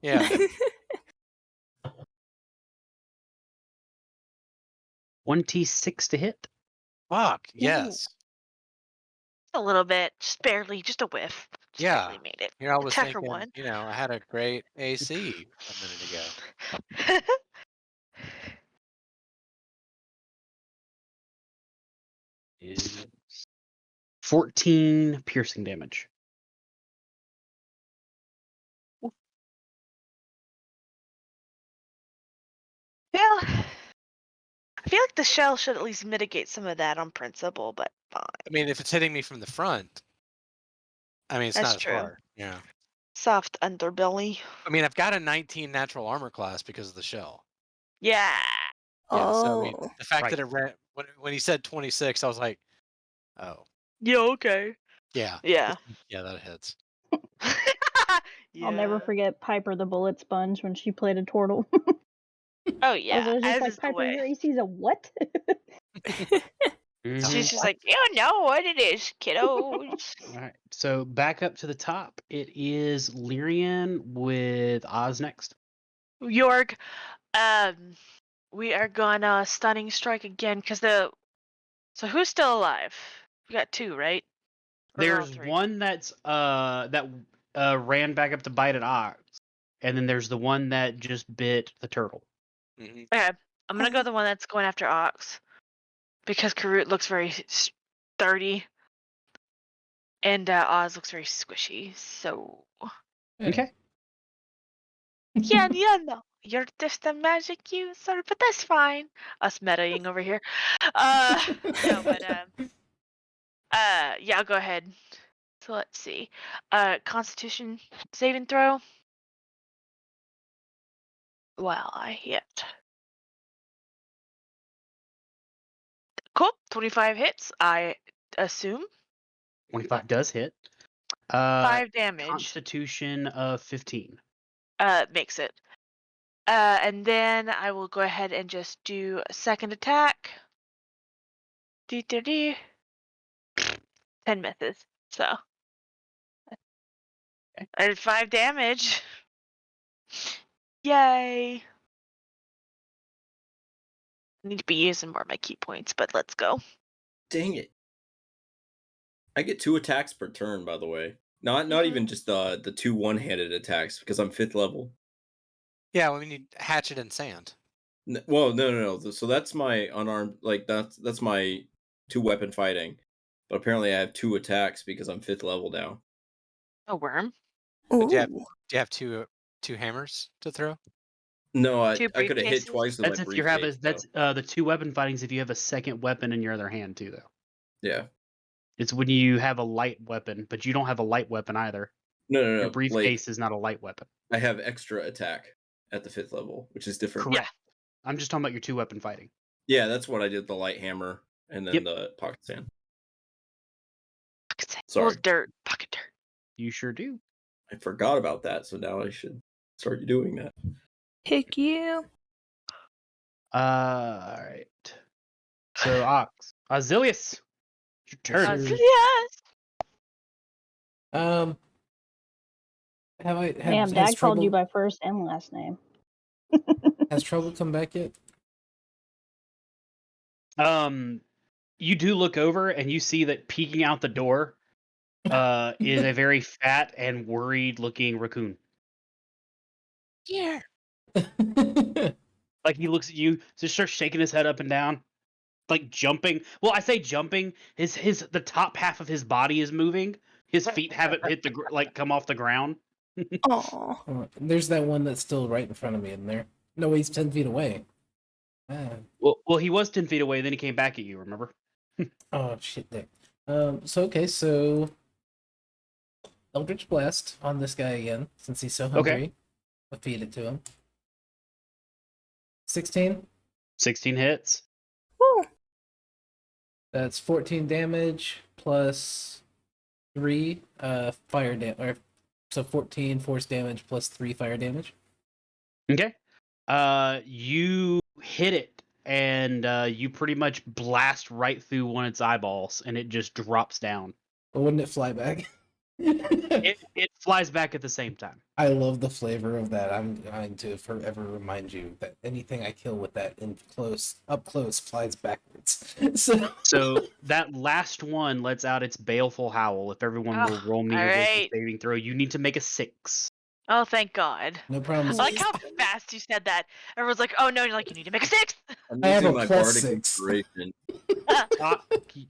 Yeah. 1d6 to hit. Fuck. Yes. A little bit. Just barely. Just a whiff. Just Yeah. barely made it. You know, I was Attacker thinking, one. I had a great AC a minute ago. Is 14 piercing damage. Well, I feel like the shell should at least mitigate some of that on principle, but fine. I mean, if it's hitting me from the front, I mean, it's That's not as true. hard. Yeah. Soft underbelly. I mean, I've got a 19 natural armor class because of the shell. Yeah. Yeah. So, I mean, Oh. the fact Right. that it ran, when he said 26, I was like, oh, Yeah, okay. yeah. Yeah. Yeah, that hits. Yeah. I'll never forget Piper the Bullet Sponge when she played a turtle. Oh I yeah. was just As like, is the Piper, your way. AC's a what? Mhm. She's just like, you know what it is, kiddos. Alright, so back up to the top. It is Lyrian with Oz next. Yorg, we are gonna stunning strike again because so who's still alive? We got two, right? Or are all There's three? one that's ran back up to bite at Ox, and then there's the one that just bit the turtle. Mhm. Okay, I'm gonna go the one that's going after Ox because Karut looks very sturdy and Oz looks very squishy. So Okay. yeah, no, you're just a magic user, but that's fine. Us metaing over here. No, but yeah, I'll go ahead. So let's see. Constitution saving throw. Well, I hit. Cool. 25 hits, I assume. 25 does hit. 5 damage. Constitution of 15. Makes it. And then I will go ahead and just do a second attack. 10 misses. So Okay. I did 5 damage. Yay. I need to be using more of my key points, but let's go. Dang it. I get 2 attacks per turn, by the way. Not even just the 2 one-handed attacks because I'm 5th level. Yeah, we need hatchet and sand. Well, no. So that's my unarmed, like that's my 2-weapon fighting. But apparently I have 2 attacks because I'm 5th level now. A worm. Do you have, Ooh. two hammers to throw? No, I 2 could have hit briefcases. twice with That's my if you have briefcase. that's the 2 weapon fightings if you have a second weapon in your other hand too though. Yeah. It's when you have a light weapon, but you don't have a light weapon either. No. Your Like briefcase is not a light weapon. I have extra attack at the 5th level, which is different. Correct. I'm just talking about your 2 weapon fighting. Yeah, that's what I did, the light hammer and then Yep. the pocket sand. Pocket sand. Sorry. Well, dirt. Pocket dirt. You sure do. I forgot about that, so now I should start doing that. Heck yeah. Alright. So Ox. Azilius. Your turn. Sir. Yes. Have I have Damn, has Dad called you trouble? by first and last name. Has Trouble come back yet? You do look over and you see that peeking out the door is a very fat and worried looking raccoon. Yeah. Like he looks at you, just starts shaking his head up and down, like jumping. Well, I say jumping. The top half of his body is moving. His feet haven't hit like come off the ground. Oh, There's that one that's still right in front of me in there. No, he's 10 feet away. Ah. Well, he was 10 feet away. Then he came back at you. Remember? Oh, shit, Dick. So Eldritch Blast on this guy again, since he's so hungry. Okay. I'll feed it to him. 16. 16 hits. woo. That's 14 damage plus 3 fire damage. So 14 force damage plus 3 fire damage. Okay. You hit it, and you pretty much blast right through one of its eyeballs, and it just drops down. But wouldn't it fly back? It flies back at the same time. I love the flavor of that. I'm going to forever remind you that anything I kill with that up close flies backwards. So that last one lets out its baleful howl. If everyone will roll me a wisdom alright. saving throw, you need to make a 6. Oh, thank God. No I problem. like how fast you said that. Everyone's like, "Oh no!" You're like, "You need to make a 6." I'm I have using a my plus bardic 6. inspiration.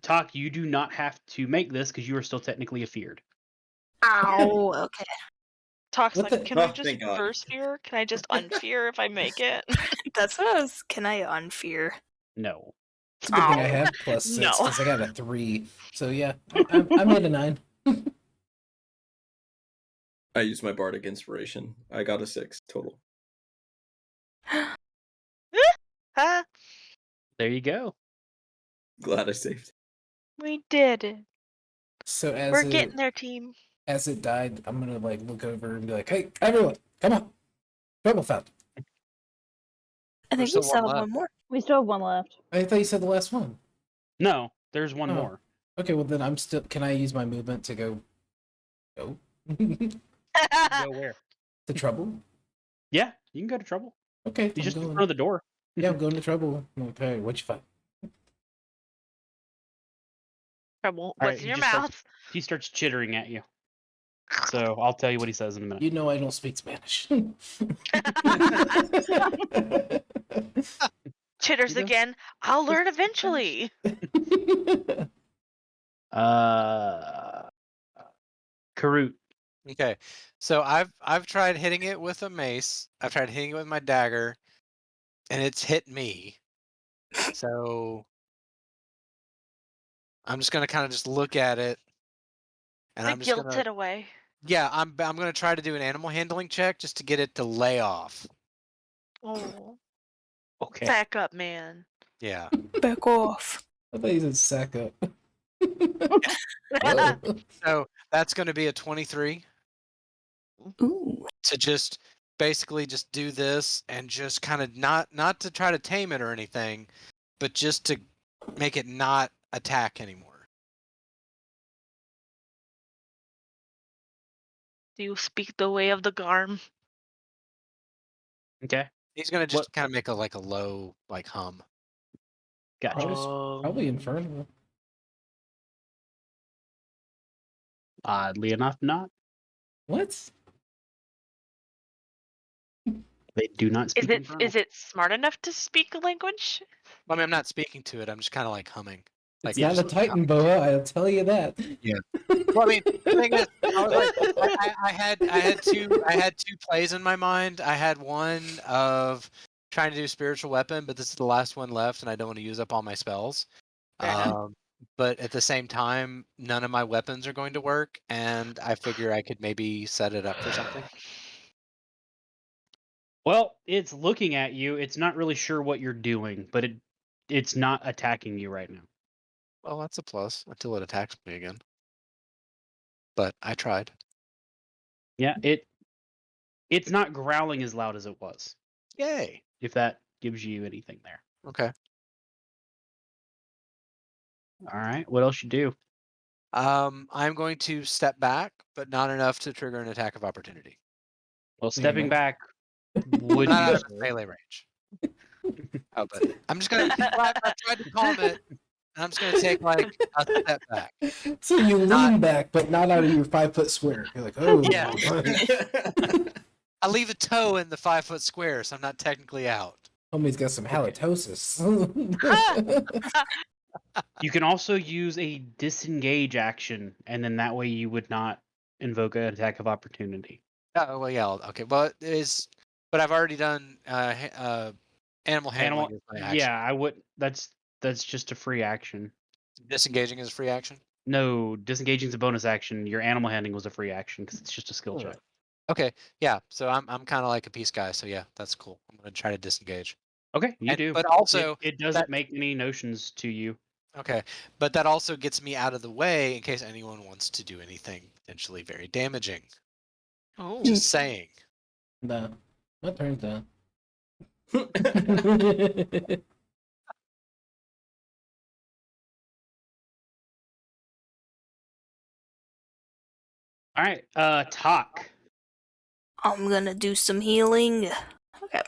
Talk, you do not have to make this because you are still technically afeared. Ow. Okay. Talks What like, the- "Can Oh, I just thank God. first fear? Can I just unfear if I make it?" That's what I was. Can I unfear? No. It's a good thing I Ow. have plus 6 No. because I got a 3. So yeah, I made a 9. I used my bardic inspiration. I got a 6 total. Huh? There you go. Glad I saved. We did it. So We're getting there, team. as it died, I'm gonna like look over and be like, "Hey, everyone, come on, Trouble found." I There's think we still still one have left. one more. We still have one left. I thought you said the last one. No, there's one Oh. more. Okay, well then I'm still. Can I use my movement to go to Go where? Trouble? Yeah, you can go to Trouble. Okay, He's I'm just in going. front of the door. Yeah, I'm going to Trouble. Okay, what you find? Trouble. All What's right, in he your just starts- mouth? He starts chittering at you. So I'll tell you what he says in a minute. You know I don't speak Spanish. Chitters You go. again. I'll learn eventually. Karut. Okay, so I've tried hitting it with a mace. I've tried hitting it with my dagger, and it's hit me. So I'm just gonna kind of just look at it, and The I'm just guilt gonna it away. I'm gonna try to do an animal handling check just to get it to lay off. Oh, Okay. back up, man. Yeah. Back off. I thought you said sack up. Whoa. So that's gonna be a 23 Ooh. to just basically just do this and just kind of not to try to tame it or anything, but just to make it not attack anymore. Do you speak the way of the Garm? Okay. He's gonna just What? kind of make a low hum. Gotcha. Probably infernal. Oddly enough, not. What? They do not speak Infernal. Is it smart enough to speak a language? I mean, I'm not speaking to it. I'm just kind of like humming. Like It's not a just Titan boa, I'll tell you that. Yeah. Well, I mean, the thing is, I was like, I had two plays in my mind. I had one of trying to do spiritual weapon, but this is the last one left, and I don't want to use up all my spells. Fair enough. But at the same time, none of my weapons are going to work, and I figure I could maybe set it up for something. Well, it's looking at you. It's not really sure what you're doing, but it's not attacking you right now. Well, that's a plus until it attacks me again. But I tried. Yeah, it's not growling as loud as it was. Yay. If that gives you anything there. Okay. All right. What else you do? I'm going to step back, but not enough to trigger an attack of opportunity. Well, Yeah, stepping man. back Would Not you? out of its Sir? melee range. Oh, but I'm just gonna. Well, I've tried to calm it, and I'm just gonna take like a step back. So you Not. lean back, but not out of your 5-foot square. You're like, oh. Yeah. I leave a toe in the 5-foot square, so I'm not technically out. Homie's got some Okay. halitosis. You can also use a disengage action, and then that way you would not invoke an attack of opportunity. Oh well, yeah. Okay. Well, it is. But I've already done animal handling is my action. Yeah, I would. That's just a free action. Disengaging is a free action. No, disengaging is a bonus action. Your animal handling was a free action because it's just a skill check. Okay. Yeah. So I'm kind of like a peace guy. So yeah, that's cool. I'm gonna try to disengage. Okay, you do. But also it doesn't make any notions to you. okay. But that also gets me out of the way in case anyone wants to do anything potentially very damaging. Oh. Just saying. No. My turn's done. All right, talk. I'm gonna do some healing. Okay.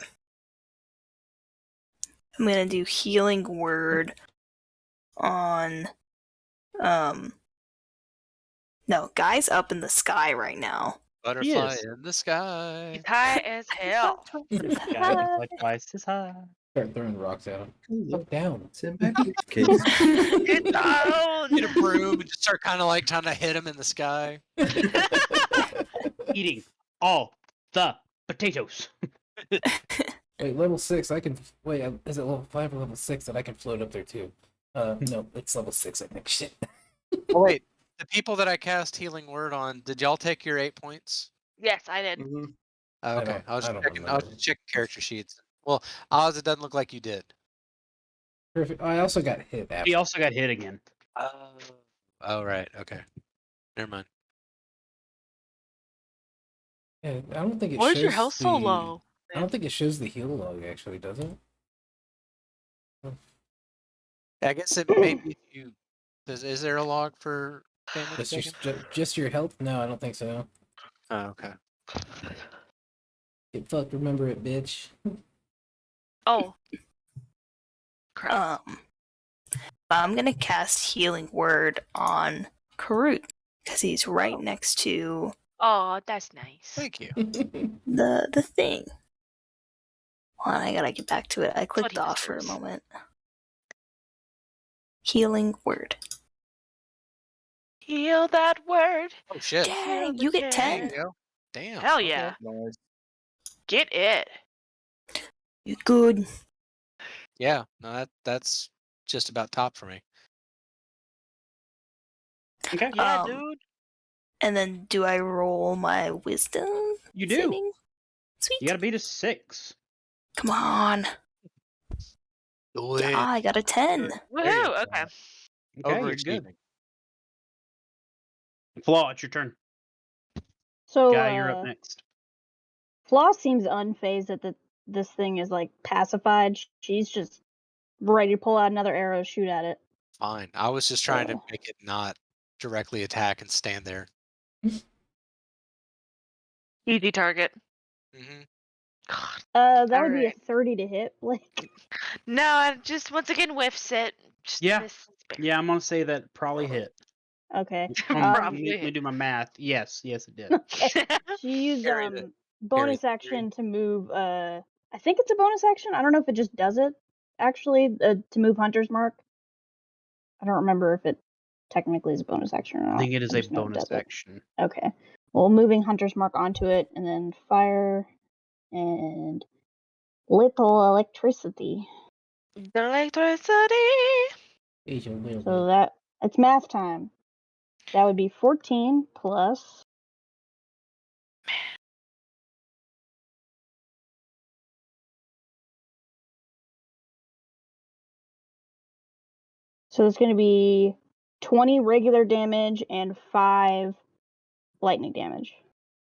I'm gonna do healing word on no, guy's up in the sky right now. Butterfly is. in the sky. He's high as hell. Guy is like twice as high. Start throwing rocks at him. Look down. It's in my briefcase. Get down. Get a broom and just start kind of like trying to hit him in the sky. Eating all the potatoes. Wait, level 6, I can... Wait, is it level 5 or level 6 that I can float up there too? No, it's level 6, I think. Shit. Oh wait, the people that I cast healing word on, did y'all take your 8 points? Yes, I did. Mhm. Oh, I okay, don't- I was I don't checking. I was remember. just checking character sheets. Well, Oz, it doesn't look like you did. Perfect. I also got hit He after. also got hit again. Oh right, okay. Never mind. Yeah, I don't think it Why shows is your health so the- low? I don't think it shows the heal log, actually, does it? I guess it maybe if you. Is there a log for damage taken? Just your health? No, I don't think so. Oh, okay. Get fucked, remember it, bitch. Oh. Crap. I'm gonna cast healing word on Karut because he's right next to Oh, that's nice. Thank you. the thing. Hold on, I gotta get back to it. I clicked he off for a deserves. moment. Healing word. Heal that word. Oh shit. Dang, the you get chair. There 10. you go. Damn. Hell okay. yeah. Nice. Get it. You good? Yeah. No, that's just about top for me. Okay. Yeah, Um, dude. And then do I roll my wisdom? You do. saving? Sweet. You gotta beat a 6. Come on. Do Yeah, it. I got a 10. There you Woohoo. go. Okay. Okay, you're good. Overachieving. Flaw, it's your turn. So, Guy, you're up next. Floss seems unfazed that this thing is like pacified. She's just ready to pull out another arrow, shoot at it. Fine. I was just trying to So- make it not directly attack and stand there. Easy target. Hmm. God. That would be a Alright. 30 to hit. Like, No, I just once again whiffs it. Just Yeah. misses barely. Yeah, I'm gonna say that probably hit. okay. Probably Let me hit. do my math. Yes, it did. She used Carry the- bonus carry action to move. I think it's a bonus action. I don't know if it just does it actually to move Hunter's Mark. I don't remember if it technically is a bonus action or not. I think it is a just know it bonus does it. action. Okay. Well, moving Hunter's Mark onto it, and then fire and little electricity. The electricity. He's a little So bit. it's math time. That would be 14 plus. So it's going to be 20 regular damage and 5 lightning damage.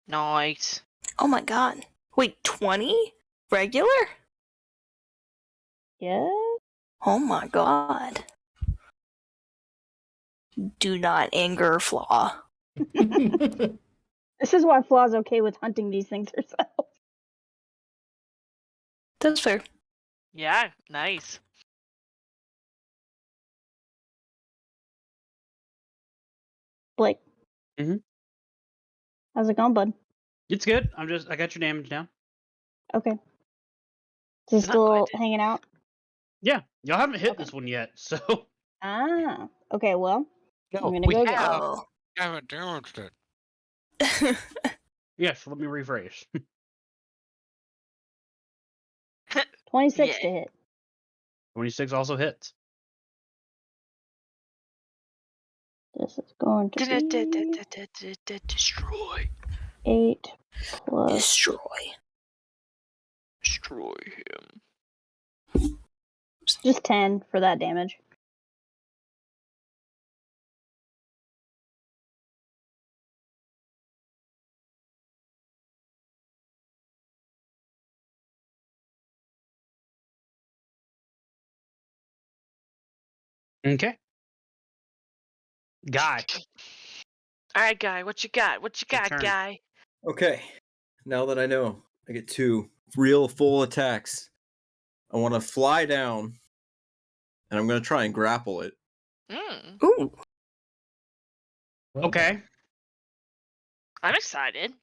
Nice. Oh my god. Wait, 20? Regular? Yeah. Oh my god. Do not anger Flaw. This is why Flaw's okay with hunting these things herself. That's fair. Yeah, nice. Blake. Mhm. How's it going, bud? It's good. I got your damage down. Okay. Is he Not still quite. hanging out? Yeah, y'all haven't hit Okay. this one yet, so Ah. Okay, well, I'm No, gonna we go get it. have. Oh. Haven't damaged it. yes. Let me rephrase. 26 Yeah. to hit. 26 also hits. This is going to be Destroy. 8 plus Destroy. Destroy him. just 10 for that damage. Okay. Guy. All right, guy. What you got? What you Your got, turn. guy? Okay. Now that I know, I get 2 real full attacks. I want to fly down, and I'm going to try and grapple it. Mm, Ooh. Well, Okay. I'm excited.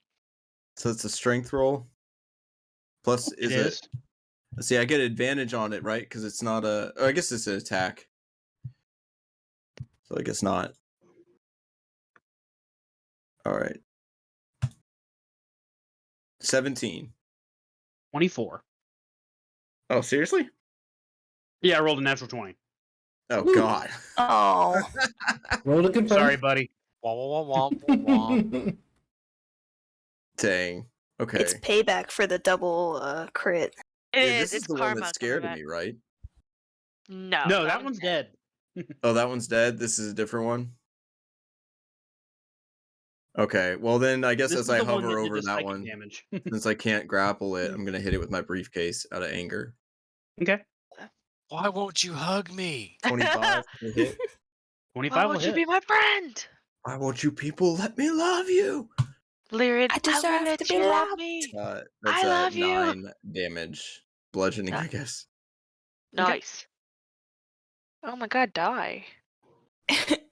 So it's a strength roll. Plus, It is. See, I get advantage on it, right? Because it's not a. Oh, I guess it's an attack. So I guess not. All right. 17. 24. Oh, seriously? Yeah, I rolled a natural 20. Oh, Woo. God. Oh. Roll to confirm. Sorry, buddy. Wah, wah, wah, wah, wah, wah. Dang. Okay. It's payback for the double crit. It Yeah, is. this is It's the one karma that coming scared back. me, right? No. No, that one's dead. Oh, that one's dead. This is a different one. Okay. Well, then I guess This as is I the one hover that did over the that psychic one, damage. since I can't grapple it, I'm gonna hit it with my briefcase out of anger. Okay. Why won't you hug me? 25 to hit. 25 Why will won't you hit. be my friend? Why won't you people let me love you? Lyrid, I I deserve will to let be you love loved. me. That's I a love you. 9 damage. Bludgeoning, I guess. Nice. Oh my god, die.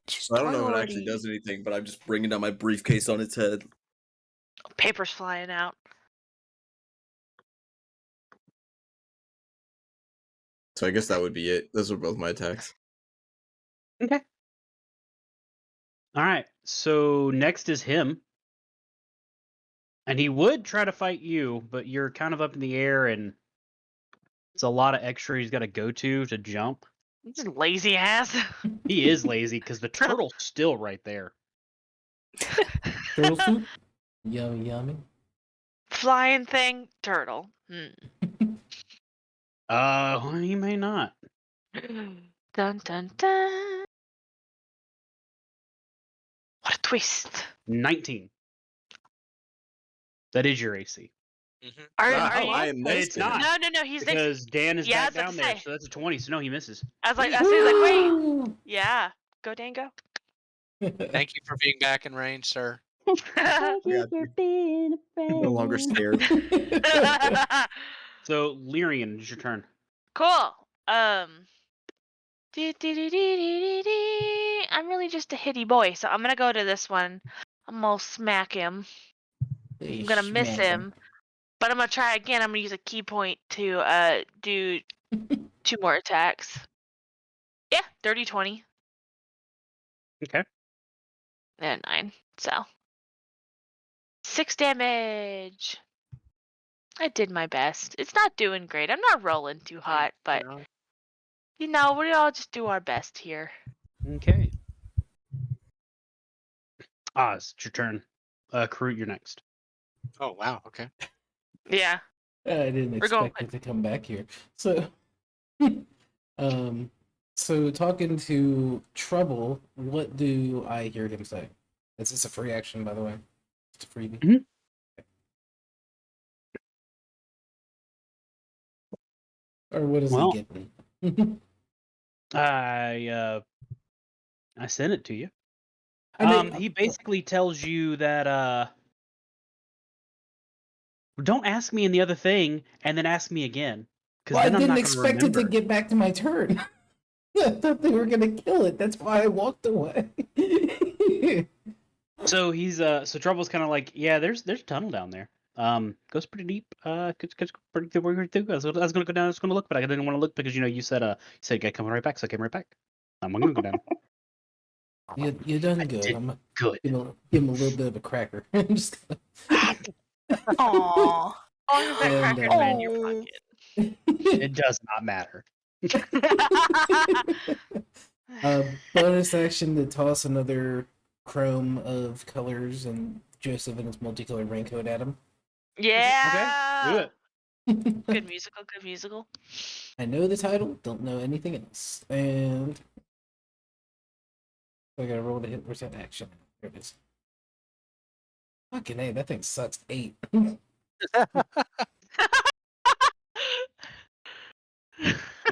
Just I don't die know if it actually already. does anything, but I'm just bringing down my briefcase on its head. Paper's flying out. So I guess that would be it. Those are both my attacks. Okay. All right. So next is him. And he would try to fight you, but you're kind of up in the air and it's a lot of extra he's got to go to jump. Just lazy ass. He is lazy because the turtle's still right there. Turtle soup. Yummy, yummy. Flying thing, turtle. He may not. Dun dun dun. What a twist. 19. That is your AC. Are Wow, you? I am But next it's to him. not. No, he's next. Because Dan is Yeah, I back was about down to there, say. so that's a 20. So no, he misses. I was like, wait. Yeah. Go, Dango. Thank you for being back in range, sir. Thank you got for you. being a friend. No longer scared. So Lyrian, it's your turn. Cool. I'm really just a hitty boy, so I'm gonna go to this one. I'm gonna smack him. I'm gonna miss him, but I'm gonna try again. I'm gonna use a key point to do 2 more attacks. Yeah, 30, 20, Okay. and 9. So 6 damage. I did my best. It's not doing great. I'm not rolling too hot, but we all just do our best here. Okay. It's your turn. Karut, you're next. Oh wow. Okay. Yeah. I didn't We're going- expect it to come back here. So, so talking to Trouble, what do I hear him say? Is this a free action, by the way? It's a freebie. Mhm. Or what does Well- he give me? I sent it to you. I mean, He basically tells you that don't ask me in the other thing and then ask me again. Because Well, I then I'm didn't not going to expect it to remember. get back to my turn. I thought they were gonna kill it. That's why I walked away. So he's so Trouble's kind of like, yeah, there's a tunnel down there. Goes pretty deep. Goes pretty deep. We're gonna do. I was gonna go down. I was gonna look, but I didn't want to look because you said you said "Get coming right back," so I came right back. I'm gonna go down. You done I good. did I'm gonna good. give him a little bit of a cracker. Just Aww. As long as that And, cracker's been in your Oh. pocket. It does not matter. bonus action to toss another chrome of colors and Joseph and his multicolored raincoat at him. Yeah. Okay, do it. Good musical. Good musical. I know the title, don't know anything else. And I gotta roll to hit. Where's that action? There it is. Fucking A, that thing sucks 8.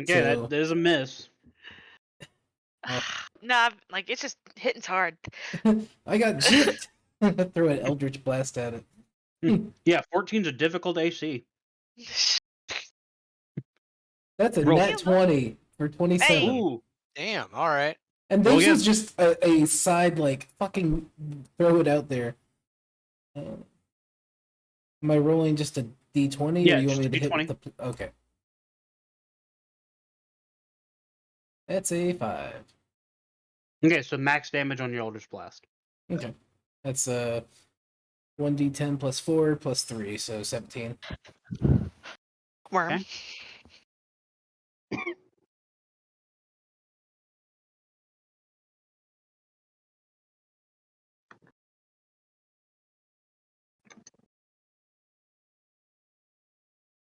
Okay, So- there's a miss. Nah, like it's just hitting hard. I got gypped. Throw an Eldritch Blast at it. Yeah, 14's a difficult AC. That's a Roll. net 20 for 27. Hey. Ooh, Damn. All right. And Roll this was again. just a side, like, fucking throw it out there. Am I rolling just a d20 Yeah, or you want just me a to hit with D20. the. Okay. That's a 5. Okay, so max damage on your Eldritch Blast. Okay. That's 1d10 plus 4 plus 3, so 17. Worm. Okay.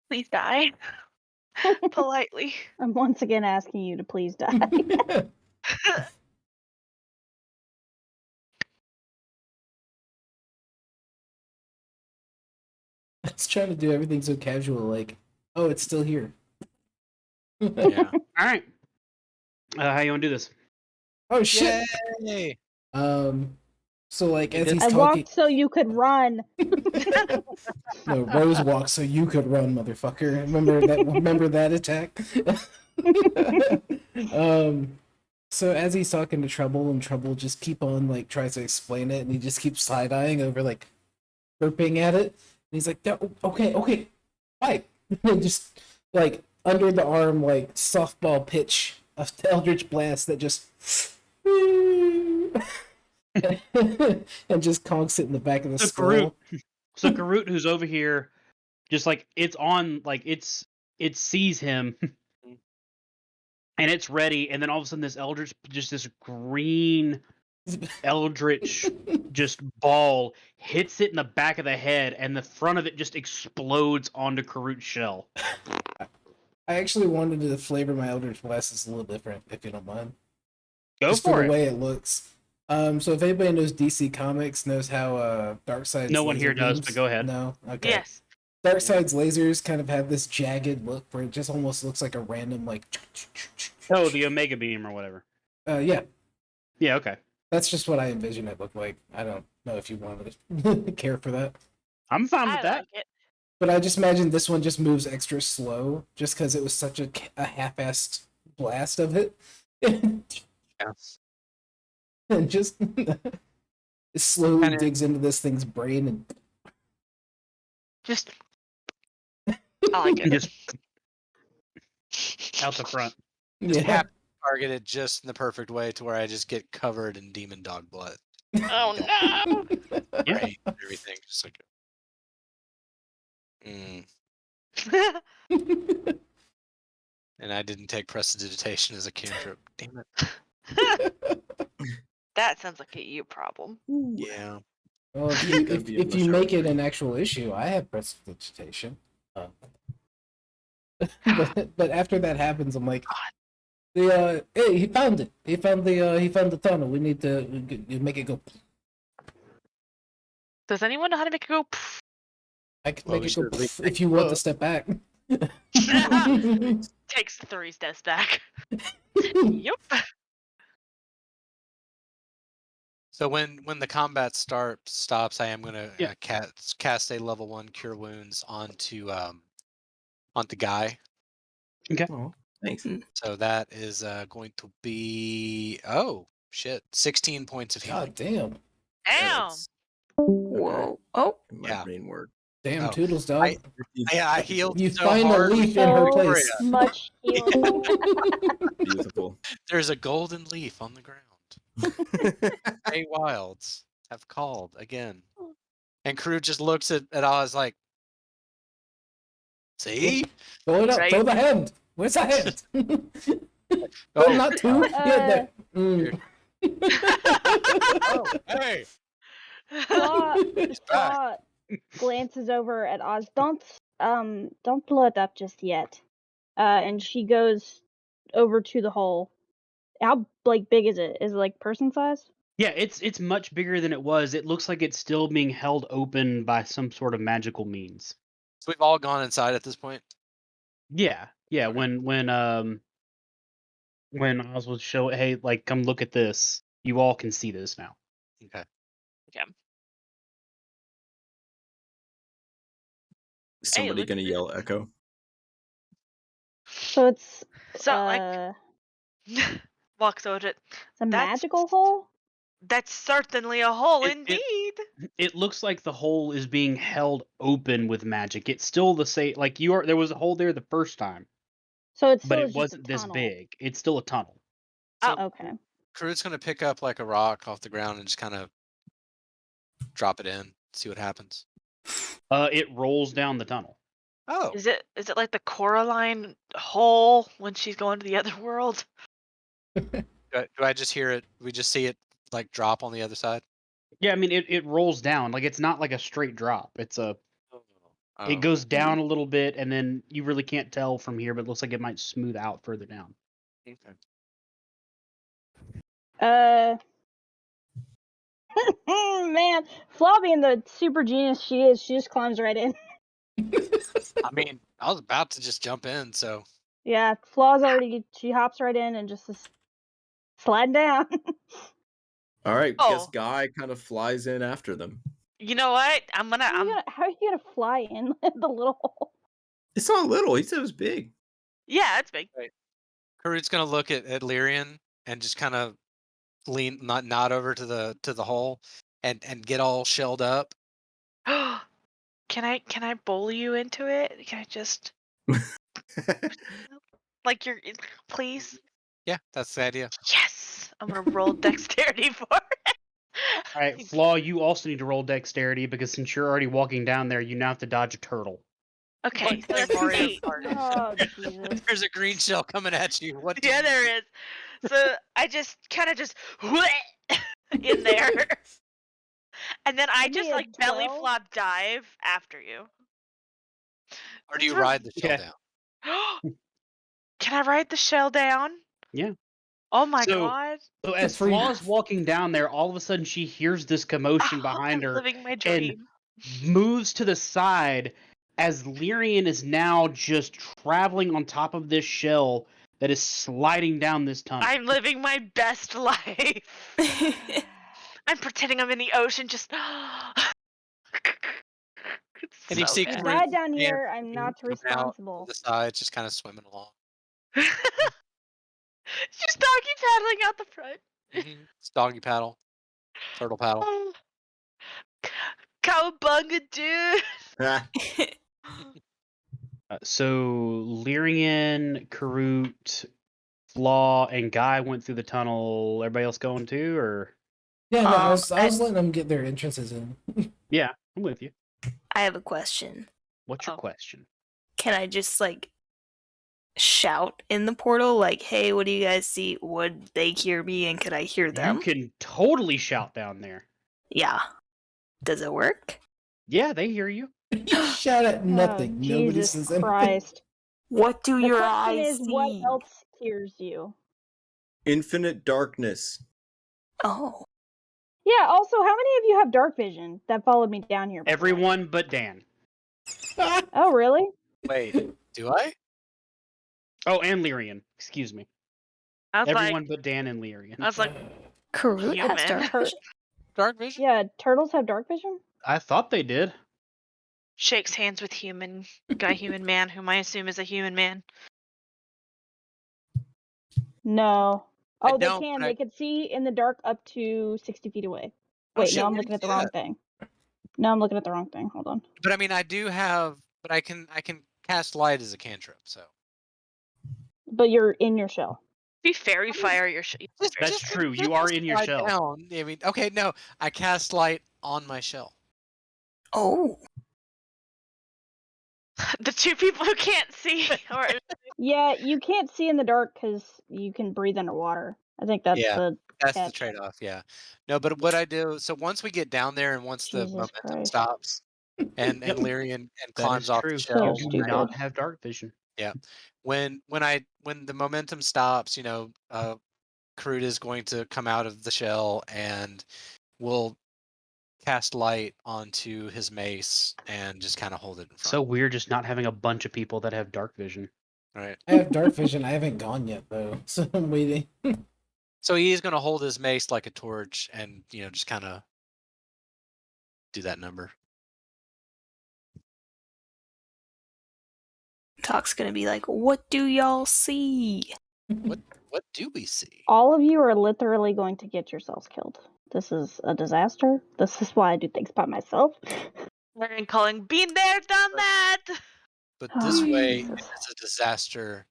Please die. Politely. I'm once again asking you to please die. I was trying to do everything so casual, like, oh, it's still here. Yeah. All right. How you want to do this? Oh shit. Yay. So like You as did- he's I talking, walked so you could run. no, Rose walks so you could run, motherfucker. Remember that attack? So as he's talking to Trouble, and Trouble just keep on like tries to explain it, and he just keeps side eyeing over like burping at it. And he's like, okay, fight. And just like under the arm, like softball pitch of Eldritch Blast that just and just conks it in the back of the So skull. Karut, who's over here, just like it's on, like it sees him, and it's ready, and then all of a sudden this green eldritch just ball hits it in the back of the head, and the front of it just explodes onto Karut's shell. I actually wanted to flavor my Eldritch Blast a little different, if you don't mind. Go Just for the it. way it looks. So if anybody knows DC Comics, knows how Darkseid's No one laser here does, beams- but go ahead. No? Okay. Yes. Darkseid's lasers kind of have this jagged look where it just almost looks like a random, like... Oh, the Omega Beam or whatever. Yeah. Yeah, okay. That's just what I envision it look like. I don't know if you wanted to care for that. I'm fine I with that. like it. But I just imagine this one just moves extra slow, just because it was such a half-assed blast of it. Yes. And just it slowly Kinda- digs into this thing's brain and Just. I like it. Just out the front. Just yeah. happen to target it just in the perfect way to where I just get covered in demon dog blood. Oh no! Yeah. Right. Everything. Just like. Mm. And I didn't take prestidigitation as a cantrip. Damn it. That sounds like a you problem. Yeah. Well, if Yeah, you that'd be a if you much make it harder an actual issue, I have prestidigitation. But after that happens, I'm like, hey, he found it. He found the tunnel. We need to make it go. Does anyone know how to make it go? Pff? I can Well, make we it go should at least if you want to step back. Takes 3 steps back. Yup. So when the combat stops, I am gonna Yeah. cast a level 1 cure wounds onto Guy. Okay. Oh, thanks. So that is going to be 16 points of healing. God damn. Yeah, Damn. that's Whoa. Oh. my Yeah. brain work. Damn, Oh, Toodles, I dog. I healed You so find a hard. leaf in her So place. much healing. Beautiful. There's a golden leaf on the ground. Hey, wilds have called again. And Crew just looks at Oz like, see? Throw it up. Right. Throw the hand. Where's the hand? Oh, Not two. Yeah, there. oh, hey, Flaw, he's back. Flaw glances over at Oz. Don't blow it up just yet. And she goes over to the hole. How big is it? Is it like person size? Yeah, it's much bigger than it was. It looks like it's still being held open by some sort of magical means. So we've all gone inside at this point. Yeah, yeah. Okay. When Oz was show, hey, like, come look at this. You all can see this now. Okay. Is somebody look gonna at yell echo? So it's So like walks over to it. it's a That's magical hole. That's certainly a hole It- indeed. It looks like the hole is being held open with magic. It's still the same. Like there was a hole there the first time, So it but still it is just a wasn't this tunnel. big. It's still a tunnel. So Okay. Crew's gonna pick up like a rock off the ground and just kind of drop it in, see what happens. It rolls down the tunnel. Oh, Is it like the Coraline hole when she's going to the other world? do I just hear it? We just see it like drop on the other side. Yeah, I mean it rolls down. Like it's not like a straight drop. It Oh, goes down a little bit, and then you really can't tell from here, but it looks like it might smooth out further down. okay. Man, Flaw being the super genius she is, she just climbs right in. I mean, I was about to just jump in, so Yeah, Flaw's already. She hops right in and just is sliding down. All right, Oh. guess Guy kind of flies in after them. You know what? How are you gonna fly in the little hole? It's not little. He said it was big. Yeah, it's big. Karut's gonna look at Lyrian and just kind of nod over to the hole and get all shelled up. Can I bully you into it? Can I just like you're please? Yeah, that's the idea. Yes. I'm gonna roll dexterity for it. All right, Flaw, you also need to roll dexterity because since you're already walking down there, you now have to dodge a turtle. Okay, so that's Mario 8. Kart. Oh Jesus! There's a green shell coming at you. What? do Yeah, you there is. So I just kind of just in there, and then I That'd just be a like belly 12. flop dive after you. Or do you ride the shell Yeah. down? Can I ride the shell down? Yeah. Oh my So- god! So as for you. Flaw's walking down there, all of a sudden she hears this commotion behind I'm her living my and dream. moves to the side as Lyrian is now just traveling on top of this shell that is sliding down this tunnel. I'm living my best life. I'm pretending I'm in the ocean, just. It's And you so see You good. died down Yeah, here. I'm not coming out responsible. the sides, just kind of swimming along. Just doggy paddling out the front. It's doggy paddle, turtle paddle. Cowabunga, dude. Ah, So Lyrian, Karut, Flaw, and Guy went through the tunnel. Everybody else going too, or Yeah, no, I was I- letting them get their entrances in. yeah, I'm with you. I have a question. What's your Oh. question? Can I just like shout in the portal like, "Hey, what do you guys see?" Would they hear me and could I hear them? You can totally shout down there. Yeah. Does it work? Yeah, they hear you. You shout at nothing. Oh, Nobody Jesus says anything. Christ. What do The your question eyes is, see? what else hears you? infinite darkness. Oh. Yeah. Also, how many of you have dark vision that followed me down here? Before? Everyone but Dan. Oh, really? Wait, do I? Oh, and Lyrian. Excuse me. I was Everyone but Dan and Lyrian. I was like, Karut has Human. dark vision? Dark vision? Yeah. Turtles have dark vision. I thought they did. shakes hands with human man, whom I assume is a human man. No. I Oh, they don't, can. but They can see in the dark up to 60 feet away. oh Wait, no, shit, I'm where do looking you at the see wrong that? thing. No, I'm looking at the wrong thing. Hold on. But I mean, I do have, but I can cast light as a cantrip. So But you're in your shell. Be fairy I mean, fire your That's just true. let You me are in your slide shell. down. I mean, okay, no, I cast light on my shell. Oh, the two people who can't see. Or Yeah, you can't see in the dark because you can breathe underwater. I think that's Yeah, the that's the catch. trade-off. Yeah, no, but what I do, so once we get down there and once the Jesus momentum Christ. stops, and Yep, Lyrian and that climbs is off the true. You So shell, do stupid. not have dark vision. yeah, when the momentum stops, Karut is going to come out of the shell and will cast light onto his mace and just kind of hold it in front. So weird just not having a bunch of people that have dark vision. Right. I have dark vision. I haven't gone yet though, so I'm waiting. So he is going to hold his mace like a torch and just kind of do that number. Talk's gonna be like, "What do y'all see?" What do we see? All of you are literally going to get yourselves killed. This is a disaster. This is why I do things by myself. Lyrian calling, been there, done that. But this Oh, way, it Jesus. is a disaster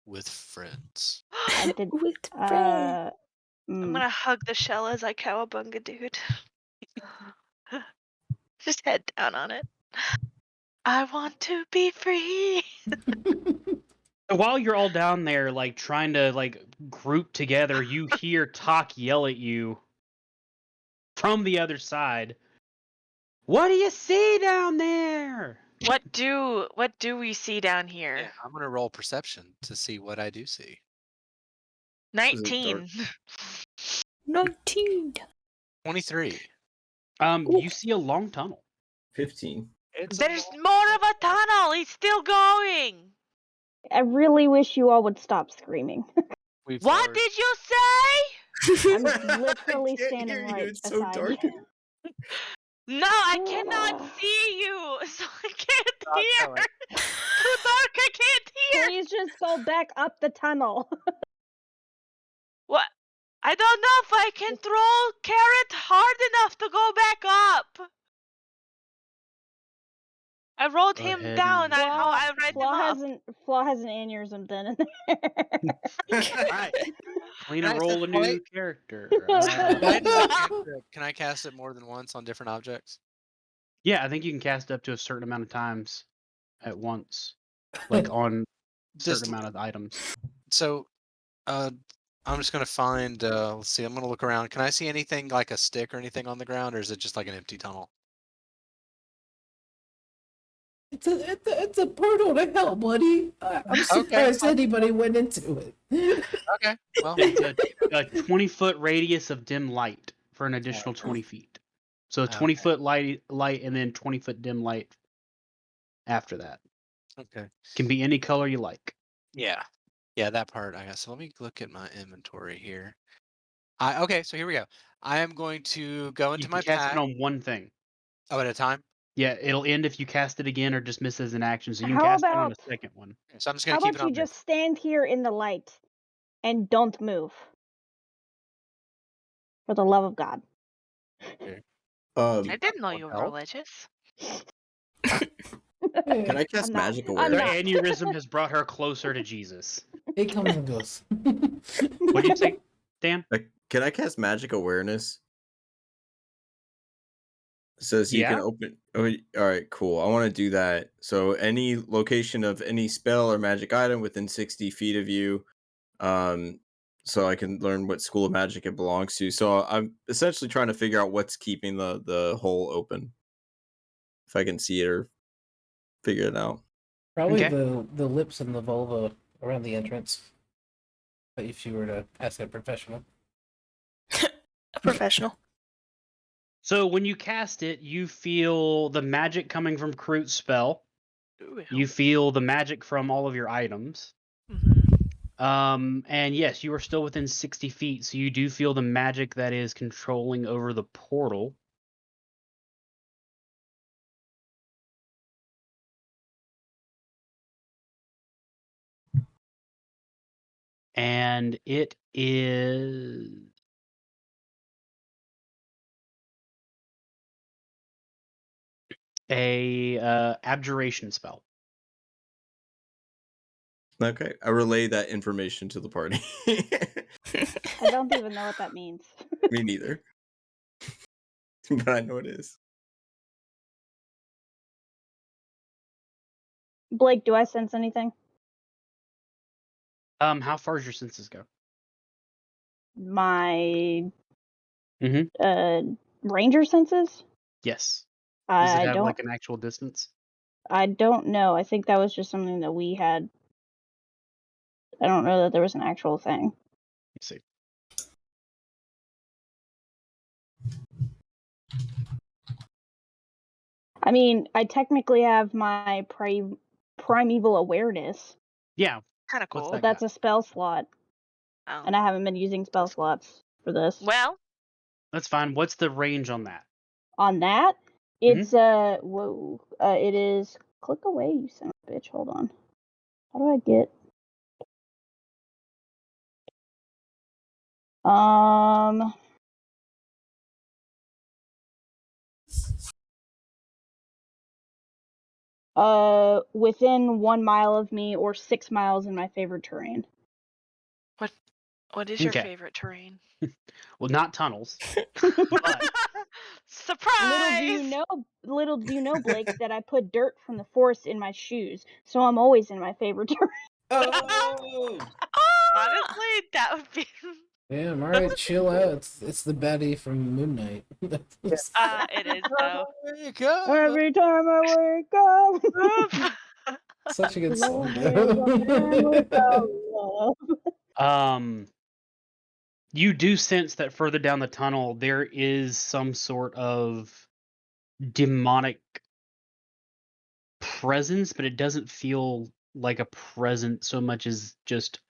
with friends. I did. With friends. I'm Mm. gonna hug the shell as I cowabunga, dude. Just head down on it. I want to be free. So while you're all down there, like trying to like group together, you hear Talk yell at you from the other side. What do you see down there? What do we see down here? Yeah, I'm going to roll perception to see what I do see. Is it dark? 19. 19. 23. You see a long tunnel. 15. It's a There's long more of a tunnel. He's still going. I really wish you all would stop screaming. We've What already- did you say? I'm I literally can't standing hear you. right It's so beside dark. you. No, I cannot see you, so I can't Not hear. going. Too dark, I can't hear. Please just go back up the tunnel. What? I don't know if I can Just- throw carrot hard enough to go back up. I wrote Go him ahead down. and- How I write him up. Flaw has an aneurysm then in there. Alright. Clean and Nice, roll a that's new light. character. Light is a cantrip. Can I cast it more than once on different objects? Yeah, I think you can cast up to a certain amount of times at once. Like on a Just certain amount of items. so I'm just gonna find let's see, I'm gonna look around. Can I see anything like a stick or anything on the ground, or is it just like an empty tunnel? It's a portal to hell, buddy. I'm surprised well, anybody went into it. okay. Well, It's a 20-foot radius of dim light for an additional Alright. 20 feet. So Okay. 20-foot light and then 20-foot dim light after that. Okay. Can be any color you like. Yeah. Yeah, that part I guess. So let me look at my inventory here. Okay, so here we go. I am going to go into You can my cast it pack. on one thing. Oh, at a time? Yeah, it'll end if you cast it again or dismiss as an action. So you can How cast it on a about second one. Okay, so I'm just how gonna keep it about you on this. just stand here in the light and don't move? For the love of God. Okay. I didn't know Would you were help. religious. Can I cast I'm not. magic I'm Their awareness? not. aneurysm has brought her closer to Jesus. It comes and goes. What do you say, Dan? Can I cast magic awareness? It says you can Yeah. open. Oh, all right, cool. I want to do that. So any location of any spell or magic item within 60 feet of you, um, so I can learn what school of magic it belongs to. So I'm essentially trying to figure out what's keeping the hole open. If I can see it or figure it out. Probably Okay. the lips and the vulva around the entrance. But if you were to ask a professional. A professional. So when you cast it, you feel the magic coming from Kroot's spell. You feel the magic from all of your items. And yes, you are still within 60 feet, so you do feel the magic that is controlling over the portal. and it is a abjuration spell. Okay, I relay that information to the party. I don't even know what that means. Me neither. But I know it is. Blake, do I sense anything? How far does your senses go? My Mhm. ranger senses? Yes. Does it I have don't like an actual distance? I don't know. I think that was just something that we had. I don't know that there was an actual thing. Let's see. I mean, I technically have my primeval awareness, Yeah. Kind of What's cool. but that that's got? a spell slot, Oh. and I haven't been using spell slots for this. Well, That's fine. What's the range on that? On that, Mhm. it's it is click away, you son of a bitch. Hold on. How do I get within 1 mile of me or 6 miles in my favorite terrain. what is your Okay. favorite terrain? Well, not tunnels. But Surprise! Little do you know, Blake, that I put dirt from the forest in my shoes, so I'm always in my favorite terrain. Oh! Honestly, that would be. Damn, alright, chill out. It's the baddie from Moon Knight. It is though. Wake up! Every time I wake up. Such a good Love song, is a man without love. you do sense that further down the tunnel there is some sort of demonic presence, but it doesn't feel like a presence so much as just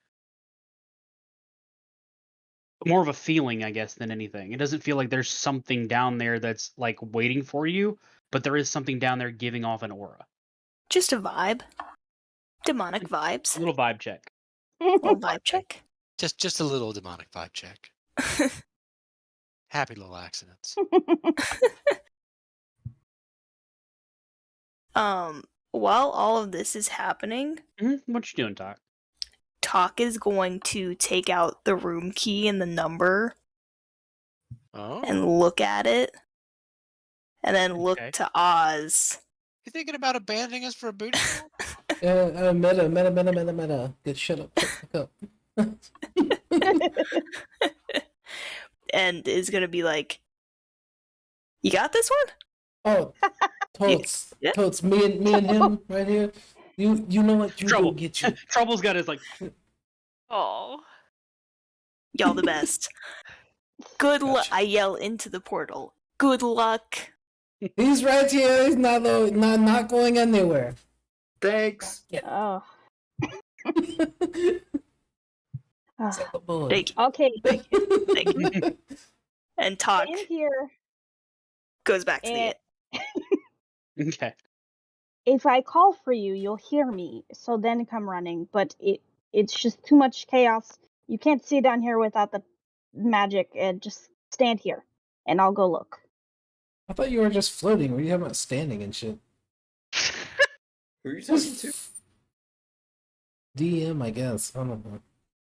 more of a feeling, I guess, than anything. It doesn't feel like there's something down there that's like waiting for you, but there is something down there giving off an aura. Just a vibe. Demonic A vibes. little vibe check. Little vibe check. Just a little demonic vibe check. Happy little accidents. While all of this is happening, What you doing, Talk? Talk is going to take out the room key and the number Oh, and look at it, and then look Okay. to Oz. you thinking about abandoning us for a booty call? Meta. Good, shut up. Shut the fuck up. And is gonna be like, "You got this one?" Oh, Totes. Yeah. Totes, me and him right here. You know what? You Trouble. go get you. Trouble's got his like. Oh. Y'all the best. Good luck. Gotcha. I yell into the portal. Good luck. He's right here. He's not going anywhere. Thanks. Oh. Say the boy. Thank you. Okay, Thank you. And Talk in here, goes back to the and Okay. if I call for you, you'll hear me. So then come running. But it's just too much chaos. You can't see down here without the magic. And just stand here, and I'll go look. I thought you were just floating. What are you talking about standing and shit? Who are you talking to? DM, I guess. I don't know.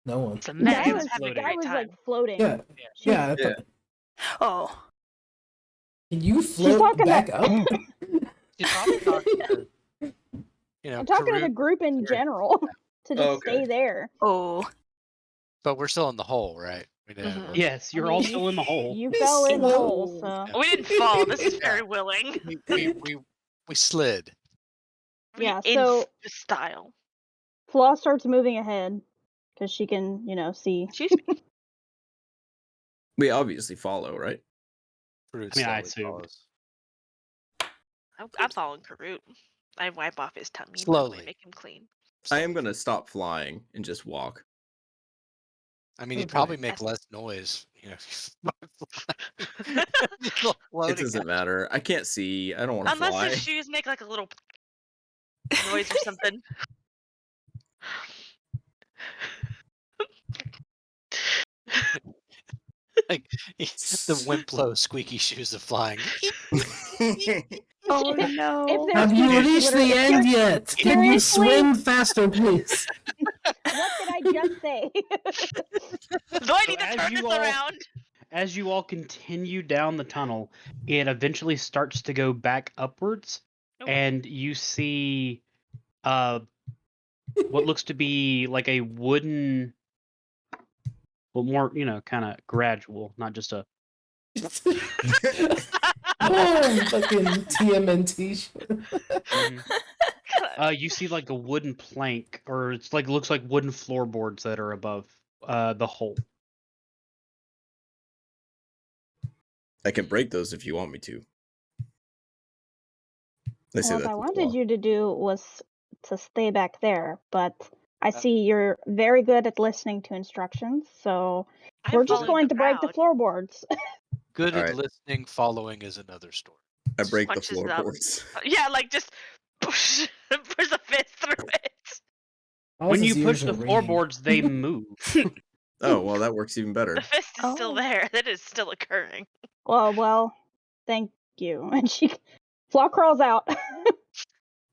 No one. It's a Guy man was, having a guy great was time. like floating. Yeah. She- Yeah. Yeah. Oh. Can you She's float talking back to, up? She's probably talking to, I'm talking to the Karuk, group in Yeah. general to just Okay. stay there. Oh. but we're still in the hole, right? We didn't. Mhm. Yes, you're I all mean, still in the hole. You fell in the Slow. hole, so We didn't fall. This is Yeah. very willing. We slid. yeah. In So style. Flaw starts moving ahead because she can, see. Excuse me. We obviously follow, right? Karuk I mean, I slowly assumed. follows. I'm following Karut. I wipe off his tummy and Slowly. make him clean. I am gonna stop flying and just walk. I mean, Oh, you'd probably boy. make less noise, if you It floating. doesn't matter. I can't see. I don't want to Unless fly. his shoes make like a little noise or something. Like the wind blows, squeaky shoes are flying. Oh If no. there's Have you no reached the end yet? Can you seriously? swim faster, please? What did I just say? Do I So need to as turn you this all- around? As you all continue down the tunnel, it eventually starts to go back upwards, Oh. and you see what looks to be like a wooden, well, more, kind of gradual, not just a. Oh, fucking TMNT. You see like a wooden plank, or it's like looks like wooden floorboards that are above the hole. I can break those if you want me to. I say What that I to wanted Claw. you to do was to stay back there, but I see you're very good at listening to instructions, so I'm we're just following going the to break the crowd. floorboards. Good at Alright. listening, following is another story. I break the Punches them. floorboards. Yeah, like just push a fist through it. When you Oz's push ears are the ringing. floorboards, they move. Oh, well, that works even better. The fist is still Oh. there. That is still occurring. Well, thank you. And Flaw crawls out.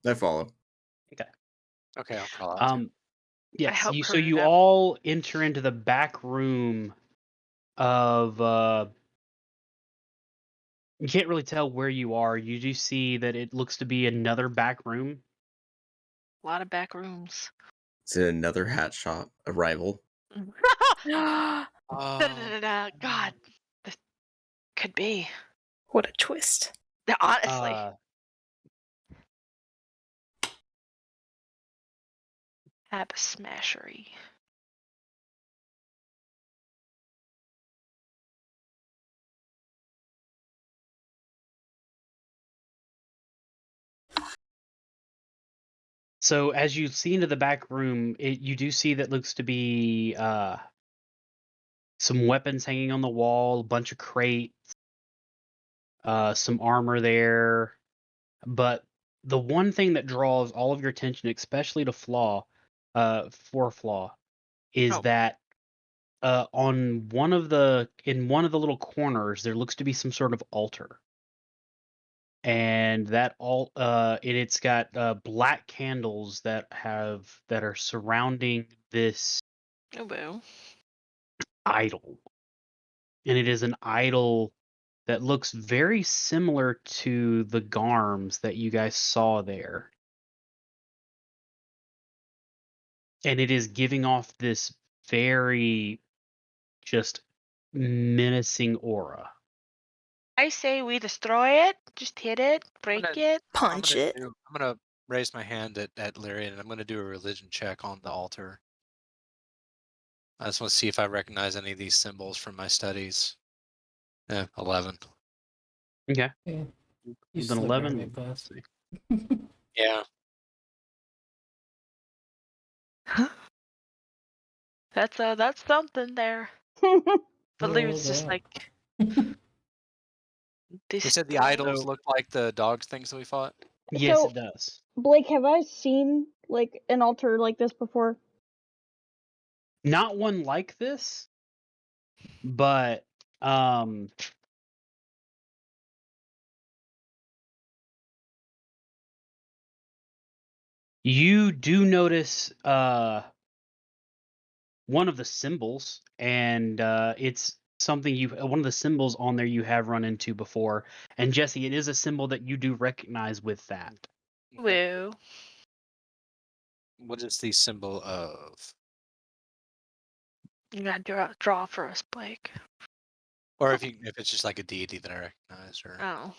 I follow. Okay, I'll crawl out too. Yes, help so Karun you out. all enter into the back room of you can't really tell where you are. You do see that it looks to be another back room. A lot of back rooms. Is it another hat shop? A rival? God, this could be. What a twist. Honestly, ab smashery. So as you see into the back room, you do see that looks to be some weapons hanging on the wall, a bunch of crates, some armor there. But the one thing that draws all of your attention, especially to Flaw, is that in one of the little corners there looks to be some sort of altar, and that it's got black candles that are surrounding this Oh boo. idol, and it is an idol that looks very similar to the Garms that you guys saw there. And it is giving off this very just menacing aura. I say we destroy it. Just hit it, break it. Punch it. I'm gonna raise my hand at Lyrian, and I'm gonna do a religion check on the altar. I just want to see if I recognize any of these symbols from my studies. 11. Okay. Yeah. You Then slipped 11. in class. Yeah. That's something there. But Lyrian's just like You said the destroy. idols look like the dog things that we fought? Yes, So- it does. Blake, have I seen like an altar like this before? Not one like this, but you do notice one of the symbols, and it's something one of the symbols on there you have run into before. And Jesse, it is a symbol that you do recognize with that. Woo. What is the symbol of? You gotta draw for us, Blake. Or if it's just like a deity that I recognize, or Oh.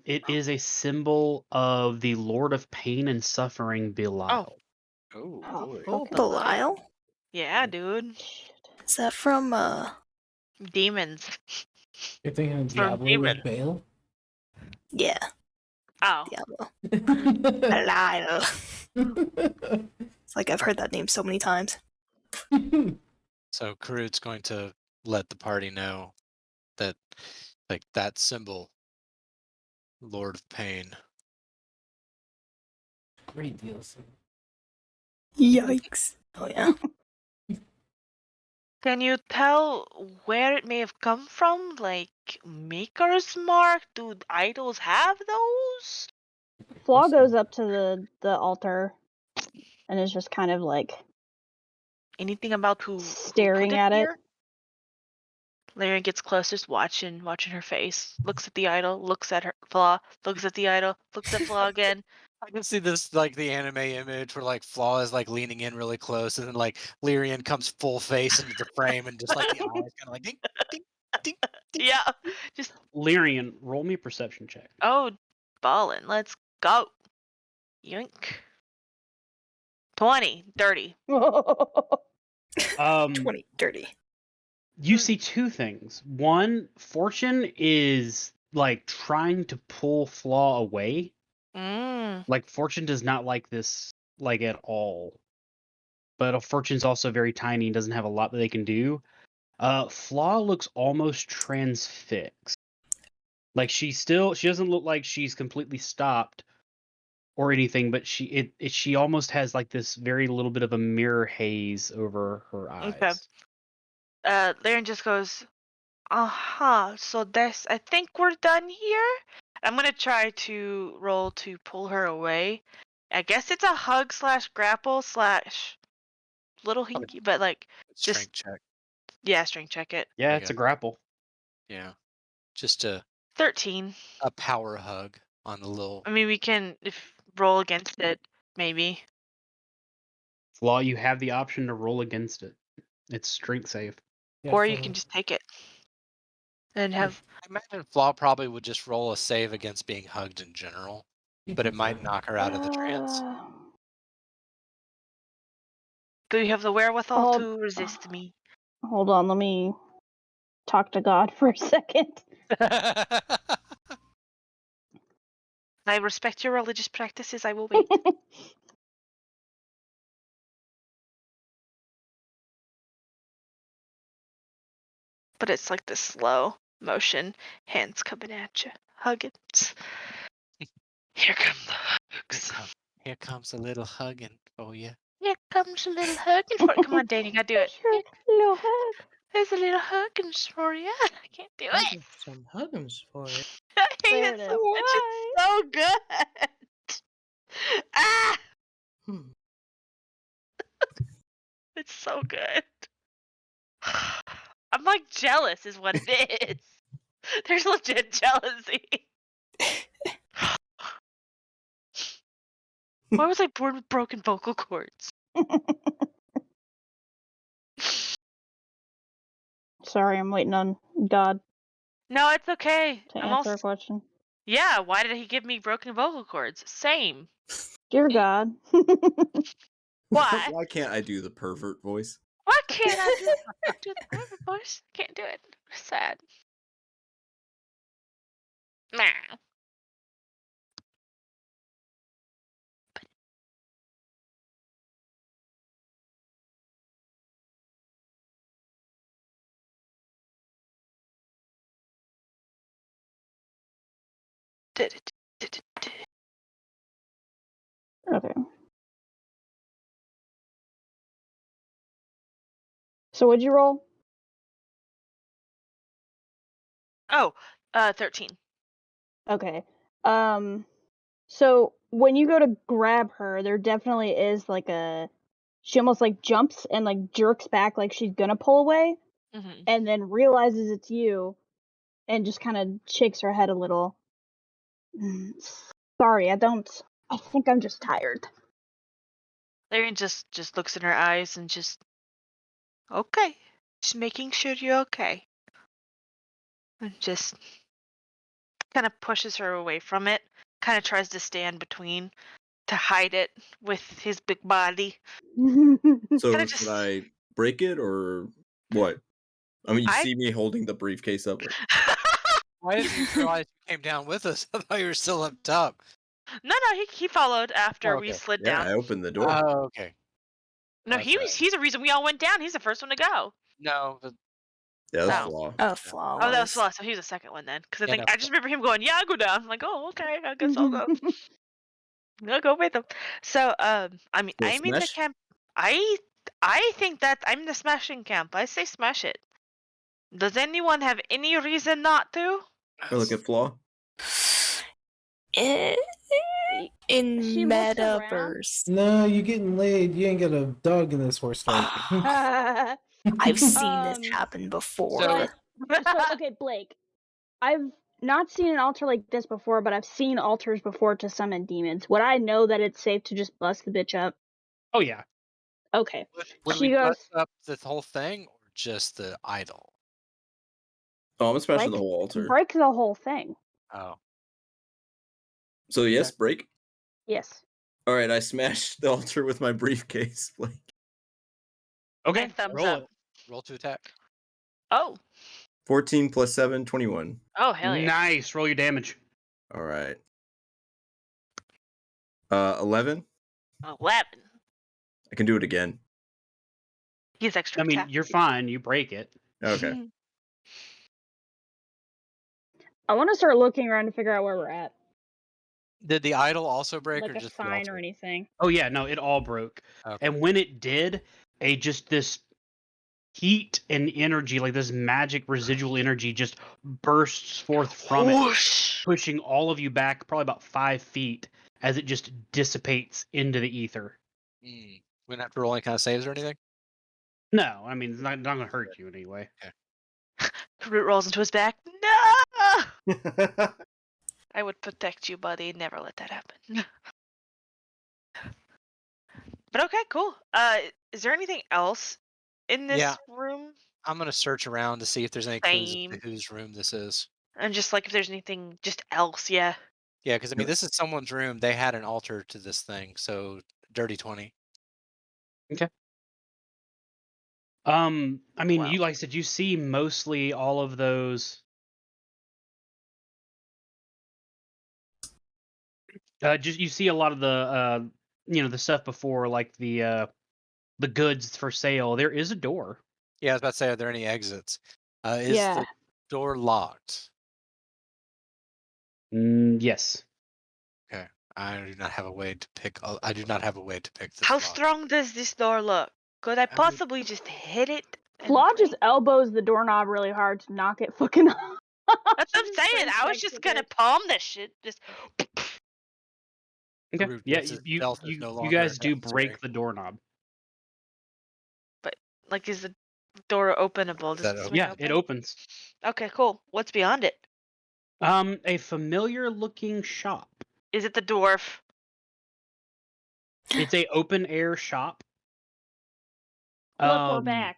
It is a symbol of the Lord of Pain and Suffering, Belial. oh Oh, boy. Oh, fucking Belial? Yeah, dude. shit. Is that from Demons. You're thinking of From Diablo Demon. with Bale? yeah, Oh. Diablo. Belial. It's like I've heard that name so many times. So Karut's going to let the party know that, like, that symbol, Lord of Pain. Great deal. Yikes. Oh yeah. Can you tell where it may have come from? Like Maker's Mark? Do idols have those? Flaw goes up to the altar and is just kind of like Anything about who put staring it at it. here? Larry gets close, just watching her face. Looks at the idol, looks at her Flaw, looks at the idol, looks at Flaw again. I can see this like the anime image where like Flaw is like leaning in really close, and then like Lyrian comes full face into the frame, and just like the eyes kind of like ding, ding, ding, ding. Yeah, just Lyrian, roll me a perception check. oh, ballin'. Let's go. Yoink. 20, dirty. Um, 20, dirty. you see two things. One, Fortune is like trying to pull Flaw away. Mm. Like Fortune does not like this like at all. But Fortune's also very tiny and doesn't have a lot that they can do. Flaw looks almost transfixed. Like she doesn't look like she's completely stopped or anything, but she almost has like this very little bit of a mirror haze over her Okay. eyes. Laren just goes, so this, I think we're done here. I'm gonna try to roll to pull her away. I guess it's a hug slash grapple slash little hinky, but like Strength just check. yeah, strength check it. Yeah, There you it's a go. grapple. Yeah, just a 13. power hug on the little. I mean, we can if roll against it, maybe. Flaw, you have the option to roll against it. It's strength save. Yeah, Or you for- can just take it and have. I imagine Flaw probably would just roll a save against being hugged in general, but it might knock her out of the trance. Do you have the wherewithal Hold- to resist me? Hold on, let me talk to God for a second. I respect your religious practices. I will wait. But it's like the slow motion, hands coming at you, hugging. Here come the hugs. Here comes a little hugging for you. Here comes a little hugging for Come on, Danny, I do it. Sure, little hug. There's a little hugging for you. I can't do I it. got some huggins for you. I hate There it it so is. much. It's so good. Ah, Hmm. it's so good. I'm like jealous, is what it is. There's legit jealousy. Why was I born with broken vocal cords? Sorry, I'm waiting on God No, it's okay. to I'm answer also a question. yeah. Why did he give me broken vocal cords? Same. Dear God. Why? Why can't I do the pervert voice? Why can't I do the private voice? Can't do it. Sad. Nah. Okay. So what'd you roll? Oh, 13. Okay. So when you go to grab her, there definitely is like she almost like jumps and like jerks back like she's gonna pull away Mm-hmm. and then realizes it's you and just kind of shakes her head a little. Sorry, I think I'm just tired. Larian just looks in her eyes and just okay. Just making sure you're okay. And just kind of pushes her away from it. Kind of tries to stand between to hide it with his big body. So Kinda should just I break it or what? I mean, you I see me holding the briefcase up. Why didn't you realize you came down with us? I thought you were still up top. No, he followed after Oh, we okay. slid Yeah, down. I opened the door. Oh, okay. No, That's right. he's the reason we all went down. He's the first one to go. No, but Yeah, that's Oh. flaw. Oh, Flaw Oh, that was was. Flaw, so he was the second one then. Because I Yeah, think no, I just remember him going, "Yeah, I'll go down." I'm like, "Oh, okay, I guess I'll go. I'll go with him." So, I mean, Little I'm in the smash? camp. I I think that I'm the smashing camp. I say smash it. Does anyone have any reason not to? I look at Flaw. Eh, In She looks around. metaverse, No, you getting laid. You ain't got a dog in this horse fight. I've seen this Um, happen before. so okay, Blake, I've not seen an altar like this before, but I've seen altars before to summon demons. Would I know that it's safe to just bust the bitch up? Oh yeah. Okay. Would She we goes, bust up the whole thing or just the idol? Oh, I'm smashing break, the whole altar. break the whole thing. Oh. So yes, break. Yes. All right, I smashed the altar with my briefcase. Like Okay. And thumbs Roll up. it. Roll to attack. Oh. 14 plus 7, 21. Oh, hell yeah. Nice. Roll your damage. All right. 11. 11. I can do it again. He's extra I mean, attack. you're fine. You break it. Okay. I want to start looking around to figure out where we're at. Did the idol also break Like or a just the sign or altar? anything. Oh yeah, no, it all broke. Okay. And when it did, this heat and energy, like this magic residual energy, just bursts forth from it, Whoosh. pushing all of you back probably about 5 feet as it just dissipates into the ether. We don't have to roll any kind of saves or anything? No, I mean it's not going to hurt you anyway. Root rolls into his back. No! I would protect you, buddy. Never let that happen. But okay, cool. Is there anything else in this Yeah. room? I'm going to search around to see if there's any clues as to Same. whose room this is. And just like if there's anything just else, yeah. Yeah, because I mean, this is someone's room. They had an altar to this thing, so dirty 20. I mean, Wow. you like I said, you see mostly all of those. Just you see a lot of the the stuff before, like the goods for sale. There is a door. Yeah, I was about to say, are there any exits? Is Yeah. the door locked? Yes. Okay, I do not have a way to pick. I do not have a way to pick this How lock. strong does this door look? Could I mean- possibly just hit it? and Flaw just break- elbows the doorknob really hard to knock it fucking off. That's what I'm Just saying. starts I was next just with gonna it. palm this shit. Just Okay. Karuk Yeah, gets his you belt is no you longer guys do necessary. break the doorknob. like, is the door openable? Does that it open? swing Yeah, open? it opens. Okay, cool. What's beyond it? A familiar looking shop. Is it the dwarf? It's a open air shop. Look, we're back.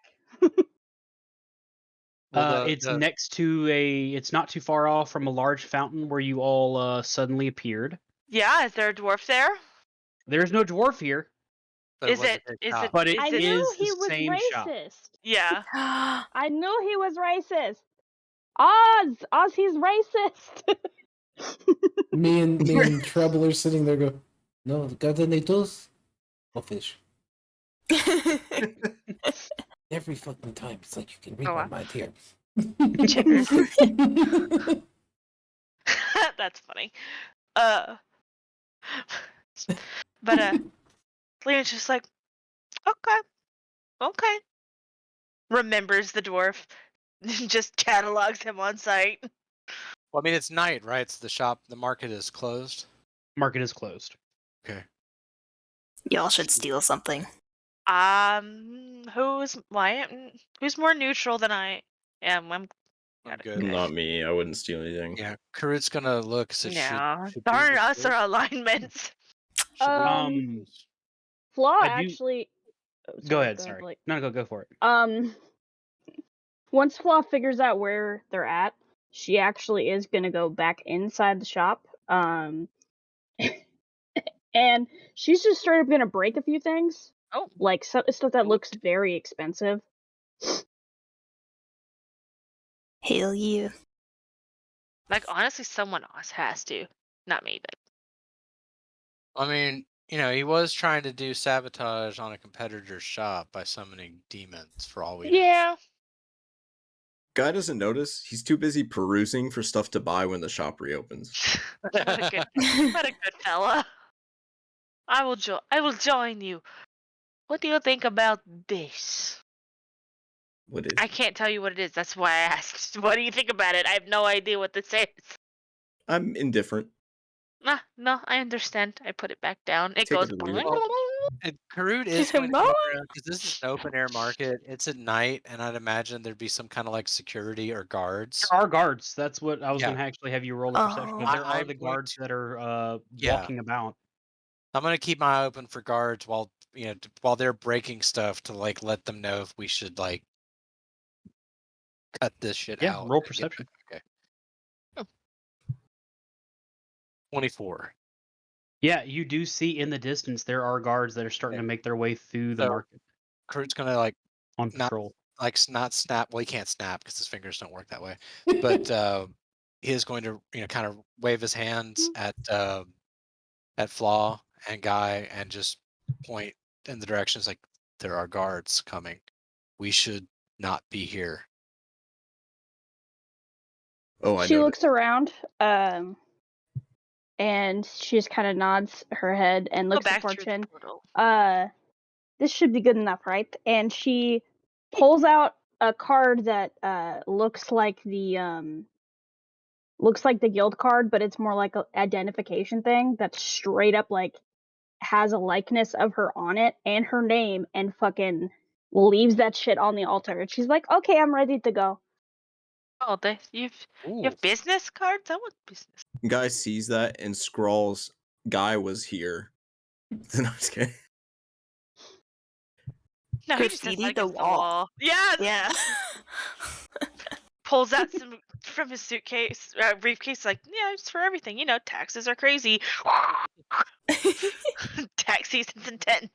Well, It's next to it's not too far off from a large fountain where you all suddenly appeared. Yeah, is there a dwarf there? There's no dwarf here, but Is was it? a Is shop. it? but it I Is knew is he the was same shop. racist. Yeah. I knew he was racist. Oz, he's racist. me and Trouble are sitting there go, no, carnitos or fish. Every fucking time. It's like you can read Oh, my wow. mind here. Chickers. That's funny. But Leon's just like, okay. Remembers the dwarf, just catalogs him on site. Well, I mean, it's night, right? So the shop, the market is closed. Market is closed. Okay. Y'all should steal something. Who's more neutral than I am? I'm Got it, good. okay. Not me. I wouldn't steal anything. Yeah, Karut's gonna look. So Yeah, should darn we us look? our alignments. Should we Um, Flaw I do- actually. Oh, Go ahead. Sorry. Blake. No, go for it. Once Flaw figures out where they're at, she actually is gonna go back inside the shop. And she's just straight up gonna break a few things, Oh, like stuff that Cool. looks very expensive. Hail you. like honestly, someone else has to, not me. But I mean, he was trying to do sabotage on a competitor's shop by summoning demons. For all we know. yeah, Guy doesn't notice. He's too busy perusing for stuff to buy when the shop reopens. what a good fella. I will join you. What do you think about this? What is? I can't tell you what it is. That's why I asked. What do you think about it? I have no idea what this is. I'm indifferent. Nah, no, I understand. I put it back down. It Take goes. it or leave it. Well, and Karut is going to come Mom? around because this is an open air market. It's at night, and I'd imagine there'd be some kind of like security or guards. There are guards. That's what I was Yeah. going to actually have you roll a perception. But Oh. there are I'm the going guards to, that are yeah, walking about. I'm going to keep my eye open for guards while while they're breaking stuff to like let them know if we should like cut this shit Yeah, out roll and get perception. back. Okay, 24. Yeah, you do see in the distance there are guards that are starting Okay. to make their way through the So market Karut's going to like on not patrol. not snap. Well, he can't snap because his fingers don't work that way. But he is going to kind of wave his hands at Flaw and Guy and just point in the directions like there are guards coming. We should not be here. Oh, I She know. looks around, and she just kind of nods her head and Go looks at back through the Fortune. portal. This should be good enough, right? And she pulls out a card that looks like the guild card, but it's more like an identification thing that's straight up like has a likeness of her on it and her name, and fucking leaves that shit on the altar. And she's like, "Okay, I'm ready to go." Oh, you Ooh. have business cards? I want business. Guy sees that and scrawls, "Guy was here." No, I'm just kidding. No, he just says Graffiti that the against the wall. wall. Yes. Yeah. Pulls out some from his suitcase, briefcase. Like, yeah, it's for everything. Taxes are crazy. Tax season's intense.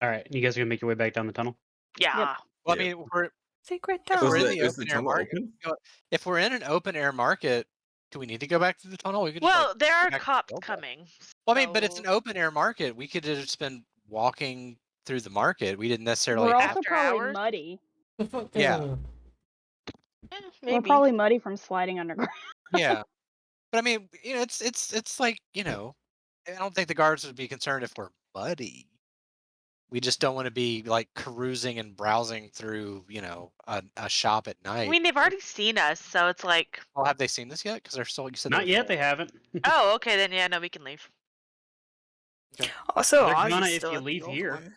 All right, you guys are gonna make your way back down the tunnel. Yeah. Well, I Yeah. mean, we're Secret if we're in tunnel. the Is the open air tunnel market, open? if we're in an open air market, do we need to go back to the tunnel? We could just like Well, there go are back to cops the building. coming. Well, I mean, but it's an So open air market. We could have just been walking through the market. We didn't necessarily We're have. also after probably hours. muddy. The fuck? Yeah. We're Maybe. probably muddy from sliding underground. Yeah, but I mean, it's like I don't think the guards would be concerned if we're muddy. We just don't want to be like cruising and browsing through, a shop at I night. mean, they've already seen us, so it's like, Oh, have they seen this yet? Because they're still. You said they Not were yet. They full. haven't. oh, okay, then yeah, no, we can leave. Okay. Also, They're Oz gonna is if still you at the leave old here. one.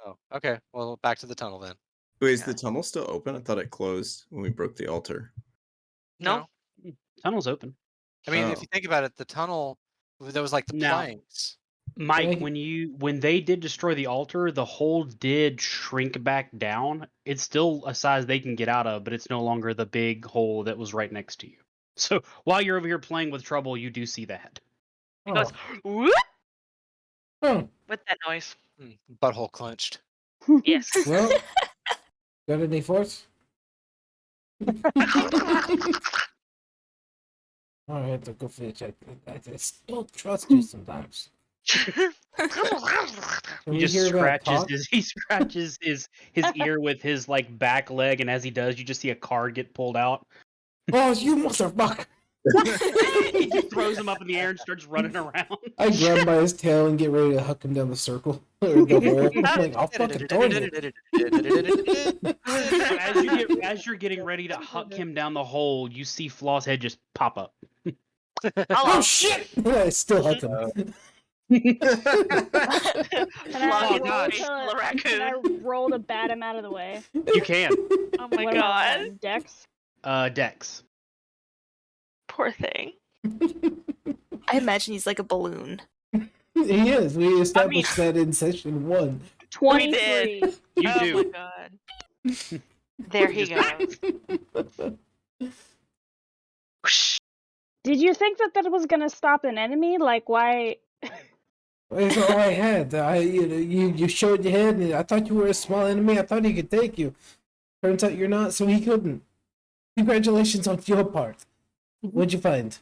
Oh, okay. Well, back to the tunnel then. Wait, is Yeah. the tunnel still open? I thought it closed when we broke the altar. No. Tunnel's open. I mean, if Oh. you think about it, the tunnel there was like the Now, planks. Mike, Yeah, when they did destroy the altar, the hole did shrink back down. It's still a size they can get out of, but it's no longer the big hole that was right next to you. So while you're over here playing with trouble, you do see that. It goes Oh. whoop Oh. with that noise. Butthole clenched. Yes. Well, got any force? All right, I'll go for the check. I just don't trust you sometimes. Can He we just hear about scratches talk? he scratches his ear with his like back leg, and as he does, you just see a card get pulled out. Oh, you motherfucker! He just throws him up in the air and starts running around. I grab him by his tail and get ready to huck him down the circle or the hole. I'm like, I'll fucking told you. As you're getting ready to huck him down the hole, you see Flaw's head just pop up. Oh Hello. shit! I still huck him. Can Flog I in the roll face, to, the raccoon. can I roll to bat him out of the way? You can. Oh my What am I god. rolling? Dex? Dex. Poor thing. I imagine he's like a balloon. He is. We established that in session 1. 23. You oh do. my god. There he goes. Whoosh. Did you think that was gonna stop an enemy? Like, why? That's all I had. You showed your head, and I thought you were a small enemy. I thought he could take you. Turns out you're not, so he couldn't. Congratulations on your part. What'd you find?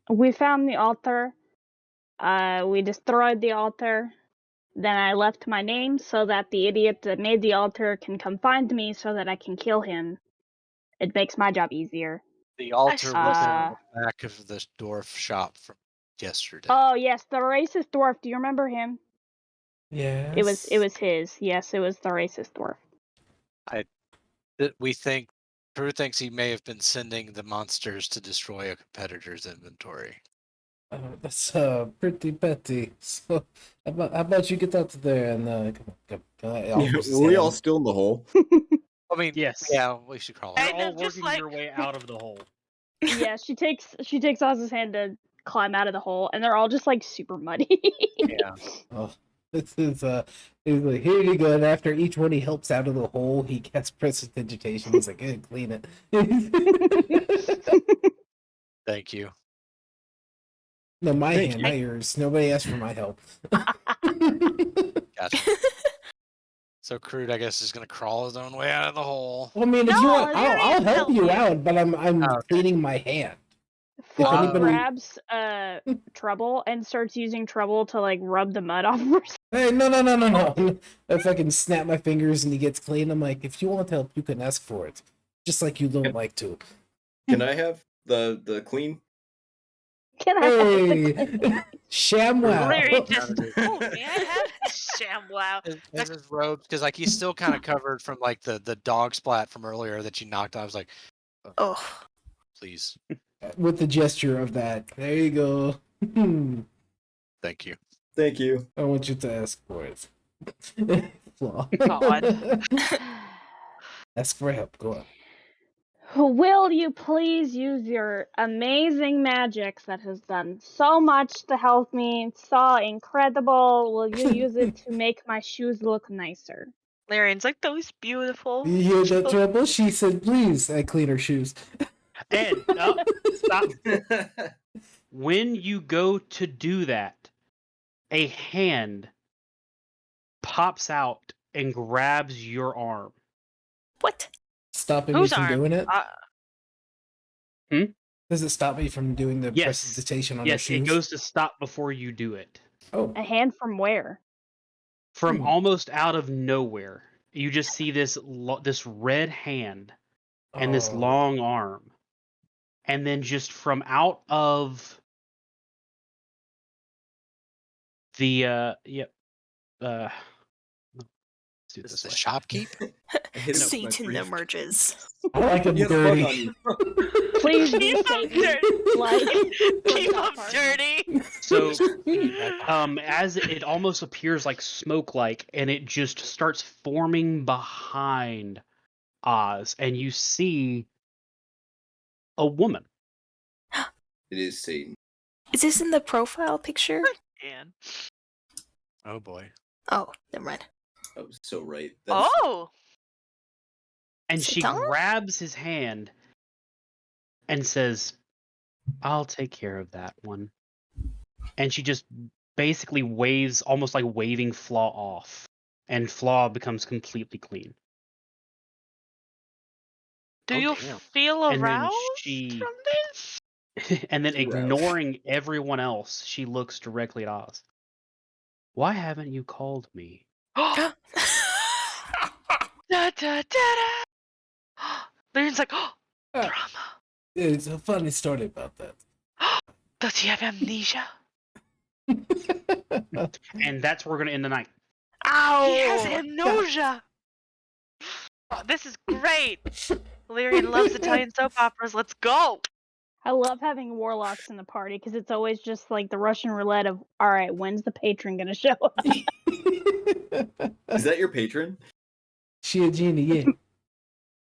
We found the altar. We destroyed the altar. Then I left my name so that the idiot that made the altar can come find me so that I can kill him. It makes my job easier. The altar was in Uh, the back of the dwarf shop from yesterday. Oh yes, the racist dwarf. Do you remember him? Yes. It was his. Yes, it was the racist dwarf. We think Drew thinks he may have been sending the monsters to destroy a competitor's inventory. That's pretty petty. So how about you get out there and Yeah, offers his were we all hand. still in the hole? I mean, Yes. yeah, we should crawl You're out. And all then just working like- your way out of the hole. Yeah, she takes Oz's hand to climb out of the hole, and they're all just like super muddy. Yeah. Oh, this is he's like, here you go. And after each one he helps out of the hole, he gets prestidigitation. He's like, "Hey, clean it." Thank you. No, my Thank hand, you. not yours. Nobody asked for my help. Gotcha. So Crude, I guess, is gonna crawl his own way out of the hole. Well, I mean, if you No, want, I'll Lyrian help helped you you. out, but I'm okay. cleaning my hand. Flaw anybody- grabs Trouble and starts using Trouble to like rub the mud off of her. Hey, no. If I can snap my fingers and he gets clean, I'm like, if you want help, you can ask for it. Just like you don't like to. Can I have the clean? Can I have the Hey, ShamWow. Larry just, oh, may I have this ShamWow? His robes, because like he's still kind of covered from like the dog splat from earlier that you knocked out. I was like, Oh, please, With the gesture of that. There you go. thank you. Thank you. I want you to ask for it. Flaw. God. Ask for help. Go on. Will you please use your amazing magic that has done so much to help me? It's so incredible. Will you use it to make my shoes look nicer? Lyrian's like, that was beautiful. You hear that, Trouble? She said, please. I clean her shoes. Ed, stop. When you go to do that, a hand pops out and grabs your arm. what? Stopping me Whose from arm? doing it? Hmm? Does it stop me from doing the Yes. prestidigitation on her Yes, shoes? it goes to stop before you do it. Oh, A hand from where? From Hmm. almost out of nowhere, you just see this this red hand and this Oh. long arm, and then just from out of the let's do it Is this the way. shopkeep? I hit him with my Satan brief. emerges. I like him You have a bug dirty. on you. Please be Keep 'em Satan. dirty. Like, Keep from 'em South Park. dirty. So That- as it almost appears like smoke like, and it just starts forming behind Oz, and you see a woman. It is Satan. Is this in the profile picture? And oh boy. Oh, never mind. I was so right. That's, oh, And she Satan? grabs his hand and says, I'll take care of that one. And she just basically waves, almost like waving Flaw off. And Flaw becomes completely clean. do Oh, you damn. feel And then aroused she- from this? And then Aroused. ignoring everyone else, she looks directly at Oz. Why haven't you called me? Da, da, da, da. Lyrian's like, oh, Ah. drama. It's a funny story about that. Does he have amnesia? And that's where we're going to end the night. Ow! He has amnesia. Oh, this is great. Lyrian loves Italian soap operas. Let's go. I love having warlocks in the party because it's always just like the Russian roulette of, all right, when's the patron gonna show up? is that your patron? She a genie, yeah.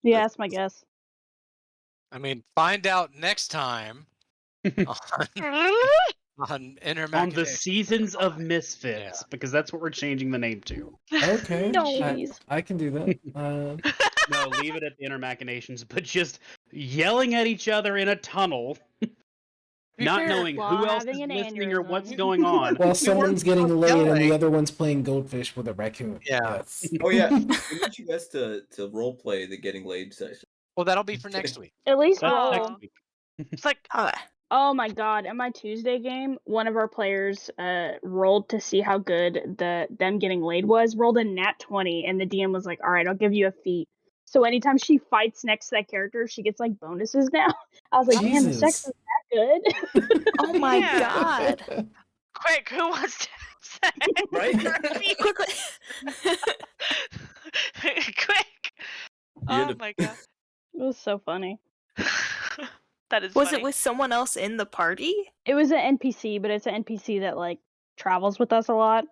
Yeah, that's my guess. I mean, find out next time on On the Intermachination. Seasons of Misfits, Yeah. because that's what we're changing the name to. Okay. No, I, please. I can do that. No, leave it at the Intermachinations, but just yelling at each other in a tunnel, be not fair, knowing Flaw who else is having an listening or what's aneurysm. going on. While someone's getting both laid and the yelling. other one's playing goldfish with a raccoon. Yeah. Yes. Oh yeah, we need you guys to role play the getting laid session. Well, that'll be for next week. At least That's roll. next week. It's like, Okay. Oh my god, in my Tuesday game, one of our players rolled to see how good them getting laid was, rolled a nat 20, and the DM was like, alright, I'll give you a feat. So anytime she fights next to that character, she gets like bonuses now. I was like, man, the sex Jesus. is that good. Oh my Yeah. god. quick, who wants to? house. Right? Quickly. Quick! You had Oh to my god. It was so funny. That is Was funny. it with someone else in the party? It was an NPC, but it's an NPC that like travels with us a lot.